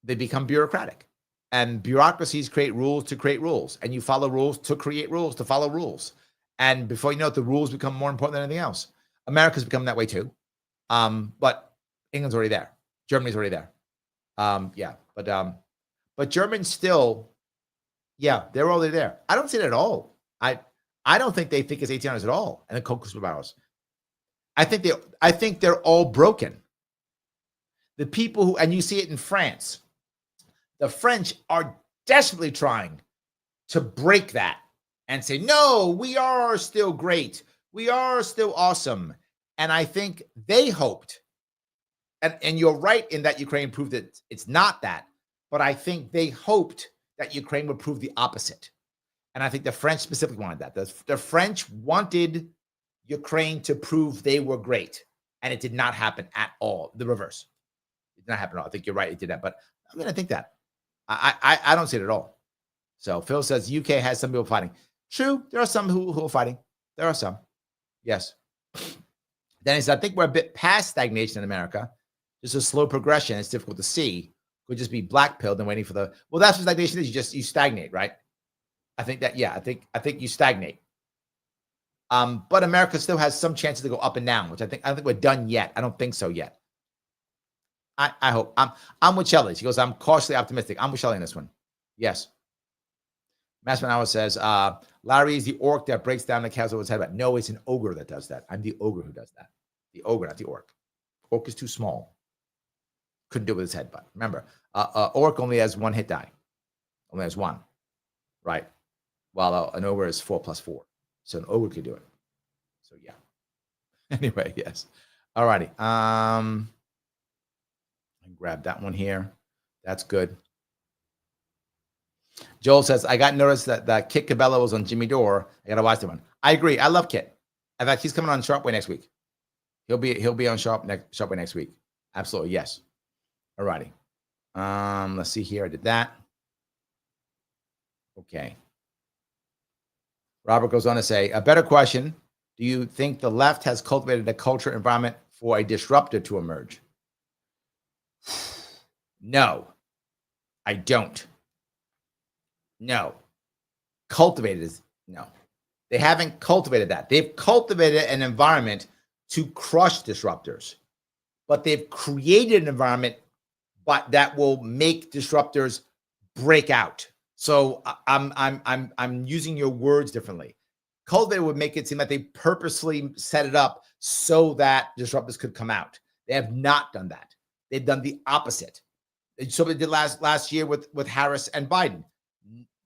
they become bureaucratic. And bureaucracies create rules to create rules. And you follow rules to create rules, to follow rules. And before you know it, the rules become more important than anything else. America's become that way too. But England's already there. Germany's already there. But Germans still, they're already there. I don't see it at all. I don't think they think it's 1800s at all. And the co-superpowers. I think they're all broken. The people who, and you see it in France, the French are desperately trying to break that and say, no, we are still great. We are still awesome. And I think they hoped, and you're right in that Ukraine proved that it's not that, but I think they hoped that Ukraine would prove the opposite. And I think the French specifically wanted that. The French wanted Ukraine to prove they were great, and it did not happen at all. The reverse. did not happen at all. I think you're right. It did that. But I mean, I think that. I don't see it at all. So Phil says UK has some people fighting. True. There are some who are fighting. There are some. Yes. Then he said, I think we're a bit past stagnation in America. Just a slow progression. It's difficult to see. Could just be black-pilled and waiting for the. Well, that's what stagnation is. You stagnate, right? I think that. Yeah, I think you stagnate. But America still has some chances to go up and down, which I don't think we're done yet. I don't think so yet. I hope. I'm with Shelley. She goes, I'm cautiously optimistic. I'm with Shelley in this one. Yes. Massman Hour says, Larry is the orc that breaks down the castle with his head. But no, it's an ogre that does that. I'm the ogre who does that. The ogre, not the orc. Orc is too small. Couldn't do it with his headbutt. Remember, orc only has one hit die. Only has one. Right? While an ogre is 4 + 4. So an ogre could do it. So yeah. Anyway, yes. All righty. I grab that one here. That's good. Joel says, I got noticed that Kit Cabello was on Jimmy Dore. I gotta watch that one. I agree. I love Kit. In fact, he's coming on Sharpe next week. He'll be on Sharpe next week. Absolutely, yes. All righty. Let's see here. I did that. Okay. Robert goes on to say, a better question. Do you think the left has cultivated a culture environment for a disruptor to emerge? No, I don't. No. Cultivated is no. They haven't cultivated that. They've cultivated an environment to crush disruptors, but they've created an environment that will make disruptors break out. So I'm using your words differently. Cultivated would make it seem like they purposely set it up so that disruptors could come out. They have not done that. They've done the opposite. So they did last year with Harris and Biden.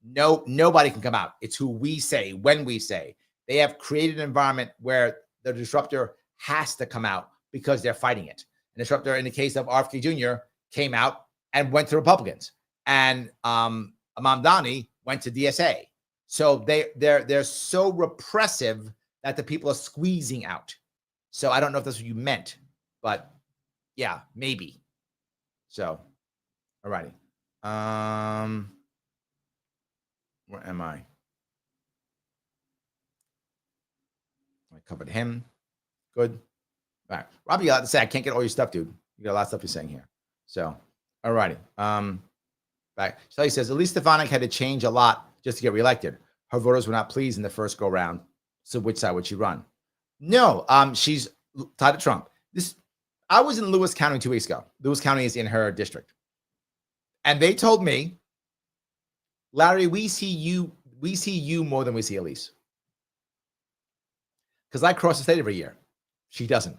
No, nobody can come out. It's who we say, when we say. They have created an environment where the disruptor has to come out because they're fighting it. The disruptor, in the case of RFK Jr., came out and went to Republicans. And Mamdani went to DSA. So they're so repressive that the people are squeezing out. So I don't know if that's what you meant, but yeah, maybe. So, all righty. Where am I? I covered him. Good. All right. Robbie, you got to say, I can't get all your stuff, dude. You got a lot of stuff you're saying here. So, all righty. Back. Shelly says, at least Stefanik had to change a lot just to get reelected. Her voters were not pleased in the first go round. So which side would she run? No, she's tied to Trump. I was in Lewis County 2 weeks ago. Lewis County is in her district. And they told me, Larry, we see you more than we see Elise. Because I cross the state every year. She doesn't.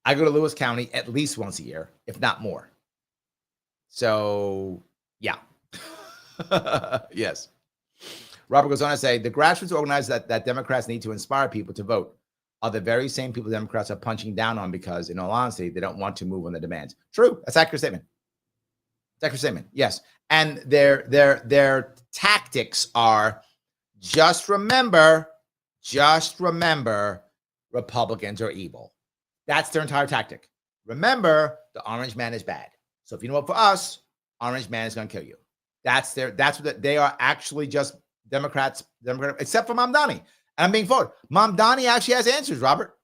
I go to Lewis County at least once a year, if not more. So, yeah. Yes. Robert goes on to say, the grassroots organizers that Democrats need to inspire people to vote are the very same people Democrats are punching down on because, in all honesty, they don't want to move on the demands. True. That's an accurate statement. It's accurate statement. Yes. And their tactics are just remember, Republicans are evil. That's their entire tactic. Remember, the orange man is bad. So if you know what, for us, orange man is going to kill you. That's what they are actually just Democrats, except for Mamdani. And I'm being forward. Mamdani actually has answers, Robert.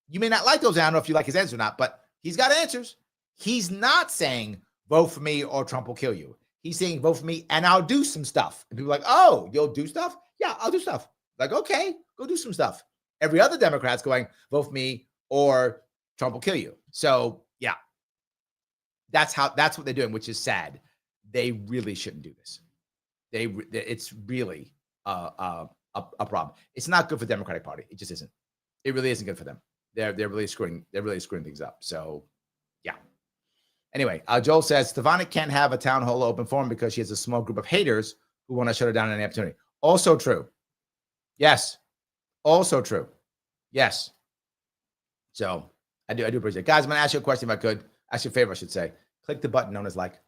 You may not like those. I don't know if you like his answers or not, but he's got answers. He's not saying vote for me or Trump will kill you. He's saying vote for me and I'll do some stuff. And people are like, oh, you'll do stuff? Yeah, I'll do stuff. Like, okay, go do some stuff. Every other Democrat's going, vote for me or Trump will kill you. So yeah, that's what they're doing, which is sad. They really shouldn't do this. It's really a problem. It's not good for the Democratic Party. It just isn't. It really isn't good for them. They're really screwing things up. So yeah. Anyway, Joel says Stefanik can't have a town hall open forum because she has a small group of haters who want to shut her down at any opportunity. Also true. Yes. Also true. Yes. So I do appreciate it. Guys, I'm going to ask you a question if I could. Ask you a favor, I should say. Click the button known as like.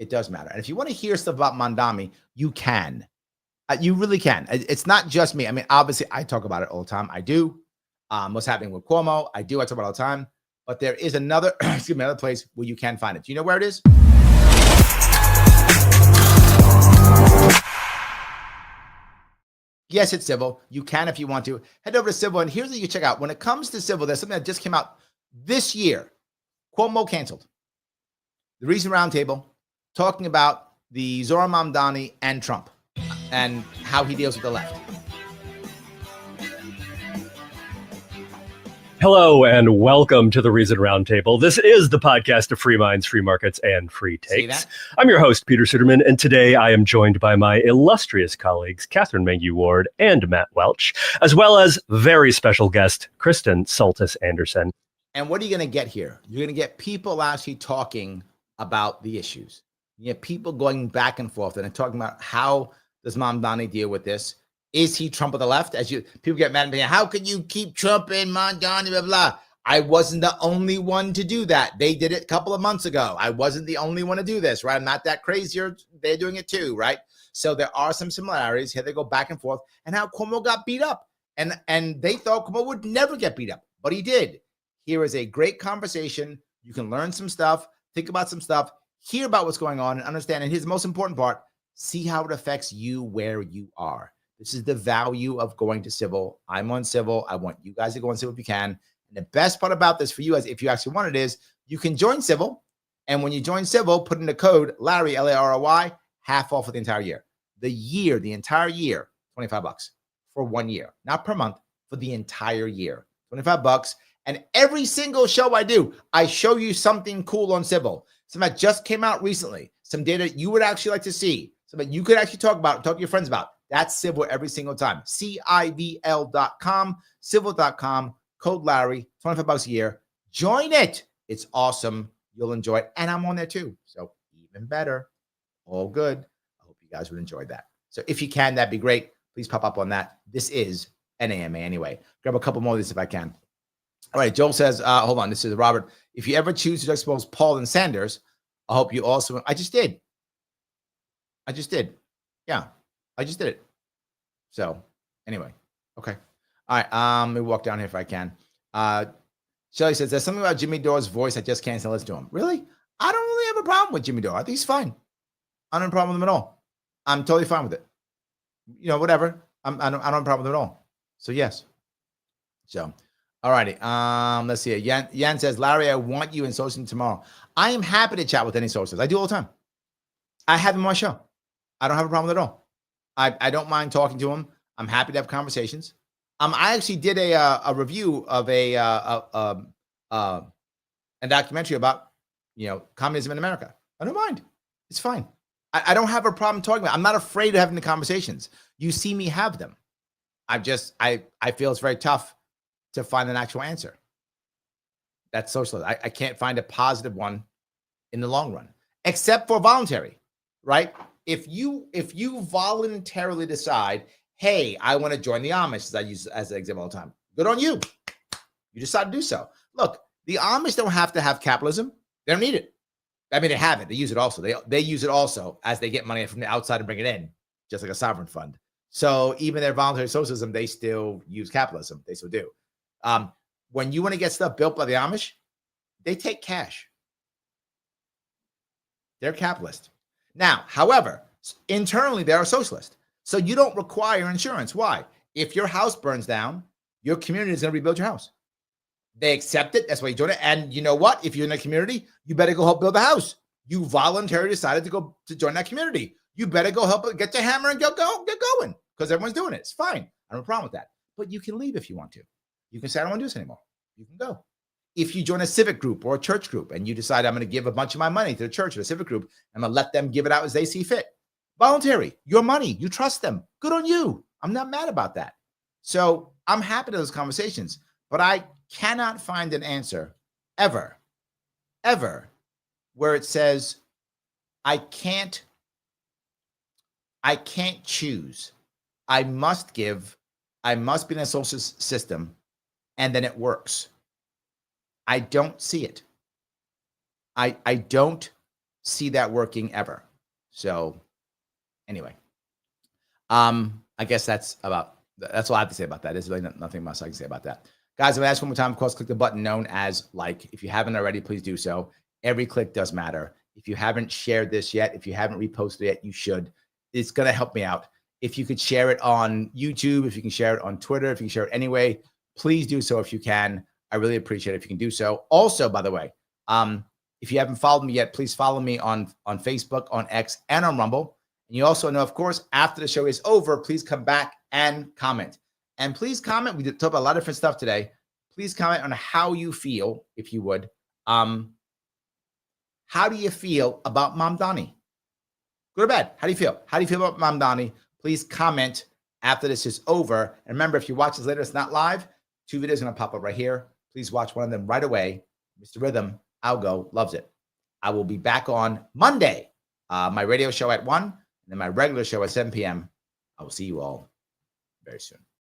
It does matter. And if you want to hear stuff about Mamdani, you can. You really can. It's not just me. I mean, obviously, I talk about it all the time. I do. What's happening with Cuomo? I talk about it all the time. but there is another, excuse me, another place where you can find it. Do you know where it is? Yes, it's civil. You can if you want to. Head over to civil, and here's what you check out. When it comes to civil, there's something that just came out this year. Cuomo canceled. The Reason Roundtable, talking about the Zohran Mamdani and Trump and how he deals with the left. Hello and welcome to the Reason Roundtable. This is the podcast of free minds, free markets, and free takes. I'm your host, Peter Suderman, and today I am joined by my illustrious colleagues, Catherine Mengue-Ward and Matt Welch, as well as very special guest, Kristen Soltis Anderson. And what are you going to get here? You're going to get people actually talking about the issues. You get people going back and forth and talking about how does Mamdani deal with this? Is he Trump of the left? As you people get mad at me, how can you keep Trump and Mamdani, blah, blah. I wasn't the only one to do that. They did it a couple of months ago. I wasn't the only one to do this, right? I'm not that crazy. They're doing it too, right? So there are some similarities. Here they go back and forth. And how Cuomo got beat up. And they thought Cuomo would never get beat up, but he did. Here is a great conversation. You can learn some stuff, think about some stuff, hear about what's going on, and understand. And here's the most important part. See how it affects you where you are. This is the value of going to civil. I'm on civil. I want you guys to go on civil if you can. And the best part about this for you, as if you actually want it, is you can join civil. And when you join civil, put in the code Larry, L-A-R-R-Y, half off for the entire year. The entire year, $25 for 1 year, not per month, for the entire year, $25. And every single show I do, I show you something cool on civil. Something that just came out recently, some data you would actually like to see, something you could actually talk to your friends about. That's civil every single time. CIVL.com, civil.com, code Larry, $25 a year. Join it. It's awesome. You'll enjoy it. And I'm on there too. So even better. All good. I hope you guys would enjoy that. So if you can, that'd be great. Please pop up on that. This is an AMA anyway. Grab a couple more of these if I can. All right. Joel says, hold on. This is Robert. If you ever choose to expose Paul and Sanders, I hope you also, I just did. Yeah. I just did it. So anyway, okay. All right. Let me walk down here if I can. Shelly says, there's something about Jimmy Dore's voice I just can't say listen to him. Really? I don't really have a problem with Jimmy Dore. I think he's fine. I don't have a problem with him at all. I'm totally fine with it. You know, whatever. I don't have a problem with it at all. So yes. So, all righty. Let's see. Yan says, Larry, I want you in Socialism tomorrow. I am happy to chat with any socialist. I do all the time. I have him on my show. I don't have a problem with it at all. I don't mind talking to him. I'm happy to have conversations. I actually did a review of a documentary about, communism in America. I don't mind. It's fine. I don't have a problem talking about it. I'm not afraid of having the conversations. You see me have them. I feel it's very tough to find an actual answer. That's socialist. I can't find a positive one in the long run, except for voluntary, right? If you voluntarily decide, hey, I want to join the Amish, as I use as an example all the time, good on you. You decide to do so. Look, the Amish don't have to have capitalism. They don't need it. I mean, they have it. They use it also. They use it also as they get money from the outside and bring it in, just like a sovereign fund. So even their voluntary socialism, they still use capitalism. They still do. When you want to get stuff built by the Amish, they take cash. They're capitalist. Now, however, internally, they're a socialist. So you don't require insurance. Why? If your house burns down, your community is going to rebuild your house. They accept it. That's why you join it. And you know what? If you're in a community, you better go help build the house. You voluntarily decided to join that community. You better go help it, get the hammer and get going because everyone's doing it. It's fine. I don't have a problem with that. But you can leave if you want to. You can say, I don't want to do this anymore. You can go. If you join a civic group or a church group and you decide I'm going to give a bunch of my money to the church or the civic group, I'm going to let them give it out as they see fit. Voluntary, your money, you trust them. Good on you. I'm not mad about that. So I'm happy to those conversations, but I cannot find an answer ever, where it says, I can't choose. I must be in a social system and then it works. I don't see it. I don't see that working ever. So anyway, I guess that's all I have to say about that. There's really nothing else I can say about that. Guys, I'm going to ask one more time. Of course, click the button known as like. If you haven't already, please do so. Every click does matter. If you haven't shared this yet, if you haven't reposted it yet, you should. It's going to help me out. If you could share it on YouTube, if you can share it on Twitter, if you can share it anyway, please do so if you can. I really appreciate it if you can do so. Also, by the way, if you haven't followed me yet, please follow me on Facebook, on X, and on Rumble. And you also know, of course, after the show is over, please come back and comment. And please comment. We talked about a lot of different stuff today. Please comment on how you feel, if you would. How do you feel about Mamdani? Good or bad? How do you feel? How do you feel about Mamdani? Please comment after this is over. And remember, if you watch this later, it's not live. 2 videos are going to pop up right here. Please watch one of them right away. Mr. Rhythm, Algo, loves it. I will be back on Monday. My radio show at 1, and then my regular show at 7 p.m. I will see you all very soon.